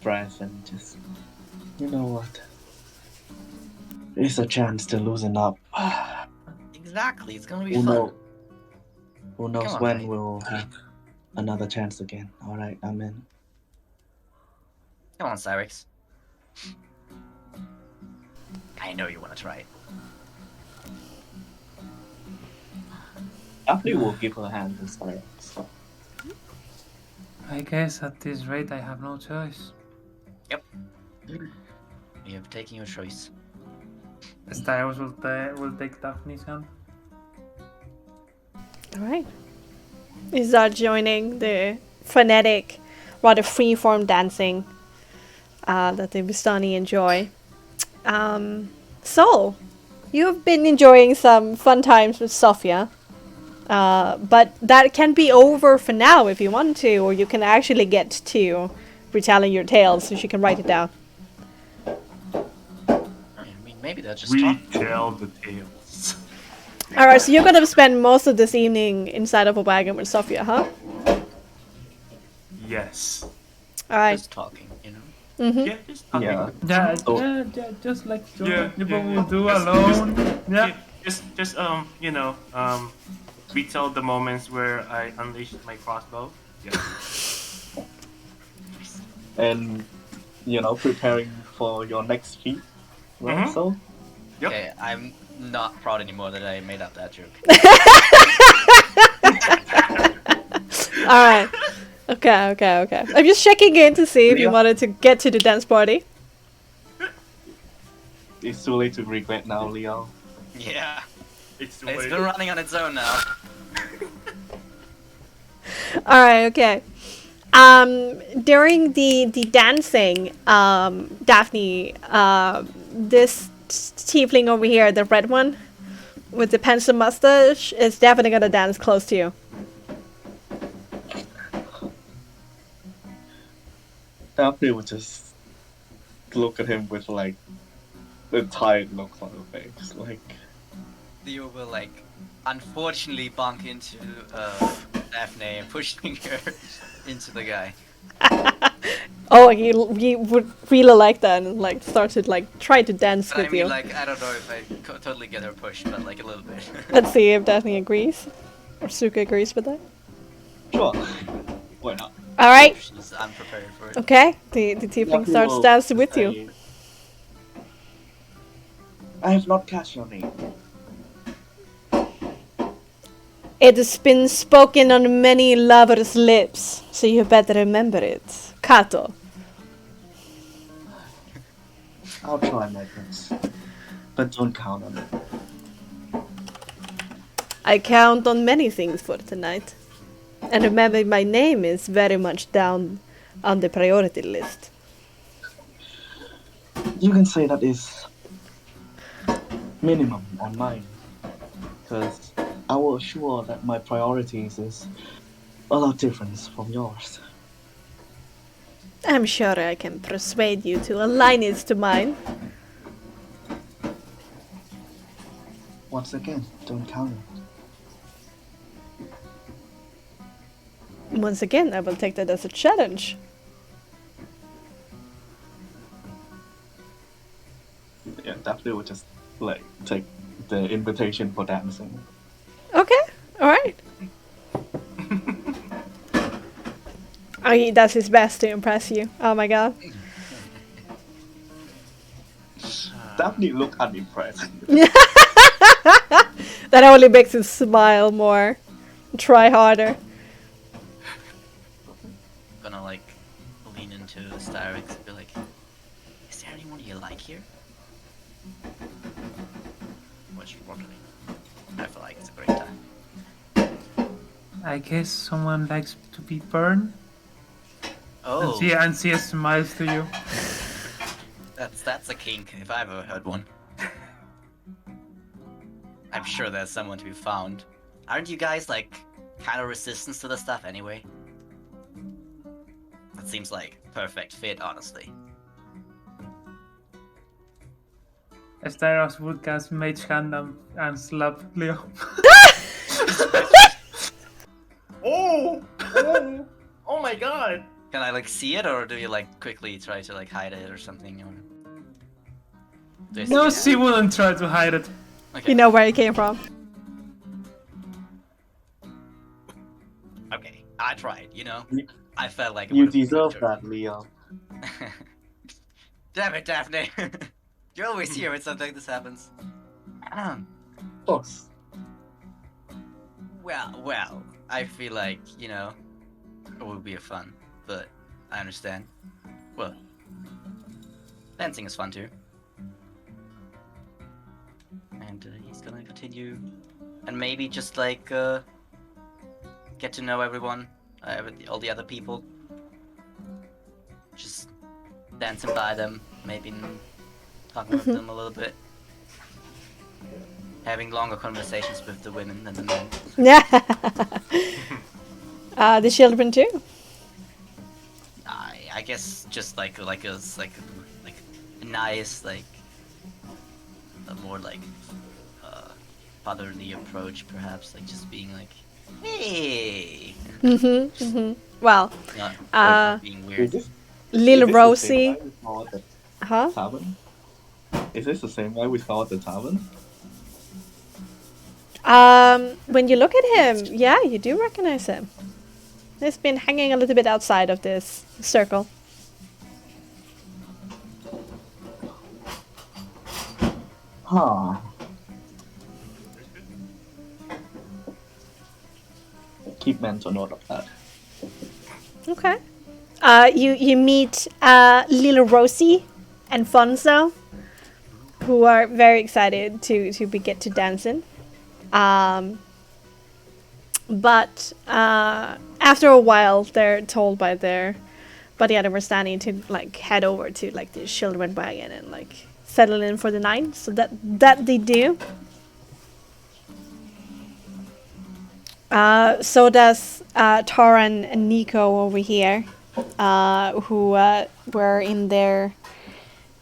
breath and just, you know what? It's a chance to loosen up. Exactly, it's gonna be Who fun. knows Come on, when guy. we'll have another chance again. Alright, I'm in. Come on, Cyrix. I know you want to try it. Daphne will give her hand to Cyrus. So. I guess at this rate I have no choice. You have taken your choice. Styles will take Daphne's hand. Alright. You start joining the frenetic, rather free-form dancing that the Vistani enjoy. So, you've been enjoying some fun times with Sophia. But that can be over for now if you want to, or you can actually get to retelling your tales so she can write it down. I mean, maybe they'll just talk. Retell the tales. Alright, so you're gonna spend most of this evening inside of a wagon with Sophia, huh? Yes. Alright. Just talking, you know? Mm-hmm. Yeah, just talking. Yeah. Yeah, just like Yeah, people yeah, will yeah. do Just- alone. Yeah, just retell the moments where I unleashed my crossbow. Yeah. And, preparing for your next feat. Right, Mhm. so? Yep. Okay, I'm not proud anymore that I made up that joke. Alright. Okay. I'm just checking in to see if you Yeah. wanted to get to the dance party. It's too late to regret now, Leo. Yeah, It's too it's late. been running on its own now. Alright, okay. During the dancing, Daphne, this tiefling over here, the red one, with the pencil mustache, is definitely gonna dance close to you. Daphne would just look at him with a tired look on her face. You will, unfortunately bump into Daphne, pushing her into the guy. Oh, he would really like that and start to try to dance But I with mean, you. I don't know if I totally get her push, but a little bit. Let's see if Daphne agrees. Or Suka agrees with that. Sure. Why not? Alright, She's unprepared for it. okay. The tiefling Daphne starts will dancing with you. say, I have not catch your name. It has been spoken on many lovers' lips, so you better remember it. Kato. I'll try my best. But don't count on it. I count on many things for tonight. And remember, my name is very much down on the priority list. You can say that is minimum on mine. Because I will assure that my priorities is a lot different from yours. I'm sure I can persuade you to align it to mine. Once again, don't count it. Once again, I will take that as a challenge. Yeah, definitely would just take the invitation for dancing. Okay, alright. Oh, he does his best to impress you. Oh my god. Daphne look unimpressed. That only makes him smile more. Try harder. Gonna lean into Styrix and be like, is there anyone you like here? Which wondering. I feel like it's a great time. I guess someone likes to be burned. Oh, And she smiles to you. That's a kink if I've ever heard one. I'm sure there's someone to be found. Aren't you guys like kind of resistant to the stuff anyway? That seems like perfect fit, honestly. Styrox would cast Mage Hand and slap Leo. Oh my god! Can I like see it, or do you like quickly try to like hide it or something? Or... do I see No, it? she wouldn't try to hide it. Okay. You know where it came from. Okay, I tried. You know, I felt like it You would've been deserve good. that, Leon. Damn it, Daphne! You're always here when something like this happens. Of course. Well, I feel like, you know, it would be fun, but I understand. Well, dancing is fun too. And he's gonna continue, and maybe just like, get to know everyone, all the other people. Just dancing by them, maybe talking with them a little bit. Having longer conversations with the women than the men. Yeah. The children too. I guess just like a nice, like a more like fatherly approach, perhaps, like just being like, hey. Well, Not being weird. little Is this the same Rosie. guy we saw at the Huh? tavern? Is this the same guy we saw at the tavern? When you look at him, yeah, you do recognize him. He's been hanging a little bit outside of this circle. Huh. Keep mental note of that. Okay. You meet little Rosie and Fonzo, who are very excited to get to dancing. But after a while, they're told by the other were standing to like head over to like the children wagon and like settle in for the night. So that they do. So does Tara and Nico over here, who were in their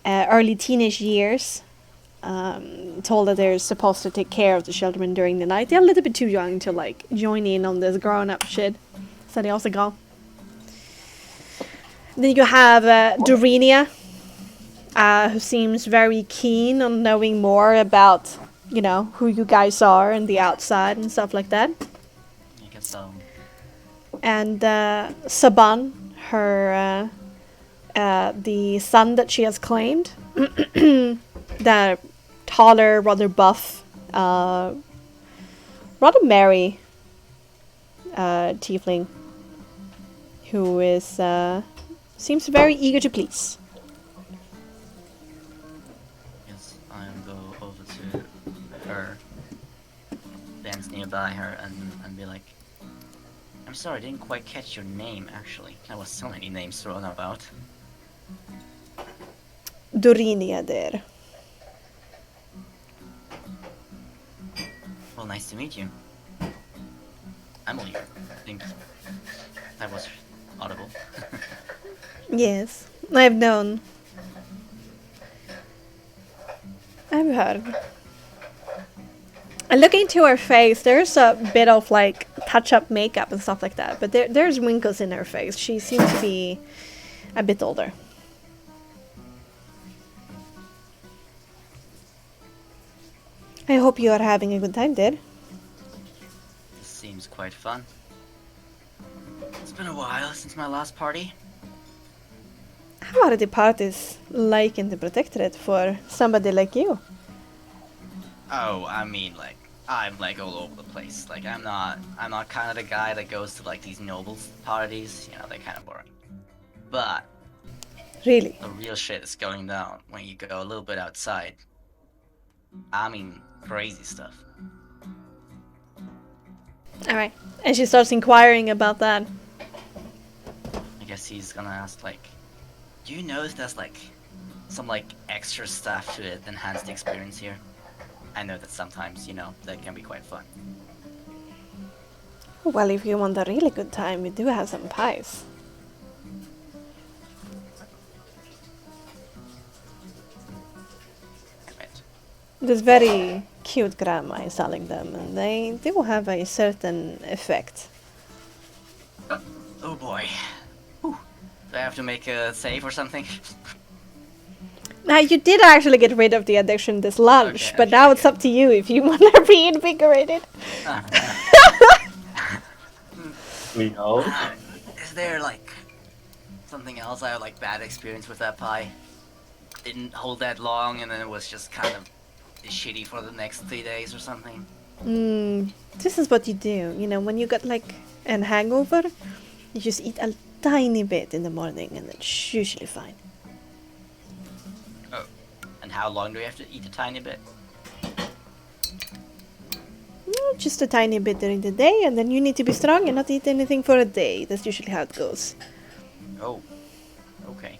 early teenage years. Told that they're supposed to take care of the children during the night. They're a little bit too young to like join in on this grown-up shit, so they also go. Then you have Dorinia, who seems very keen on knowing more about, you know, who you guys are and the outside and stuff like that. I guess so. And Saban, her the son that she has claimed, the taller, rather buff, rather merry tiefling, who is seems very eager to please. Yes, I'll go over to her, dance nearby her, and be like, I'm sorry, I didn't quite catch your name, actually. There was so many names thrown about. Dorinia there. Well, nice to meet you. Emily, I think that was audible. Yes, I've known. I've heard. And looking into her face, there's a bit of like touch-up makeup and stuff like that, but there's wrinkles in her face. She seems to be a bit older. I hope you are having a good time, dear. This seems quite fun. It's been a while since my last party. How are the parties like in the Protectorate for somebody like you? Oh, I mean, like, I'm like all over the place. Like, I'm not kind of the guy that goes to like these nobles parties. You know, they're kind of boring. But Really? the real shit is going down when you go a little bit outside. I mean, crazy stuff. Alright. And she starts inquiring about that. I guess he's gonna ask like, do you know if there's like some like extra stuff to it, enhance the experience here. I know that sometimes, that can be quite fun. Well, if you want a really good time, we do have some pies. Right. This very cute grandma is selling them, and they do have a certain effect. Oh boy. Whew. Do I have to make a save or something? Now, you did actually get rid of the addiction this lunch, Okay, but okay, now it's okay. up to you if you want to reinvigorate it. We know. Is there like something else I had like bad experience with that pie? Didn't hold that long, and then it was just kind of shitty for the next 3 days or something. This is what you do. When you got like an hangover, you just eat a tiny bit in the morning, and it's usually fine. Oh, and how long do we have to eat a tiny bit? Just a tiny bit during the day, and then you need to be strong and not eat anything for a day. That's usually how it goes. Oh, okay.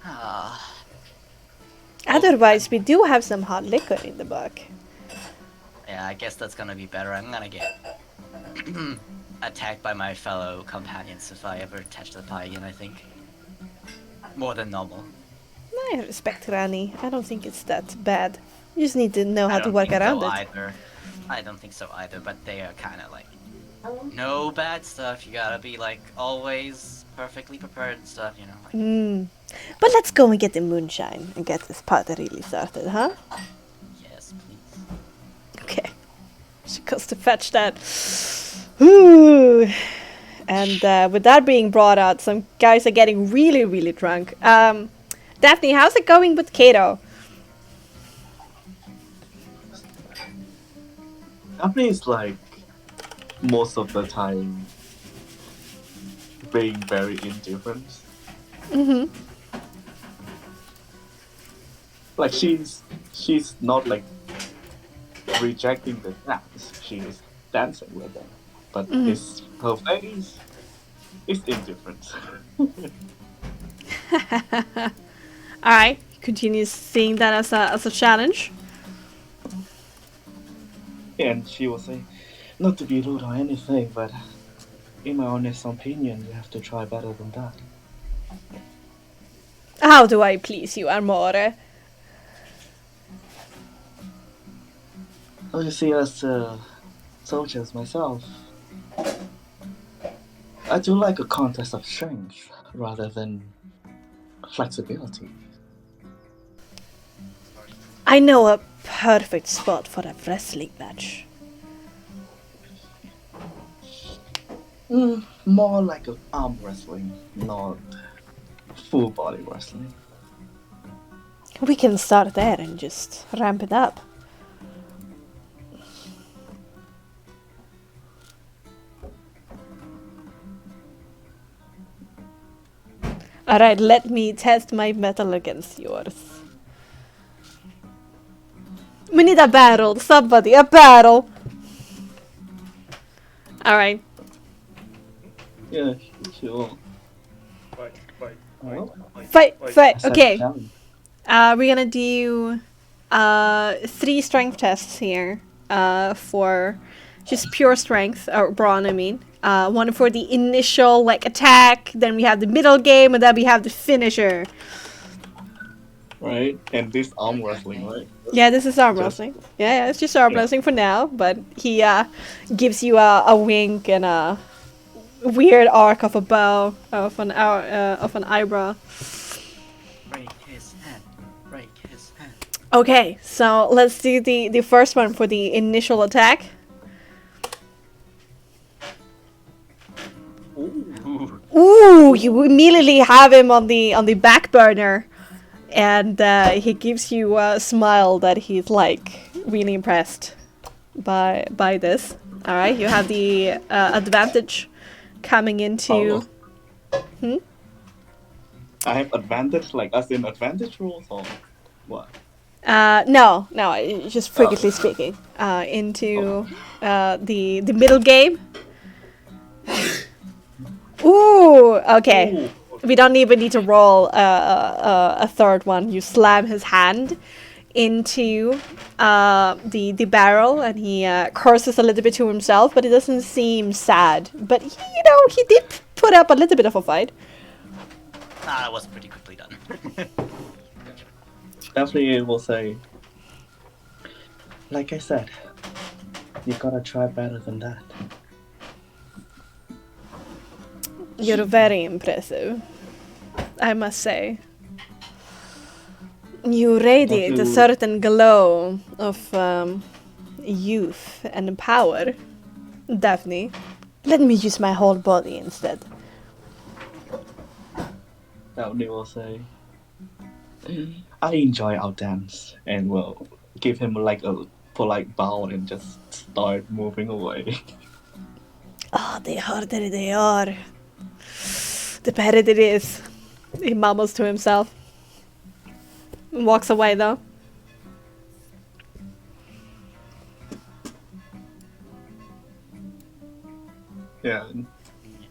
Ah. Otherwise, we do have some hot liquor in the book. Yeah, I guess that's gonna be better. I'm gonna get attacked by my fellow companions if I ever touch the pie again, I think. More than normal. I respect Rani. I don't think it's that bad. You just need to know how I to don't work think around so it. either. I don't think so either, but they are kind of like no bad stuff. You gotta be like always perfectly prepared and stuff, Like, But let's go and get the moonshine and get this party really started, huh? yes, please. Okay. She goes to fetch that. Ooh. And with that being brought out, some guys are getting really, really drunk. Daphne, how's it going with Kato? Daphne is like most of the time being very indifferent. Mm-hmm. Like she's not like rejecting the dance. She is dancing with them, but it's her face is indifferent. Alright, continues seeing that as a challenge. And she will say, not to be rude or anything, but in my honest opinion, you have to try better than that. How do I please you, Amore? Oh, you see, as soldiers myself, I do like a contest of strength rather than flexibility. I know a perfect spot for a wrestling match. More like an arm wrestling, not full body wrestling. We can start there and just ramp it up. Alright, let me test my metal against yours. We need a battle, somebody, a battle! Alright. Yeah, sure. Fight, Set okay. challenge. We're gonna do 3 strength tests here for just pure strength, or brawn I mean. One for the initial attack, then we have the middle game, and then we have the finisher. Right? And this arm wrestling, right? Yeah, this is arm Just- wrestling. Yeah, it's just arm Yeah. wrestling for now, but he gives you a wink and a weird arc of a bow, of an eyebrow. Break his hand. Break his hand. Okay, so let's do the first one for the initial attack. Ooh, you immediately have him on the back burner, and he gives you a smile that he's really impressed by this. All right, you have the advantage coming into. I have advantage, as in advantage rules, or what? No, just freakishly speaking. Into the middle game. Ooh, okay. Ooh, We don't even need to roll a third one. You slam his hand into the barrel, and he curses a little bit to himself, but it doesn't seem sad. But he did put up a little bit of a fight. That was pretty quickly done. Definitely will say, like I said, you gotta try better than that. You're very impressive, I must say. You radiate a certain glow of youth and power, Daphne. Let me use my whole body instead. Daphne will say, I enjoy our dance, and will give him like a polite bow and just start moving away. Oh, the harder they are, the better it is. He mumbles to himself. Walks away though. Yeah,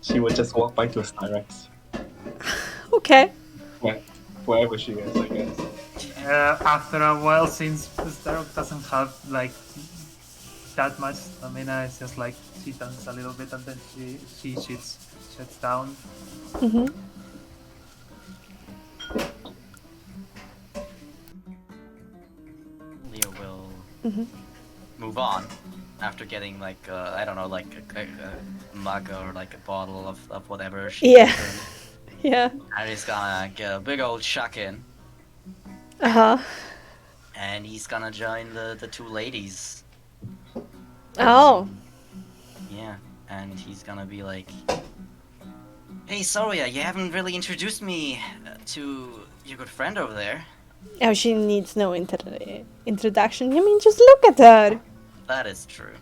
she would just walk by to Styrex. Okay. Wherever she is, I guess. After a while, since Starrock doesn't have like that much stamina, it's just like she turns a little bit and then she sits down. Mm-hmm. Leo will move on after getting like I don't know, like a mug or like a bottle of whatever. Yeah. Yeah. And he's gonna get a big old shuck in. Uh-huh. And he's gonna join the two ladies. Oh. Yeah, and he's gonna be like, "Hey, Savoie, you haven't really introduced me to your good friend over there." Oh, she needs no introduction. I mean, just look at her. That is true.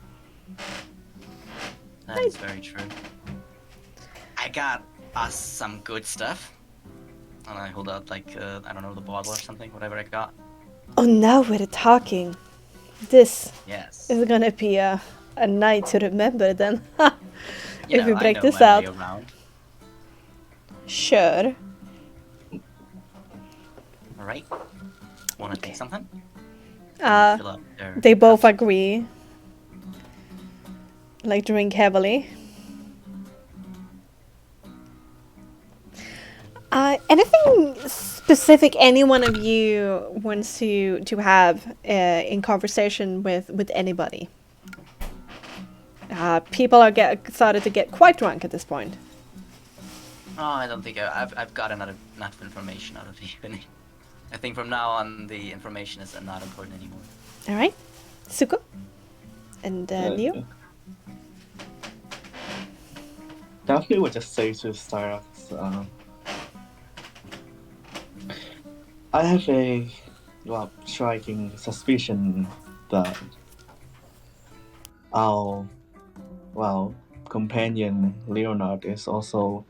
That is very true. I got us some good stuff. And I hold out like, I don't know, the bottle or something, whatever I got. Oh, now we're talking. This Yes. is gonna be a night to remember then. If we break I know this my out. way around. Sure. Alright. Wanna take something? Fill up their They both agree. Like, drink heavily. Anything specific any one of you wants to have in conversation with anybody? People are started to get quite drunk at this point. Oh, I don't think I've got enough information out of the evening. I think from now on the information is not important anymore. All right, Suko and Leo. Definitely would just say to Styrex, I have a striking suspicion that our companion Leonard is also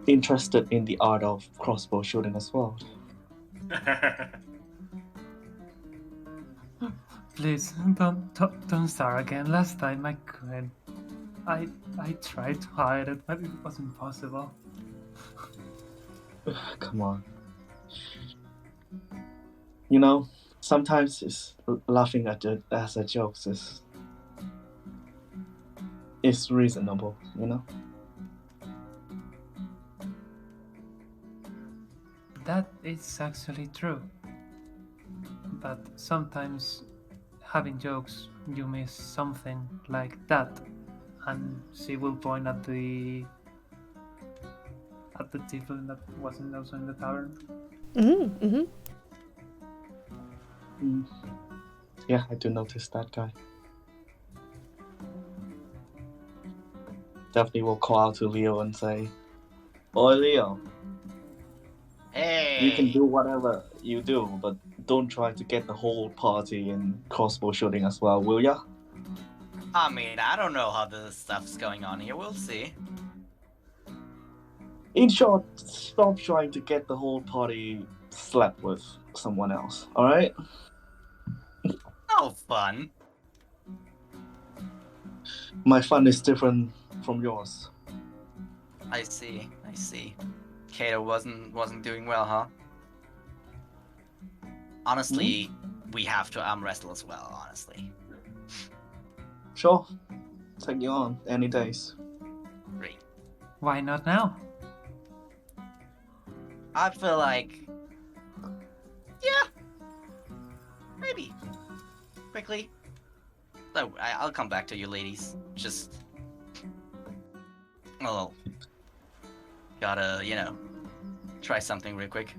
interested in the art of crossbow shooting as well. Please don't start again. Last time I couldn't. I tried to hide it, but it wasn't possible. Come on. You know, sometimes it's laughing at it as a joke is reasonable, you know? That is actually true. But sometimes having jokes, you miss something like that. And she will point at the table that wasn't also in the tavern. Mm-hmm. Yeah, I do notice that guy. Definitely will call out to Leo and say, "Oi, Leo, Hey! you can do whatever you do, but don't try to get the whole party in crossbow shooting as well, will ya?" I mean, I don't know how this stuff's going on here. We'll see. In short, stop trying to get the whole party slept with someone else, alright? No fun. My fun is different from yours. I see. Kato wasn't doing well, huh? Honestly, we have to arm wrestle as well, honestly. Sure. Take you on any days. Great. Why not now? I feel like... Yeah. Maybe. Quickly. So, I'll come back to you, ladies. Just... Oh. Gotta, try something real quick.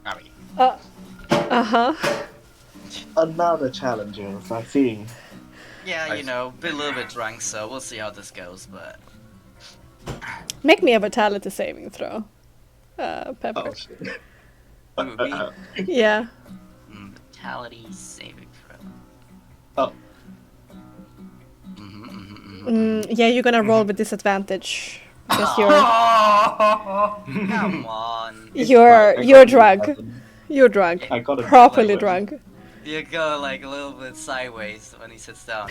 Alright. Uh-huh. Another challenger, I see. Yeah, been a little bit drunk, so we'll see how this goes, but... Make me a vitality saving throw. Pepper. Oh shit. Ooh, me? Yeah. Vitality saving throw. Oh. Yeah, you're gonna roll with disadvantage. Because you're Come on. you're drunk. You're drunk. I got a Properly like, drunk. You go like a little bit sideways when he sits down.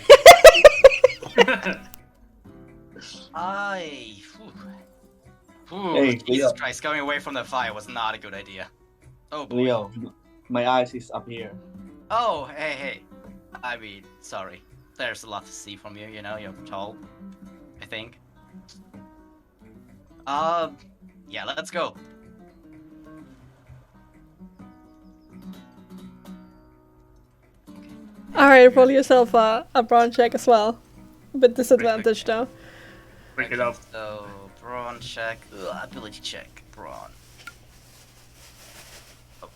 Hey, Jesus Leo. Christ, going away from the fire was not a good idea. Oh boy. Leo, my eyes is up here. Oh, hey. I mean, sorry. There's a lot to see from you, you're tall. I think. Yeah, let's go. Alright, roll yourself a brawn check as well. With disadvantage though. Break it up. So, brawn check. Ability check. Brawn. Oh,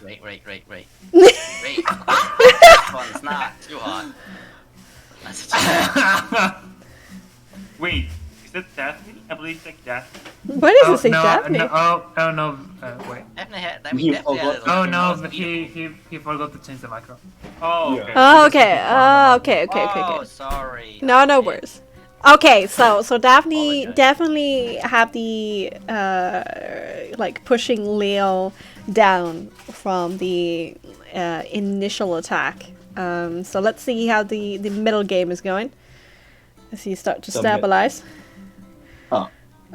wait. Wait. This one's not too hot. That's Wait, is that Daphne? I believe it's like Daphne. Why does it say Daphne? No, no, wait. You forgot. Oh no, but he forgot to change the micro. Oh, Yeah. okay. Oh, okay. Oh, sorry. No worries. Okay, so Daphne Apologize. definitely have the like pushing Leo down from the initial attack. So let's see how the middle game is going. As you start to The stabilize.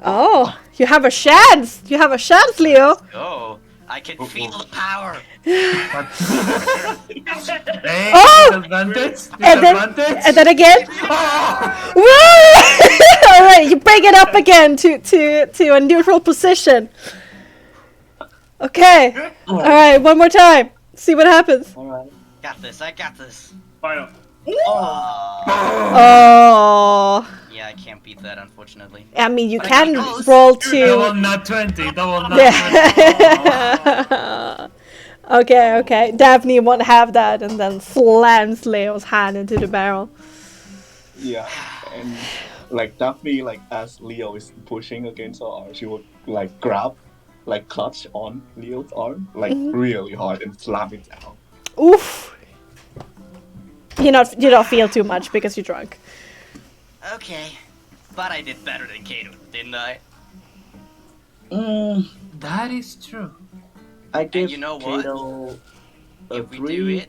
Oh. You have a chance! You have a chance, Leo! Oh, I can feel the power. Hey, Oh! disadvantage. And then again. Woo! Alright, you bring it up again to a neutral position. Okay. Alright, one more time. See what happens. Alright. I got this. Final. Oh. Yeah, I can't beat that, unfortunately. I mean, you But I can got close. roll Double to. not 20. Double not 20. Yeah. Okay. Daphne won't have that, and then slams Leo's hand into the barrel. Yeah, and like Daphne, like as Leo is pushing against her arm, she would like grab, like clutch on Leo's arm, like really hard and slam it down. Oof. You don't feel too much because you're drunk. Okay, but I did better than Kato, didn't I? That is true. I give you know what? Kato a If we 3. do it,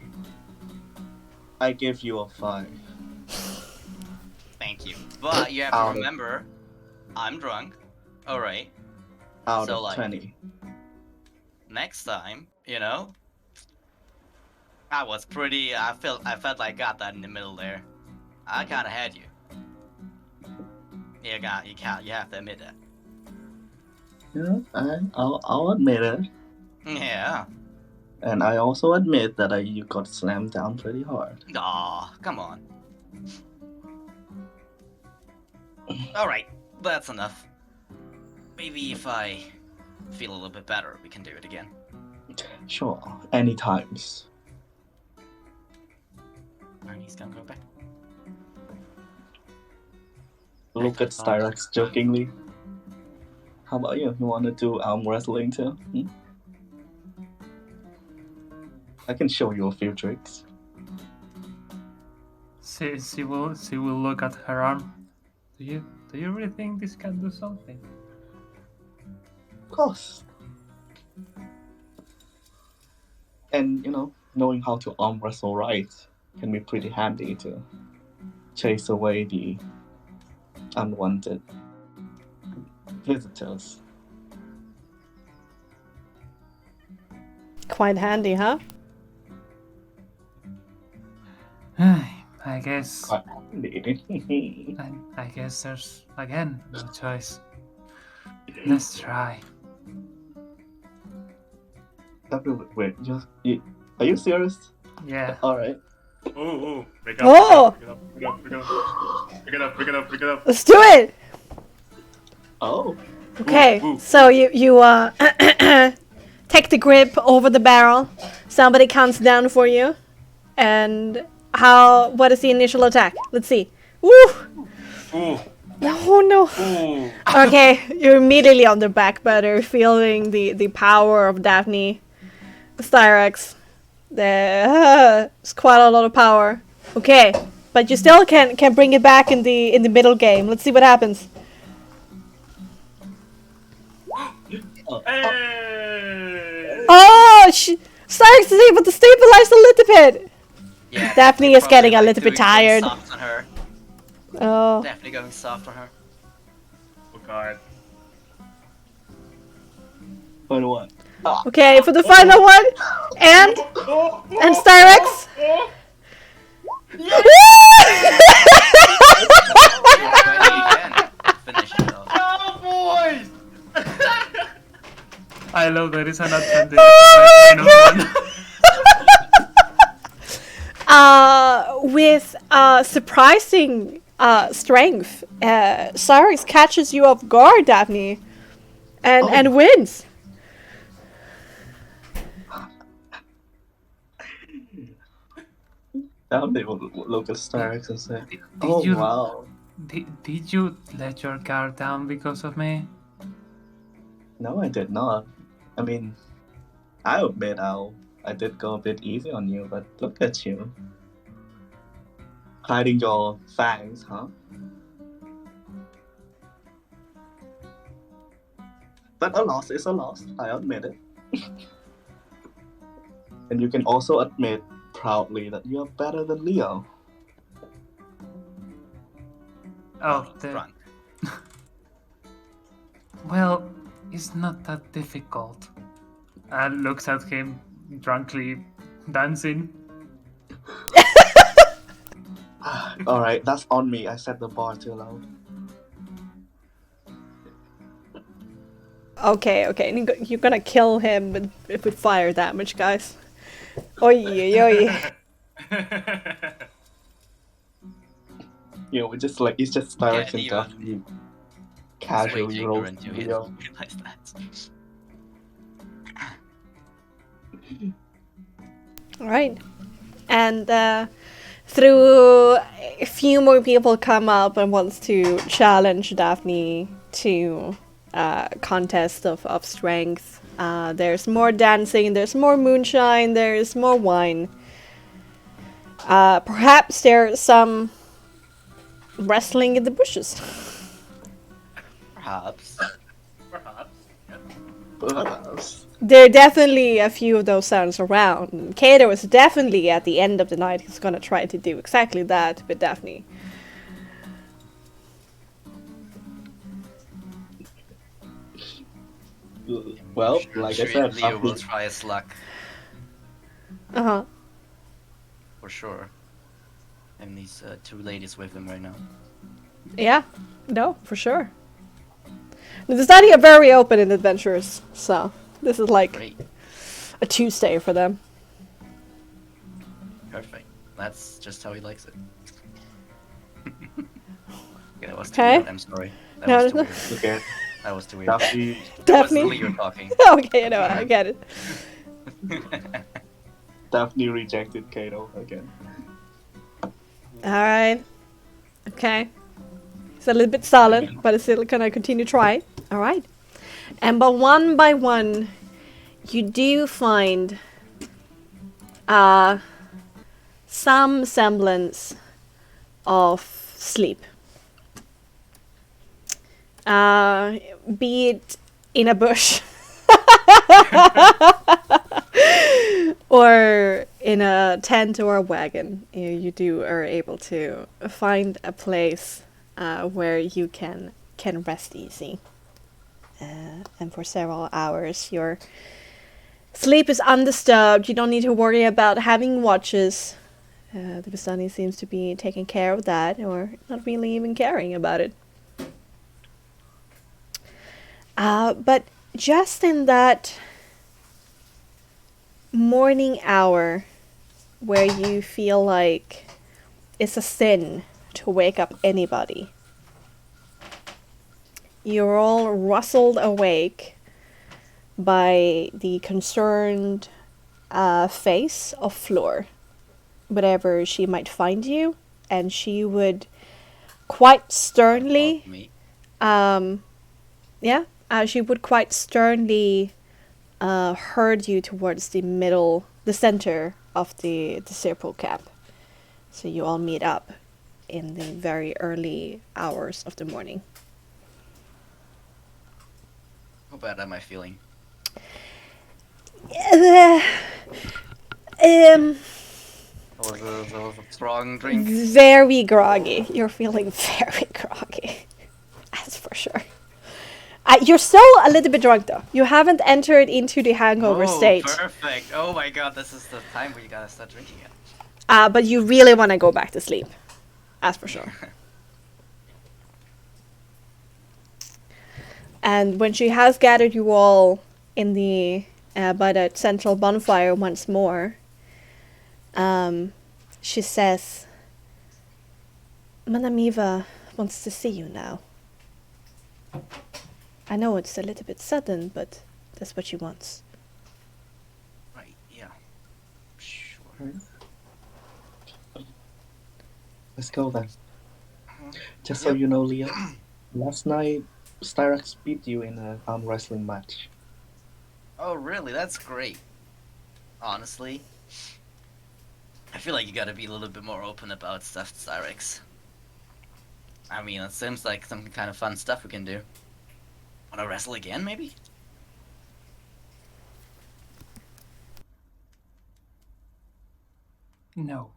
I give you a 5. thank you. But you have Out to of- remember, I'm drunk. Alright, Out So, of like- 20. next time, I was pretty, I felt like I got that in the middle there. I kinda had you. You have to admit that. Yeah, I'll admit it. Yeah. And I also admit that you got slammed down pretty hard. Aw, come on. Alright, that's enough. Maybe if I feel a little bit better, we can do it again. Sure, any times. Alright, he's gonna go back. Look at Styrax jokingly. How about you? You wanna do arm wrestling too? I can show you a few tricks. She will look at her arm. Do you really think this can do something? Of course. And knowing how to arm wrestle right can be pretty handy to chase away the unwanted visitors. Quite handy, huh? I guess. Quite handy. I guess there's again no choice. Let's try. Wait, are you serious? Yeah. Alright. Ooh, pick it Oh! up, pick it up. Let's do it! Oh. Okay, Ooh. so you take the grip over the barrel. Somebody counts down for you. And what is the initial attack? Let's see. Woo! Ooh, No, no. ooh. Okay, you're immediately on the back burner, feeling the power of Daphne. Styrax. It's quite a lot of power. Okay, but you still can bring it back in the middle game. Let's see what happens. Hey! Oh, Styrax is able to stabilize a little bit. Yeah, Daphne they're is getting probably, a little bit going tired. Soft on her. Oh. Definitely going soft on her. Oh god. But what? Okay, for the final one, and Styrax. Finish it off. Oh boys! I love that it's an advantage. With surprising strength, Styrax catches you off guard, Daphne, and wins. Now they will look at Styrax and say, Did "Oh you- wow." Did you let your guard down because of me? No, I did not. I mean, I admit I did go a bit easy on you, but look at you. Hiding your fangs, huh? But a loss is a loss, I admit it. And you can also admit proudly that you're better than Leo. Oh, Front. well, it's not that difficult. And looks at him drunkly dancing. Alright, that's on me. I set the bar too low. Okay, you're gonna kill him with fire damage, guys. Oi, oi, oi. You know, it's just Styrax and Leo. Daphne Way casually too roll. ignorant to Leo. realize that. Alright. And through a few more people come up and wants to challenge Daphne to contest of strength. There's more dancing, there's more moonshine, there's more wine. Perhaps there's some wrestling in the bushes. Perhaps. Perhaps. Yeah. Perhaps. There are definitely a few of those sounds around. Kato is definitely at the end of the night. He's gonna try to do exactly that with Daphne. Well, like I said, Leo will Daphne, try his luck Uh-huh. for sure. And these two ladies with him right now. Yeah. No, for sure. The society are very open and adventurous, so this is like Great. a Tuesday for them. Perfect. That's just how he likes it. Yeah, that was too Okay. weird. I'm sorry. That No, was too no. weird. okay, That was too weird. Daphne, That was Daphne. Leo talking. Okay, no, I get it. Daphne rejected Kato again. Alright. Okay. It's a little bit silent, but it's still gonna continue trying. Alright. And but one by one, you do find some semblance of sleep. Be it in a bush or in a tent or a wagon, you are able to find a place where you can rest easy. And for several hours, your sleep is undisturbed. You don't need to worry about having watches. The Bastani seems to be taking care of that, or not really even caring about it. But just in that morning hour where you feel like it's a sin to wake up anybody, you're all rustled awake by the concerned face of Fleur, whatever she might find you, and she would quite sternly, she would quite sternly herd you towards the center of the circle camp. So you all meet up in the very early hours of the morning. How bad am I feeling? Um, That was a strong drink. Very groggy. You're feeling very groggy. That's for sure. You're still a little bit drunk though. You haven't entered into the hangover stage. Perfect. Oh my god, this is the time where you gotta start drinking it. But you really want to go back to sleep. That's for sure. And when she has gathered you all in the by the central bonfire once more, she says, Madame Eva wants to see you now. I know it's a little bit sudden, but that's what she wants. Right, yeah. Sure. Let's go then. Just so you know, Leo, last night Styrax beat you in an arm wrestling match. Oh, really? That's great. Honestly, I feel like you gotta be a little bit more open about stuff, Styrax. I mean, it seems like some kind of fun stuff we can do. Wanna wrestle again, maybe? No.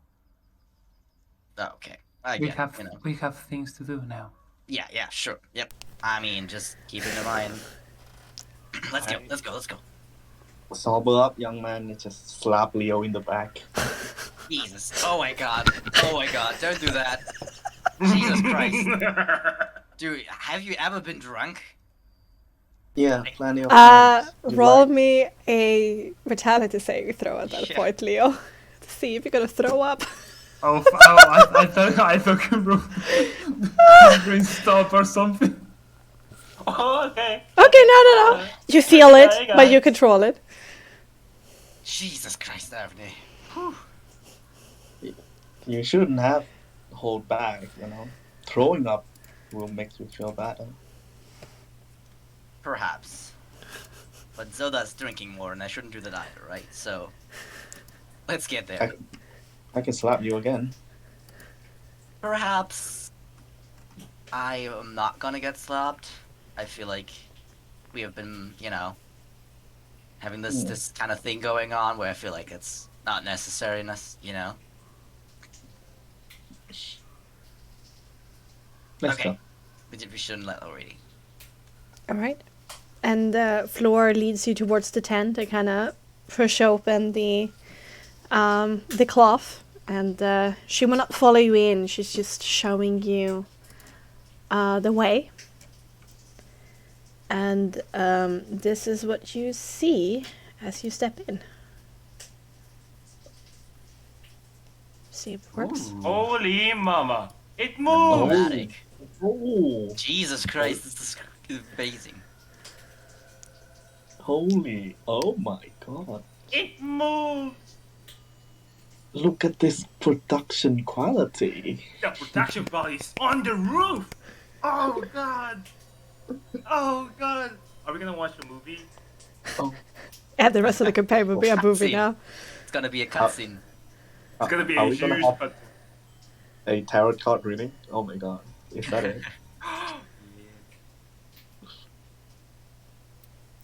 Oh, okay. I We get have it, you know. we have things to do now. Yeah, sure. Yep. I mean, just keep it in mind. Let's go. Sober up, young man. You just slap Leo in the back. Jesus. Oh my god. Don't do that. Jesus Christ. Dude, have you ever been drunk? Yeah, plenty of times. You Roll like- me a vitality saving throw at that point, Leo. To see if you're gonna throw up. I thought you wrote brain stop or something. Oh, okay. Okay, no. You feel it, but you control it. Jesus Christ, Daphne. You shouldn't have hold back, you know. Throwing up will make you feel better. Perhaps. But Zoda's drinking more, and I shouldn't do that either, right? So, let's get there. I can slap you again. Perhaps I am not gonna get slapped. I feel like we have been, having this kind of thing going on where I feel like it's not necessary, you know? Let's Okay. go. We shouldn't let already. Alright. And Floor leads you towards the tent and kind of push open the cloth. And she will not follow you in. She's just showing you the way. And this is what you see as you step in. See if it works. Holy mama. It moves! Dramatic. Oh, Jesus Christ, this is amazing. holy! Oh my god! It moves! Look at this production quality. The production quality is on the roof! Oh god! Oh god! Are we gonna watch a movie? Oh, And the rest of the campaign will be a movie Cutscene. now. It's gonna be a cutscene. It's gonna be are a we gonna huge have cut. a tarot card reading? Oh my god! Is that it?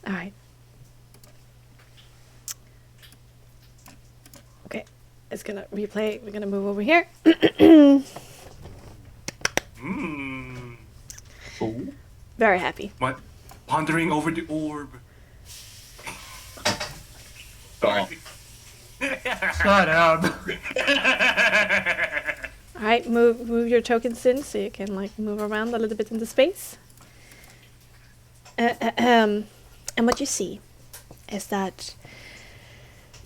Alright. Okay. is gonna replay. We're gonna move over here. Oh. Very happy. What? Pondering over the orb. God. Shut up. All right, move your tokens in so you can like move around a little bit in the space. And what you see is that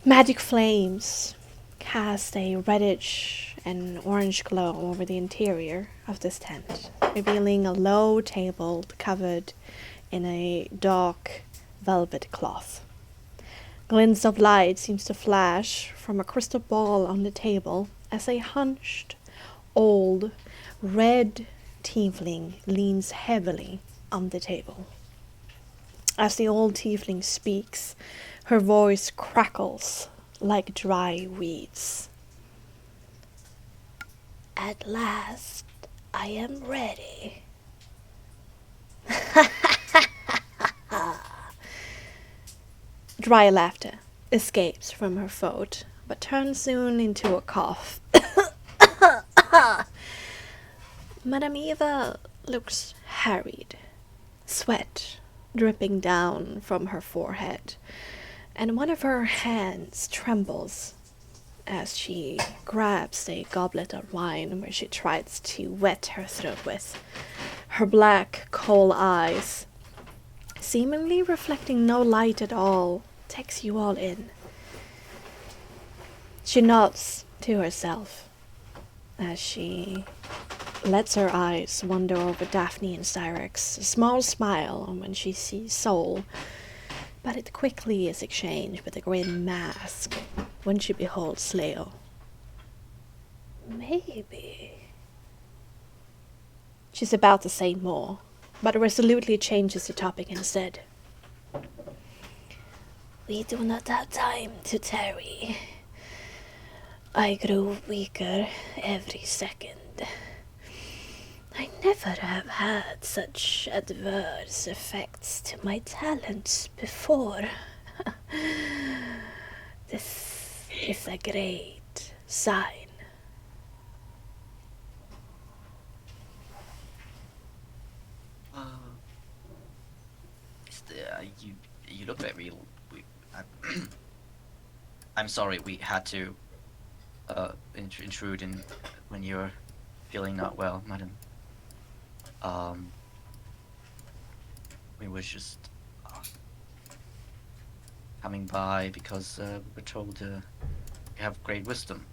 magic flames cast a reddish and orange glow over the interior of this tent, revealing a low table covered in a dark velvet cloth. Glints of light seems to flash from a crystal ball on the table as a hunched, old, red tiefling leans heavily on the table. As the old tiefling speaks, her voice crackles like dry weeds. At last, I am ready. Dry laughter escapes from her throat, but turns soon into a cough. Madame Eva looks harried, sweat dripping down from her forehead, and one of her hands trembles as she grabs a goblet of wine where she tries to wet her throat with. Her black coal eyes, seemingly reflecting no light at all, takes you all in. She nods to herself as she lets her eyes wander over Daphne and Cyrex, a small smile when she sees Soul, but it quickly is exchanged with a grim mask when she beholds Leo. Maybe. She's about to say more, but resolutely changes the topic instead. We do not have time to tarry. I grew weaker every second. I never have had such adverse effects to my talents before. This is a great sign. You look very. I'm sorry, we had to intrude in when you're feeling not well, madam. We were just coming by because we were told you have great wisdom.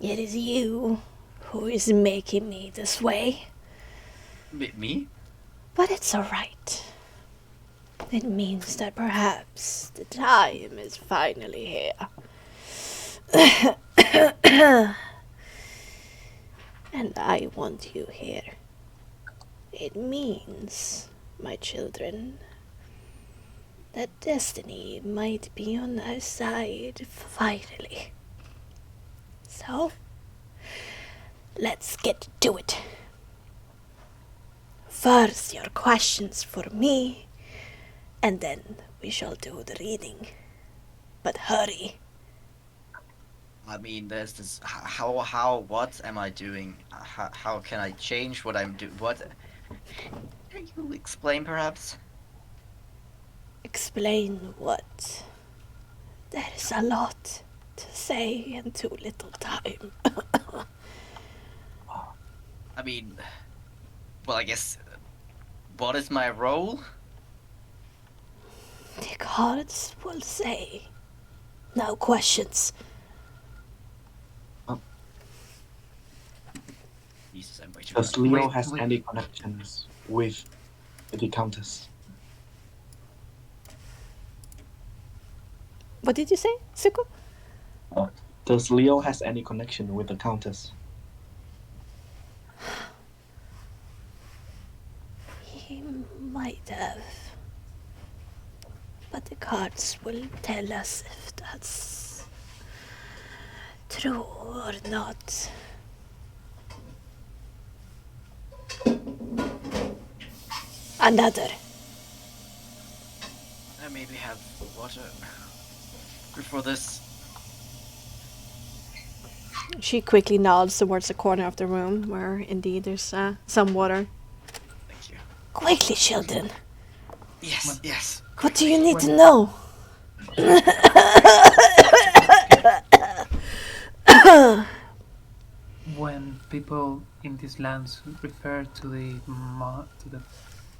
It is you who is making me this way. Me? But it's alright. It means that perhaps the time is finally here. And I want you here. It means, my children, that destiny might be on our side finally. So, let's get to it. First, your questions for me, and then we shall do the reading. But hurry. I mean, there's this. What am I doing? How can I change what I'm doing? What? Can you explain, perhaps? Explain what? There is a lot to say in too little time. I mean, well, I guess. What is my role? The cards will say. No questions. Jesus, I'm way too. Does Leo Wait, has wait. any connections with the Countess? What did you say, Suko? Does Leo has any connection with the Countess? He might have. But the cards will tell us if that's true or not. Another. I maybe have water before this. She quickly nods towards the corner of the room where indeed there's some water. Thank you. Quickly, children. Yes, yes. What do you need to know? When people in these lands refer to the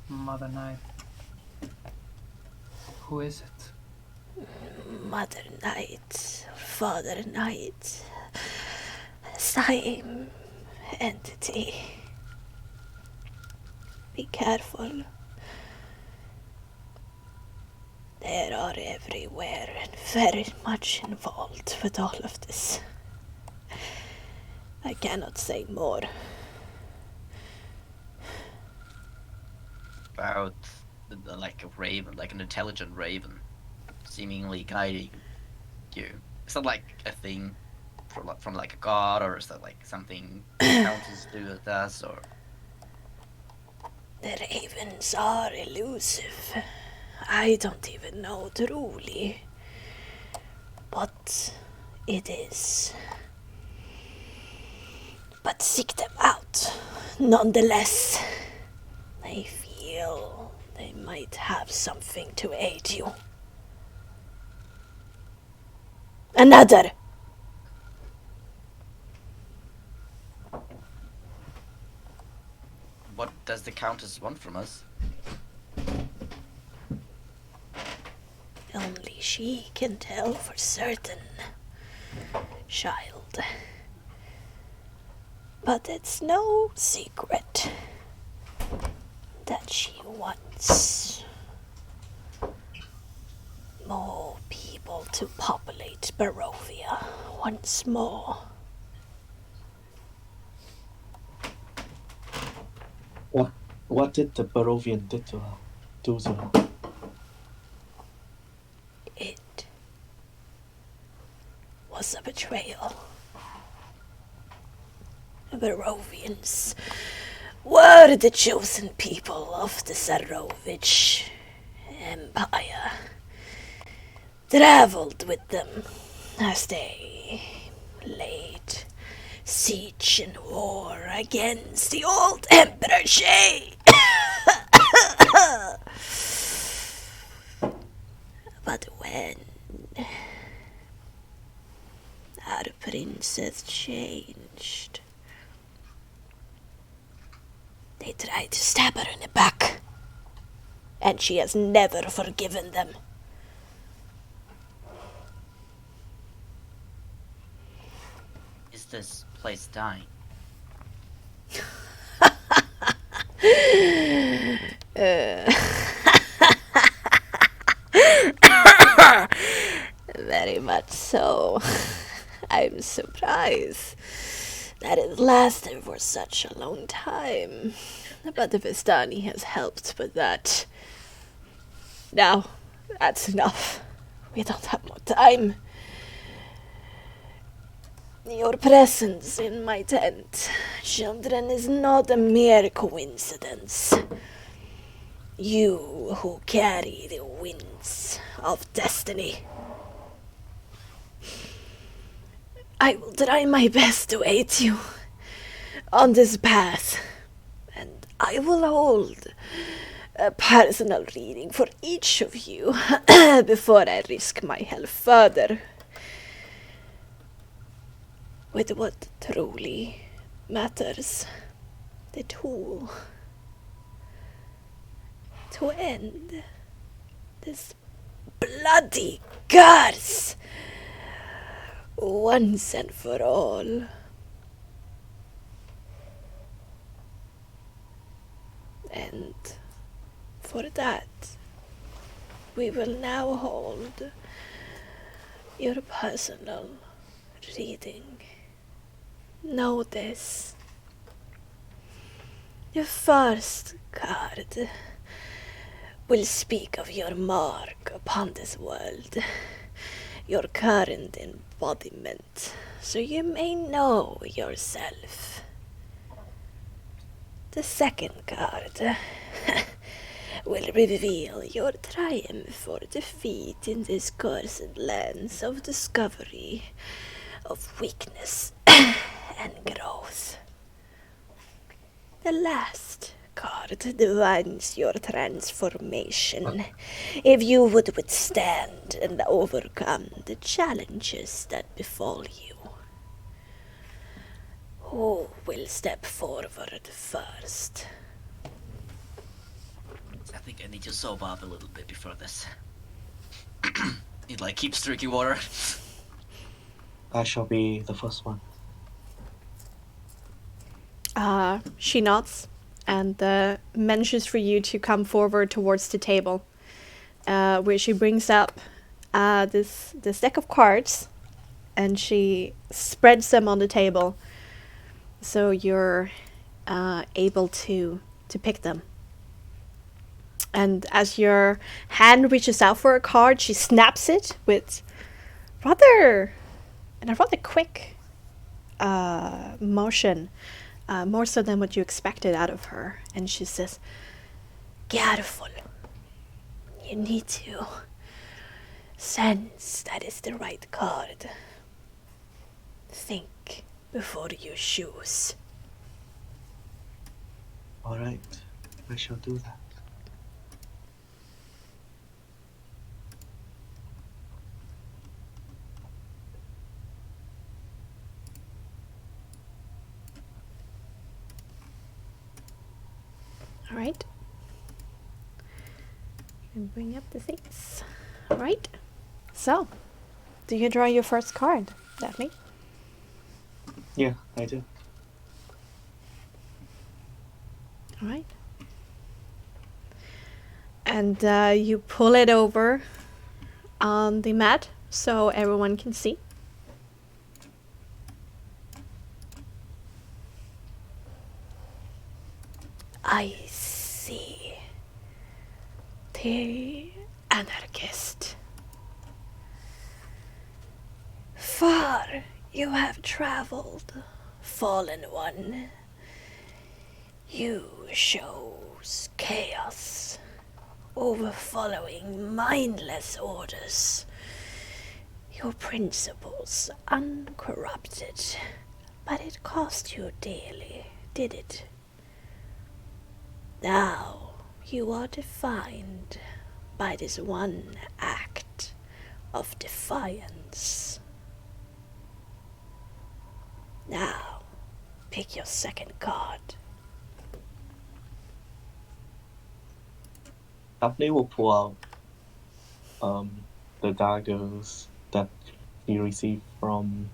Mother Night, who is it? Mother Night, Father Night, same entity. Be careful. They are everywhere and very much involved with all of this. I cannot say more. About like a raven, like an intelligent raven, seemingly guiding you. Is that like a thing from like a god, or is that like something counters do with us, or? The ravens are elusive. I don't even know truly. But it is. But seek them out, nonetheless. I feel they might have something to aid you. Another! What does the Countess want from us? Only she can tell for certain, child. But it's no secret that she wants more people to populate Barovia once more. What did the Barovian do to her? It was a betrayal. The Barovians were the chosen people of the Sarovich Empire. Traveled with them as they laid siege and war against the old Emperor Shay. But when our princess changed, they tried to stab her in the back, and she has never forgiven them. Is this place dying? Very much so. I'm surprised that it lasted for such a long time. But the Vistani has helped with that. Now, that's enough. We don't have more time. Your presence in my tent, children, is not a mere coincidence. You who carry the winds of destiny. I will try my best to aid you on this path, and I will hold a personal reading for each of you before I risk my health further with what truly matters, the tool to end this bloody curse once and for all. And for that, we will now hold your personal reading. Know this. The first card will speak of your mark upon this world, your current embodiment, so you may know yourself. The second card will reveal your triumph or defeat in this cursed lands of discovery, of weakness and growth. The last card divines your transformation, if you would withstand and overcome the challenges that befall you. Who will step forward first? I think I need to sober up a little bit before this. He like keeps drinking water. I shall be the first one. She nods and mentions for you to come forward towards the table, where she brings up this deck of cards, and she spreads them on the table, so you're able to pick them. And as your hand reaches out for a card, she snaps it with a rather quick motion, more so than what you expected out of her. And she says, "Careful. You need to sense that is the right card. Think before you choose." All right, I shall do that. All right. And bring up the things. All right. So, do you draw your first card, Daphne? Yeah, I do. All right. And you pull it over on the mat so everyone can see. I see. The anarchist. Far you have traveled, fallen one. You chose chaos over following mindless orders. Your principles uncorrupted, but it cost you dearly, did it? Now you are defined by this one act of defiance. Now, pick your second card. Daphne will pull out the daggers that he received from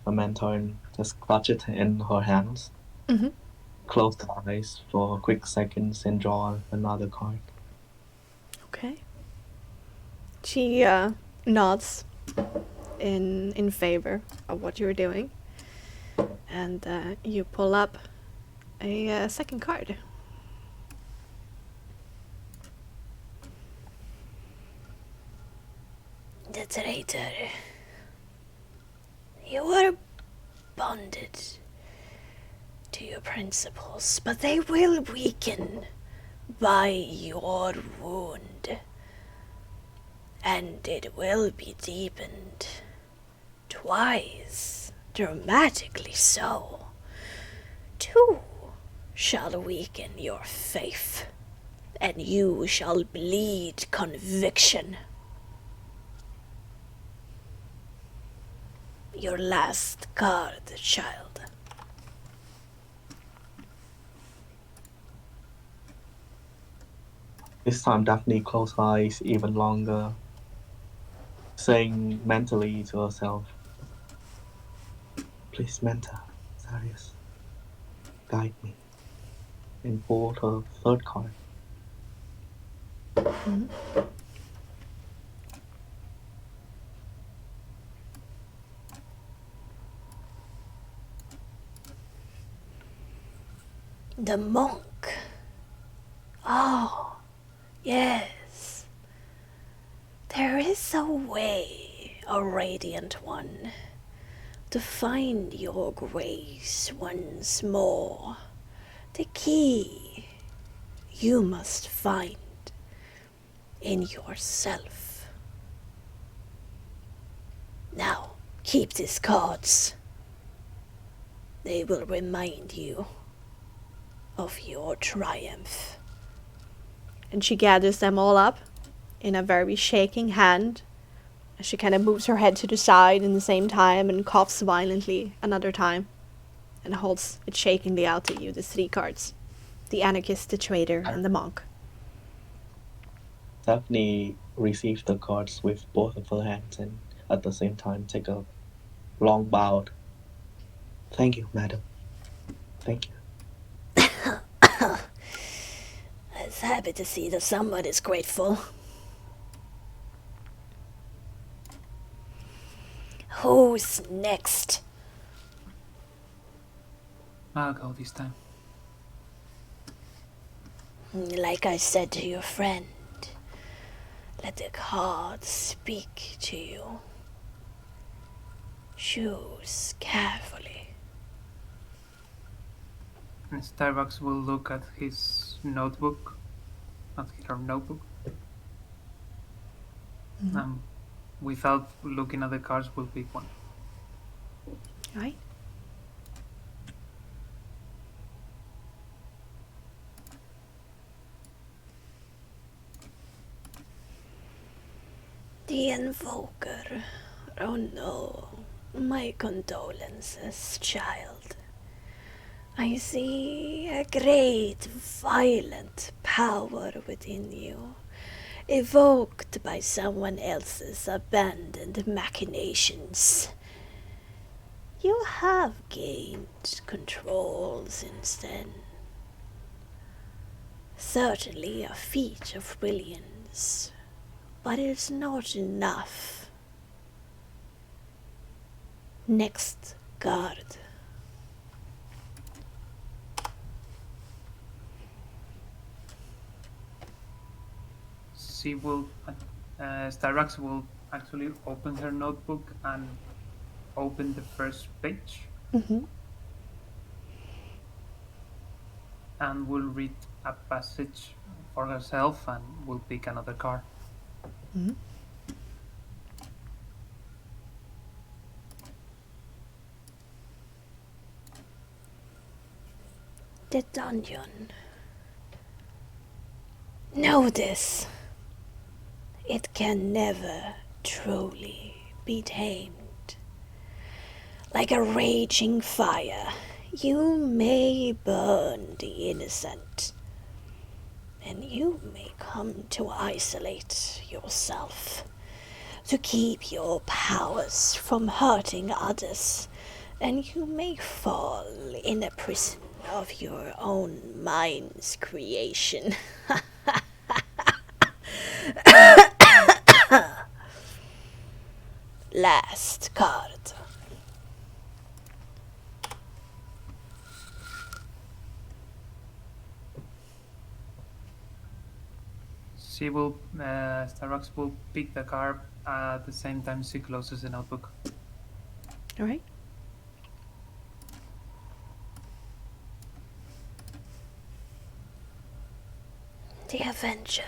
a mentor and just clutch it in her hands. Mm-hmm. Close the eyes for quick seconds and draw another card. Okay. She nods in favor of what you're doing, and you pull up a second card. The traitor. You are bonded to your principles, but they will weaken by your wound. And it will be deepened twice, dramatically so. Two shall weaken your faith, and you shall bleed conviction. Your last card, child. This time Daphne closed her eyes even longer, saying mentally to herself, "Please, mentor, Sarius, guide me," and pulled her third card. Mm-hmm. The monk. Oh, yes. There is a way, a radiant one, to find your grace once more. The key you must find in yourself. Now, keep these cards. They will remind you of your triumph. And she gathers them all up in a very shaking hand. She kind of moves her head to the side in the same time and coughs violently another time. And holds it shakingly out at you, the 3 cards. The anarchist, the traitor, and the monk. Daphne receives the cards with both of her hands and at the same time take a long bow. Thank you, madam. Thank you. I was happy to see that someone is grateful. Who's next? I'll go this time. Like I said to your friend, let the cards speak to you. Choose carefully. And Starbucks will look at his notebook, at her notebook. Without looking at the cards, will pick one. Right? The Invoker. Oh no. My condolences, child. I see a great, violent power within you, evoked by someone else's abandoned machinations. You have gained control since then. Certainly a feat of brilliance, but it's not enough. Next guard. She will, Starbucks will actually open her notebook and open the first page. Mm-hmm. And will read a passage for herself and will pick another card. Mm-hmm. The dungeon. Know this. It can never truly be tamed. Like a raging fire, you may burn the innocent, and you may come to isolate yourself, to keep your powers from hurting others, and you may fall in a prison of your own mind's creation. Last card. She will, Starbucks will pick the card at the same time she closes the notebook. All right. The Avenger.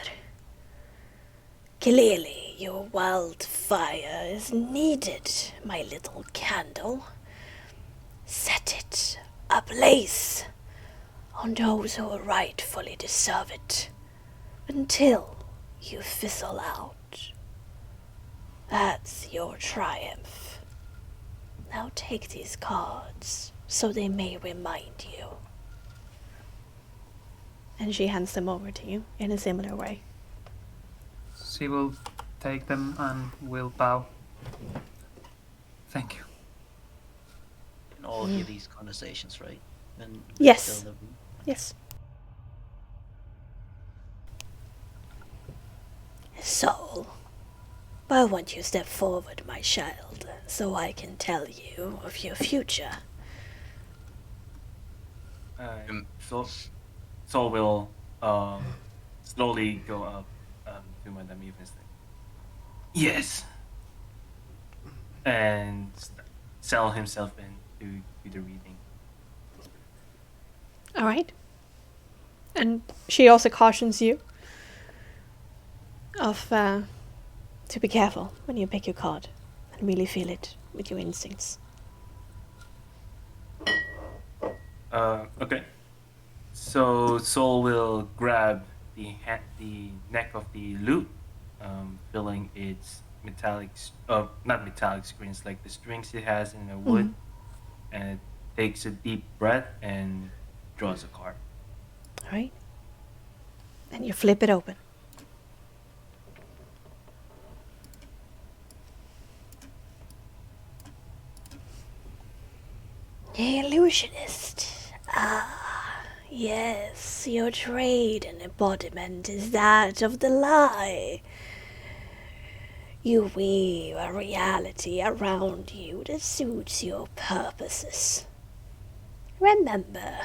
Clearly, your wildfire is needed, my little candle. Set it ablaze on those who rightfully deserve it, until you fizzle out. That's your triumph. Now take these cards, so they may remind you. And she hands them over to you in a similar way. She will take them and will bow. Thank you. And all hear these conversations, right? And Yes. still in the room. Yes. Soul, why won't you step forward, my child, so I can tell you of your future? Sol will slowly go up to Madame Eva's. Yes. And sell himself in to the reading. All right. And she also cautions you of to be careful when you pick your card and really feel it with your instincts. Okay. So Soul will grab the neck of the lute, filling its not metallic screens, like the strings it has in the wood, and it takes a deep breath and draws a card. All right. And you flip it open. The illusionist. Ah, yes, your trade and embodiment is that of the lie. You weave a reality around you that suits your purposes. Remember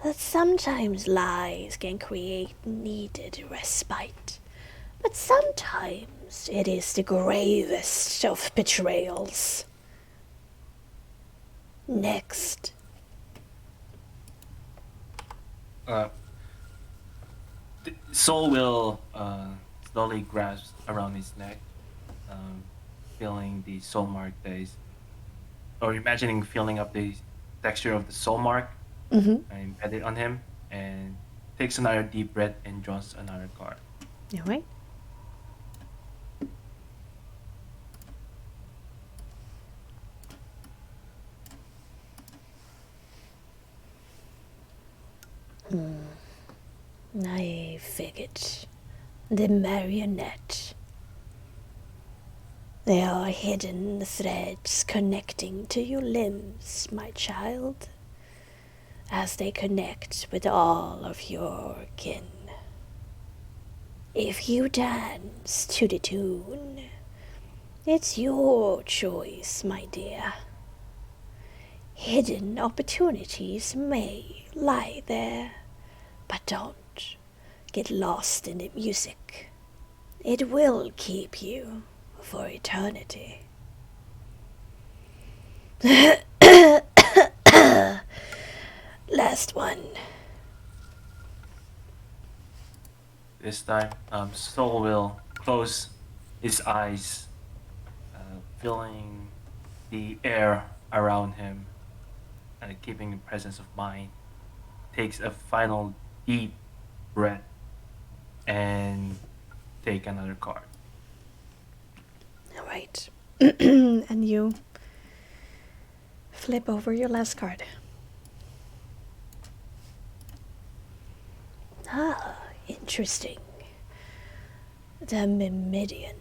that sometimes lies can create needed respite, but sometimes it is the gravest of betrayals. Next. Soul will slowly grasp around his neck, feeling the soul mark that is, or imagining filling up the texture of the soul mark embedded on him, and takes another deep breath and draws another card. All right. I figured. The marionette. There are hidden threads connecting to your limbs, my child, as they connect with all of your kin. If you dance to the tune, it's your choice, my dear. Hidden opportunities may lie there, but don't get lost in the music. It will keep you for eternity. Last one. This time, Soul will close his eyes, feeling the air around him, and keeping the presence of mind. Takes a final deep breath and take another card. All right. And you flip over your last card. Ah, interesting. The Mimidian.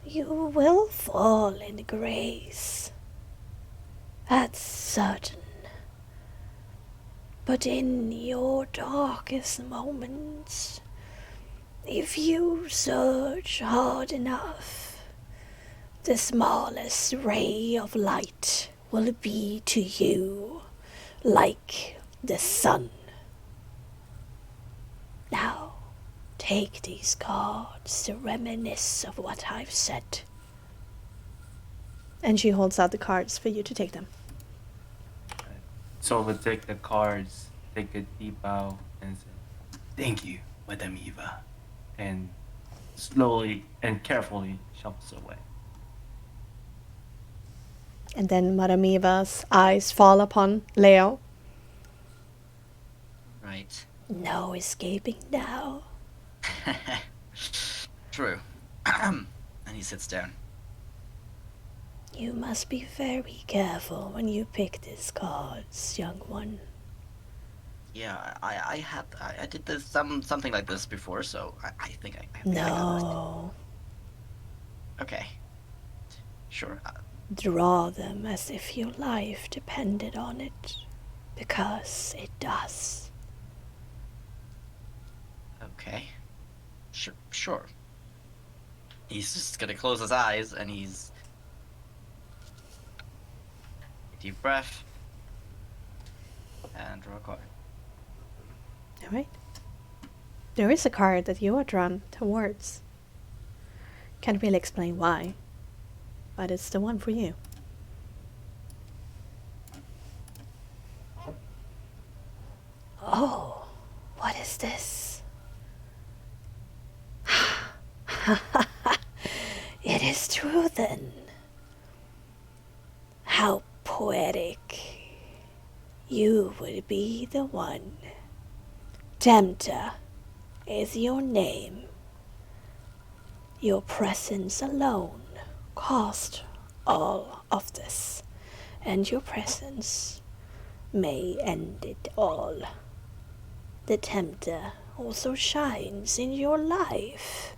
You will fall in grace. That's certain. But in your darkest moments, if you search hard enough, the smallest ray of light will be to you like the sun. Now, take these cards to reminisce of what I've said. And she holds out the cards for you to take them. So we'll take the cards, take a deep bow, and say, Thank you, Madame Eva. and slowly and carefully shuffles away. And then Madame Eva's eyes fall upon Leo. Right. No escaping now. True. And he sits down. You must be very careful when you pick these cards, young one. Yeah, I did this something like this before, so I think I got this. No. Okay. Sure. Draw them as if your life depended on it, because it does. Okay. Sure. He's just gonna close his eyes and he's deep breath and draw a card. All right. There is a card that you are drawn towards. Can't really explain why, but it's the one for you. It is true then. How poetic. You would be the one. Tempter is your name. Your presence alone caused all of this, and your presence may end it all. The Tempter also shines in your life,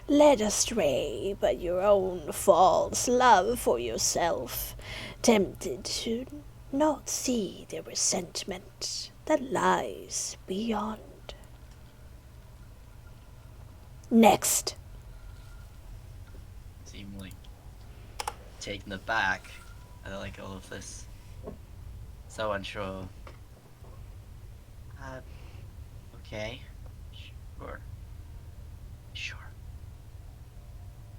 led astray by your own false love for yourself, tempted to not see the resentment that lies beyond. Next. Seem like taken aback at like all of this. So unsure. Okay. Sure. Sure.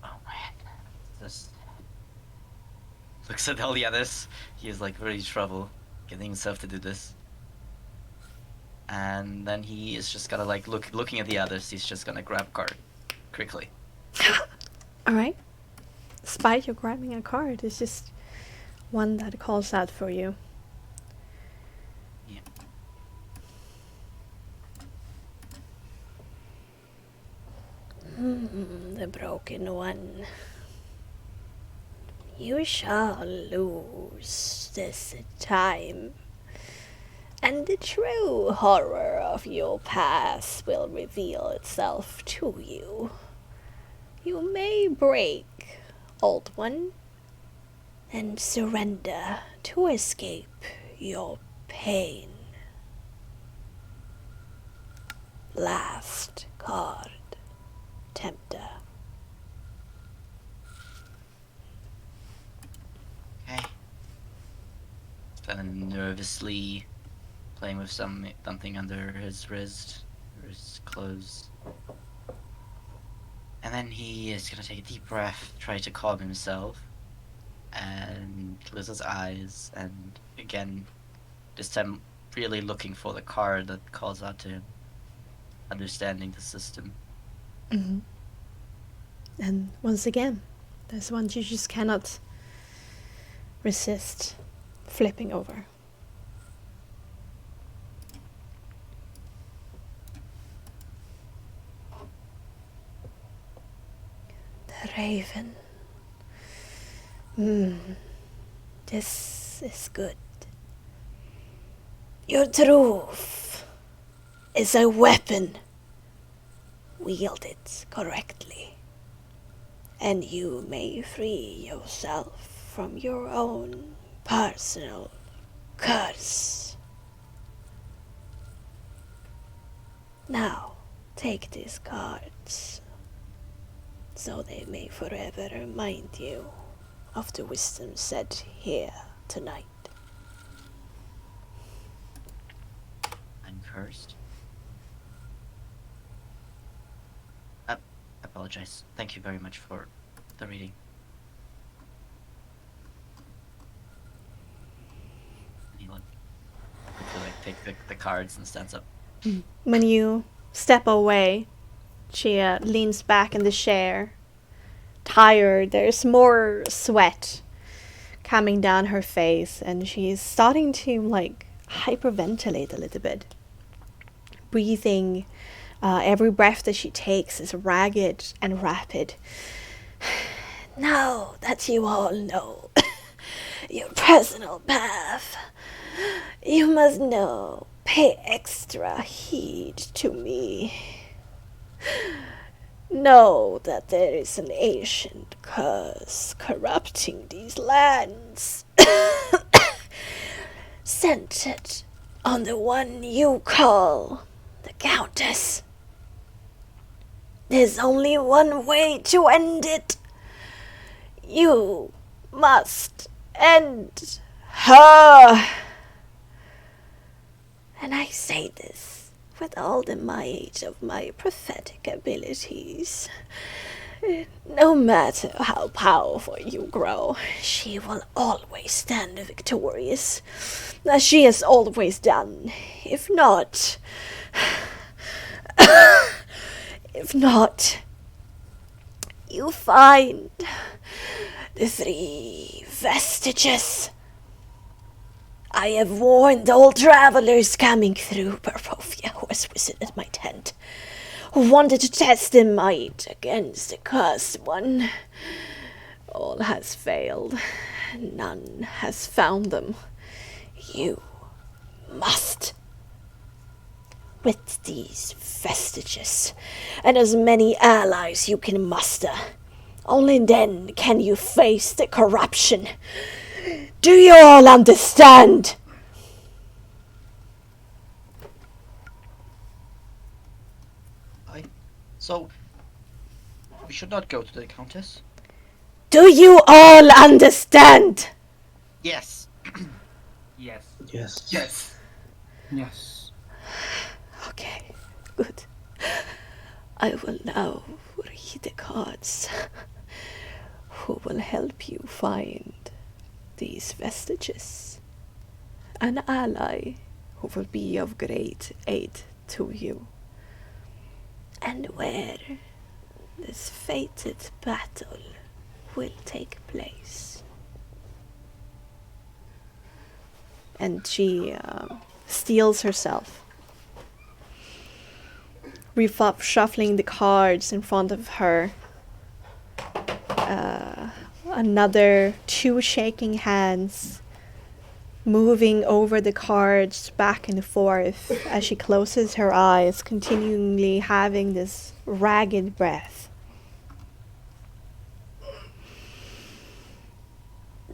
Oh man. This looks at all the others. He is like really trouble getting himself to do this. And then he is just gonna like looking at the others, he's just gonna grab a card quickly. Alright. Despite you grabbing a card, it's just one that calls out for you. Yeah. The broken one. You shall lose this time, and the true horror of your past will reveal itself to you. You may break, old one, and surrender to escape your pain. Last card, Tempter. Okay. Then nervously playing with something under his wrist or his clothes. And then he is gonna take a deep breath, try to calm himself, and close his eyes, and again, this time really looking for the card that calls out to him, understanding the system. Mm-hmm. And once again, there's one you just cannot resist flipping over. The Raven. This is good. Your truth is a weapon. Wield it correctly, and you may free yourself from your own personal curse. Now, take these cards, so they may forever remind you of the wisdom said here tonight. I'm cursed. Apologize. Thank you very much for the reading. And he quickly take the cards and stands up. When you step away, she leans back in the chair, tired. There's more sweat coming down her face, and she's starting to hyperventilate a little bit. Breathing, every breath that she takes is ragged and rapid. Now that you all know your personal path, you must know, pay extra heed to me. Know that there is an ancient curse corrupting these lands, centered on the one you call the Countess. There's only one way to end it. You must end her. And I say this with all the might of my prophetic abilities. No matter how powerful you grow, she will always stand victorious, as she has always done. If not, you find the 3 vestiges. I have warned all travelers coming through Barovia who has visited my tent, who wanted to test their might against the cursed one. All has failed. None has found them. You must. With these vestiges, and as many allies you can muster, only then can you face the corruption. Do you all understand? So, we should not go to the Countess? Do you all understand? Yes. Yes. Yes. Yes. Yes. Okay, good. I will now read the cards who will help you find these vestiges. An ally who will be of great aid to you. And where this fated battle will take place. And she steels herself, shuffling the cards in front of her. Another 2 shaking hands, moving over the cards back and forth as she closes her eyes, continually having this ragged breath.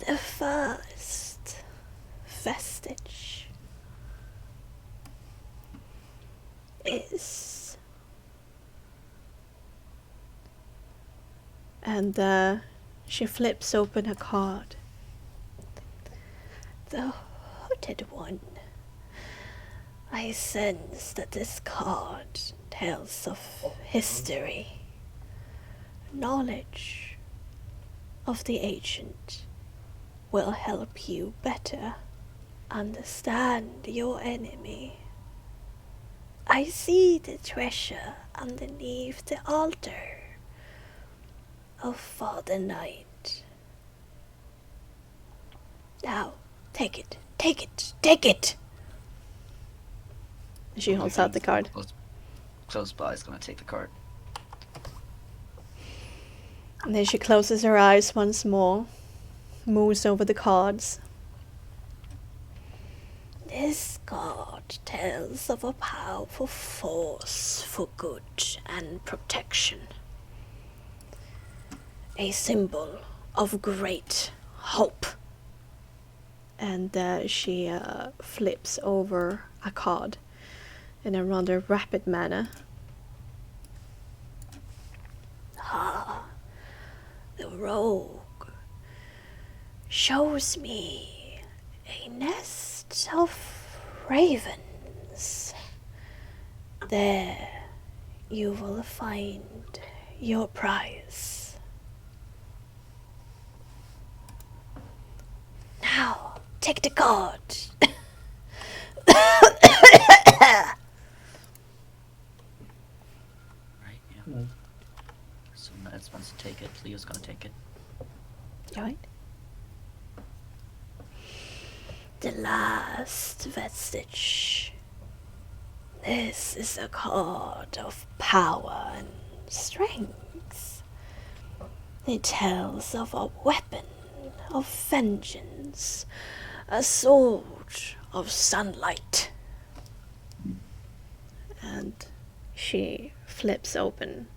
The first vestige is, and she flips open a card. The hooded one. I sense that this card tells of history, knowledge of the ancient will help you better understand your enemy. I see the treasure underneath the altar of Father Knight. Now, take it, take it, take it! She holds out the card. Close by is gonna take the card. And then she closes her eyes once more, moves over the cards. This card tells of a powerful force for good and protection. A symbol of great hope. And she flips over a card in a rather rapid manner. The rogue shows me a nest of ravens. There you will find your prize. Now, take the card. Right, yeah. So Neds wants to take it. Leo's gonna take it. Right. The last vestige. This is a card of power and strength. It tells of a weapon of vengeance, a sword of sunlight. And she flips open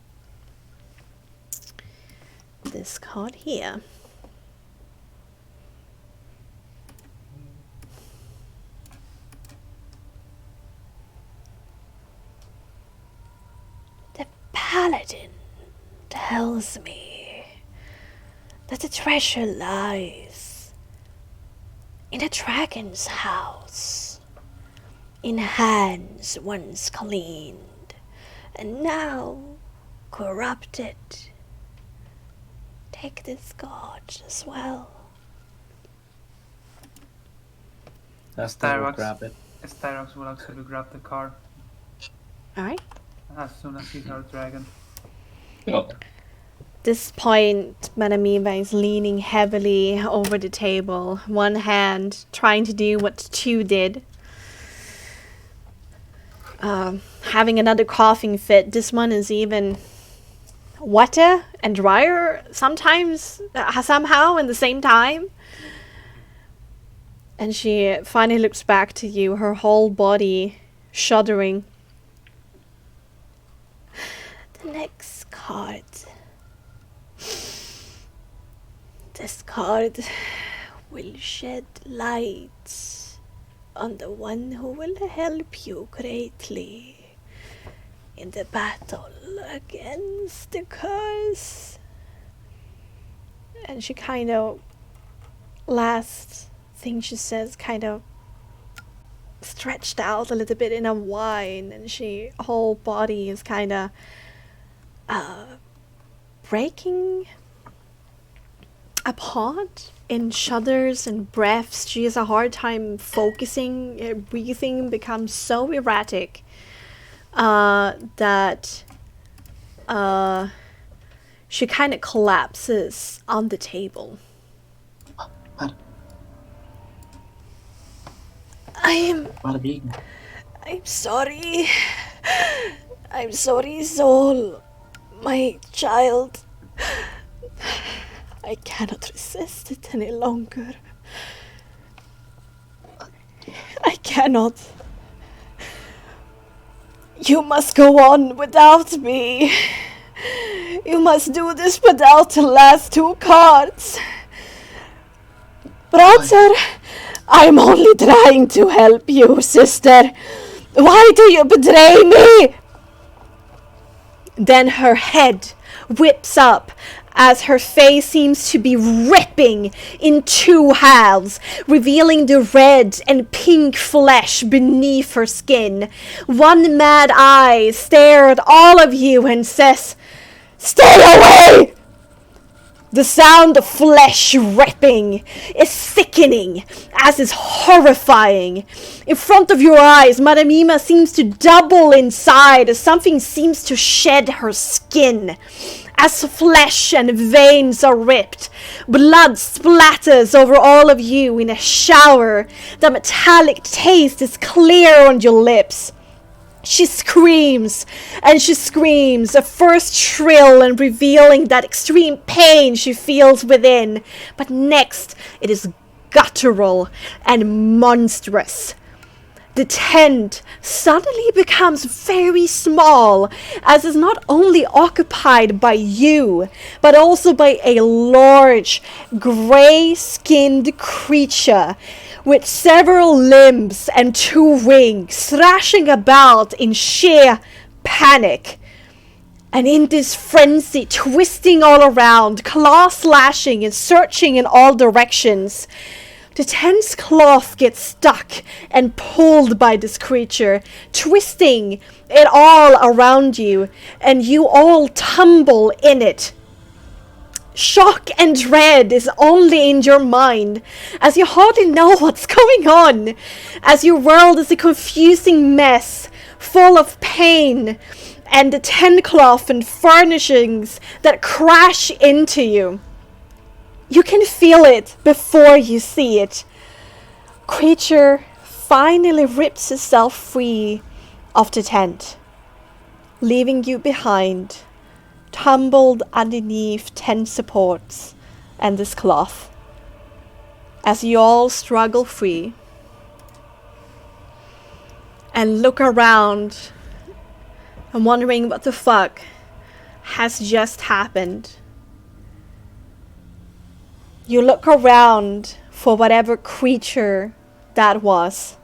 this card here. The paladin tells me that the treasure lies in a dragon's house, in hands once cleaned and now corrupted. Take this card as well. Will grab it. Styrox will actually grab the card Alright. as soon as he heard dragon. Oh. this point, Madame Eva is leaning heavily over the table, one hand trying to do what two did. Having another coughing fit. This one is even wetter and drier sometimes, somehow in the same time. And she finally looks back to you, her whole body shuddering. The next card. This card will shed light on the one who will help you greatly in the battle against the curse. And she kind of, last thing she says, kind of stretched out a little bit in a whine, and she whole body is kind of breaking apart in shudders and breaths. She has a hard time focusing. Her breathing becomes so erratic that she kind of collapses on the table. I'm sorry. I'm sorry, Soul. My child. I cannot resist it any longer. I cannot. You must go on without me. You must do this without the last two cards. Brother, I'm only trying to help you, sister. Why do you betray me? Then her head whips up as her face seems to be ripping in two halves, revealing the red and pink flesh beneath her skin. One mad eye stares at all of you and says, "Stay away!" The sound of flesh ripping is sickening, as is horrifying. In front of your eyes, Madame Ima seems to double inside as something seems to shed her skin. As flesh and veins are ripped, blood splatters over all of you in a shower. The metallic taste is clear on your lips. She screams, and she screams, at first shrill and revealing that extreme pain she feels within, but next it is guttural and monstrous. The tent suddenly becomes very small, as is not only occupied by you, but also by a large, grey-skinned creature with several limbs and two wings, thrashing about in sheer panic. And in this frenzy, twisting all around, claws slashing and searching in all directions, the tent's cloth gets stuck and pulled by this creature, twisting it all around you, and you all tumble in it. Shock and dread is only in your mind, as you hardly know what's going on, as your world is a confusing mess, full of pain, and the tent cloth and furnishings that crash into you. You can feel it before you see it. Creature finally rips itself free of the tent, leaving you behind, tumbled underneath tent supports and this cloth. As you all struggle free and look around and wondering what the fuck has just happened. You look around for whatever creature that was.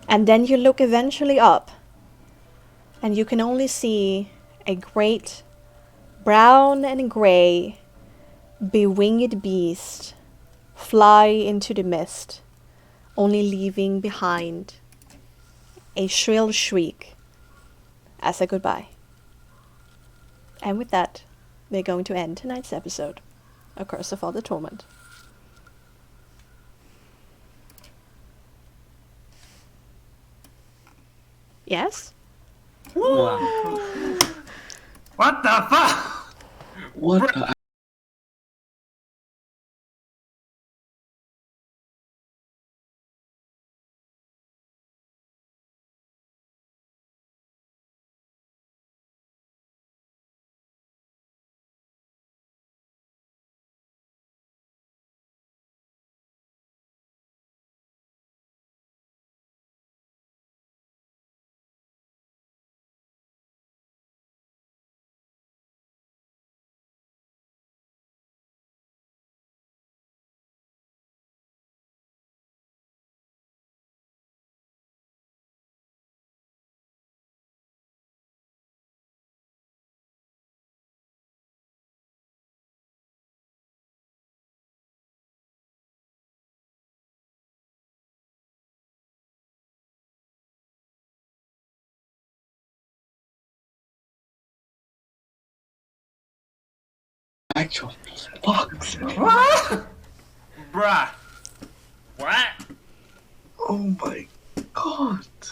And then you look eventually up. And you can only see a great brown and grey bewinged beast fly into the mist, only leaving behind a shrill shriek as a goodbye. And with that, we're going to end tonight's episode. A Curse of Other Torment. Yes? Wow. What the fuck? What Bruh. the? Actual fuck. Bruh. What? Oh my god.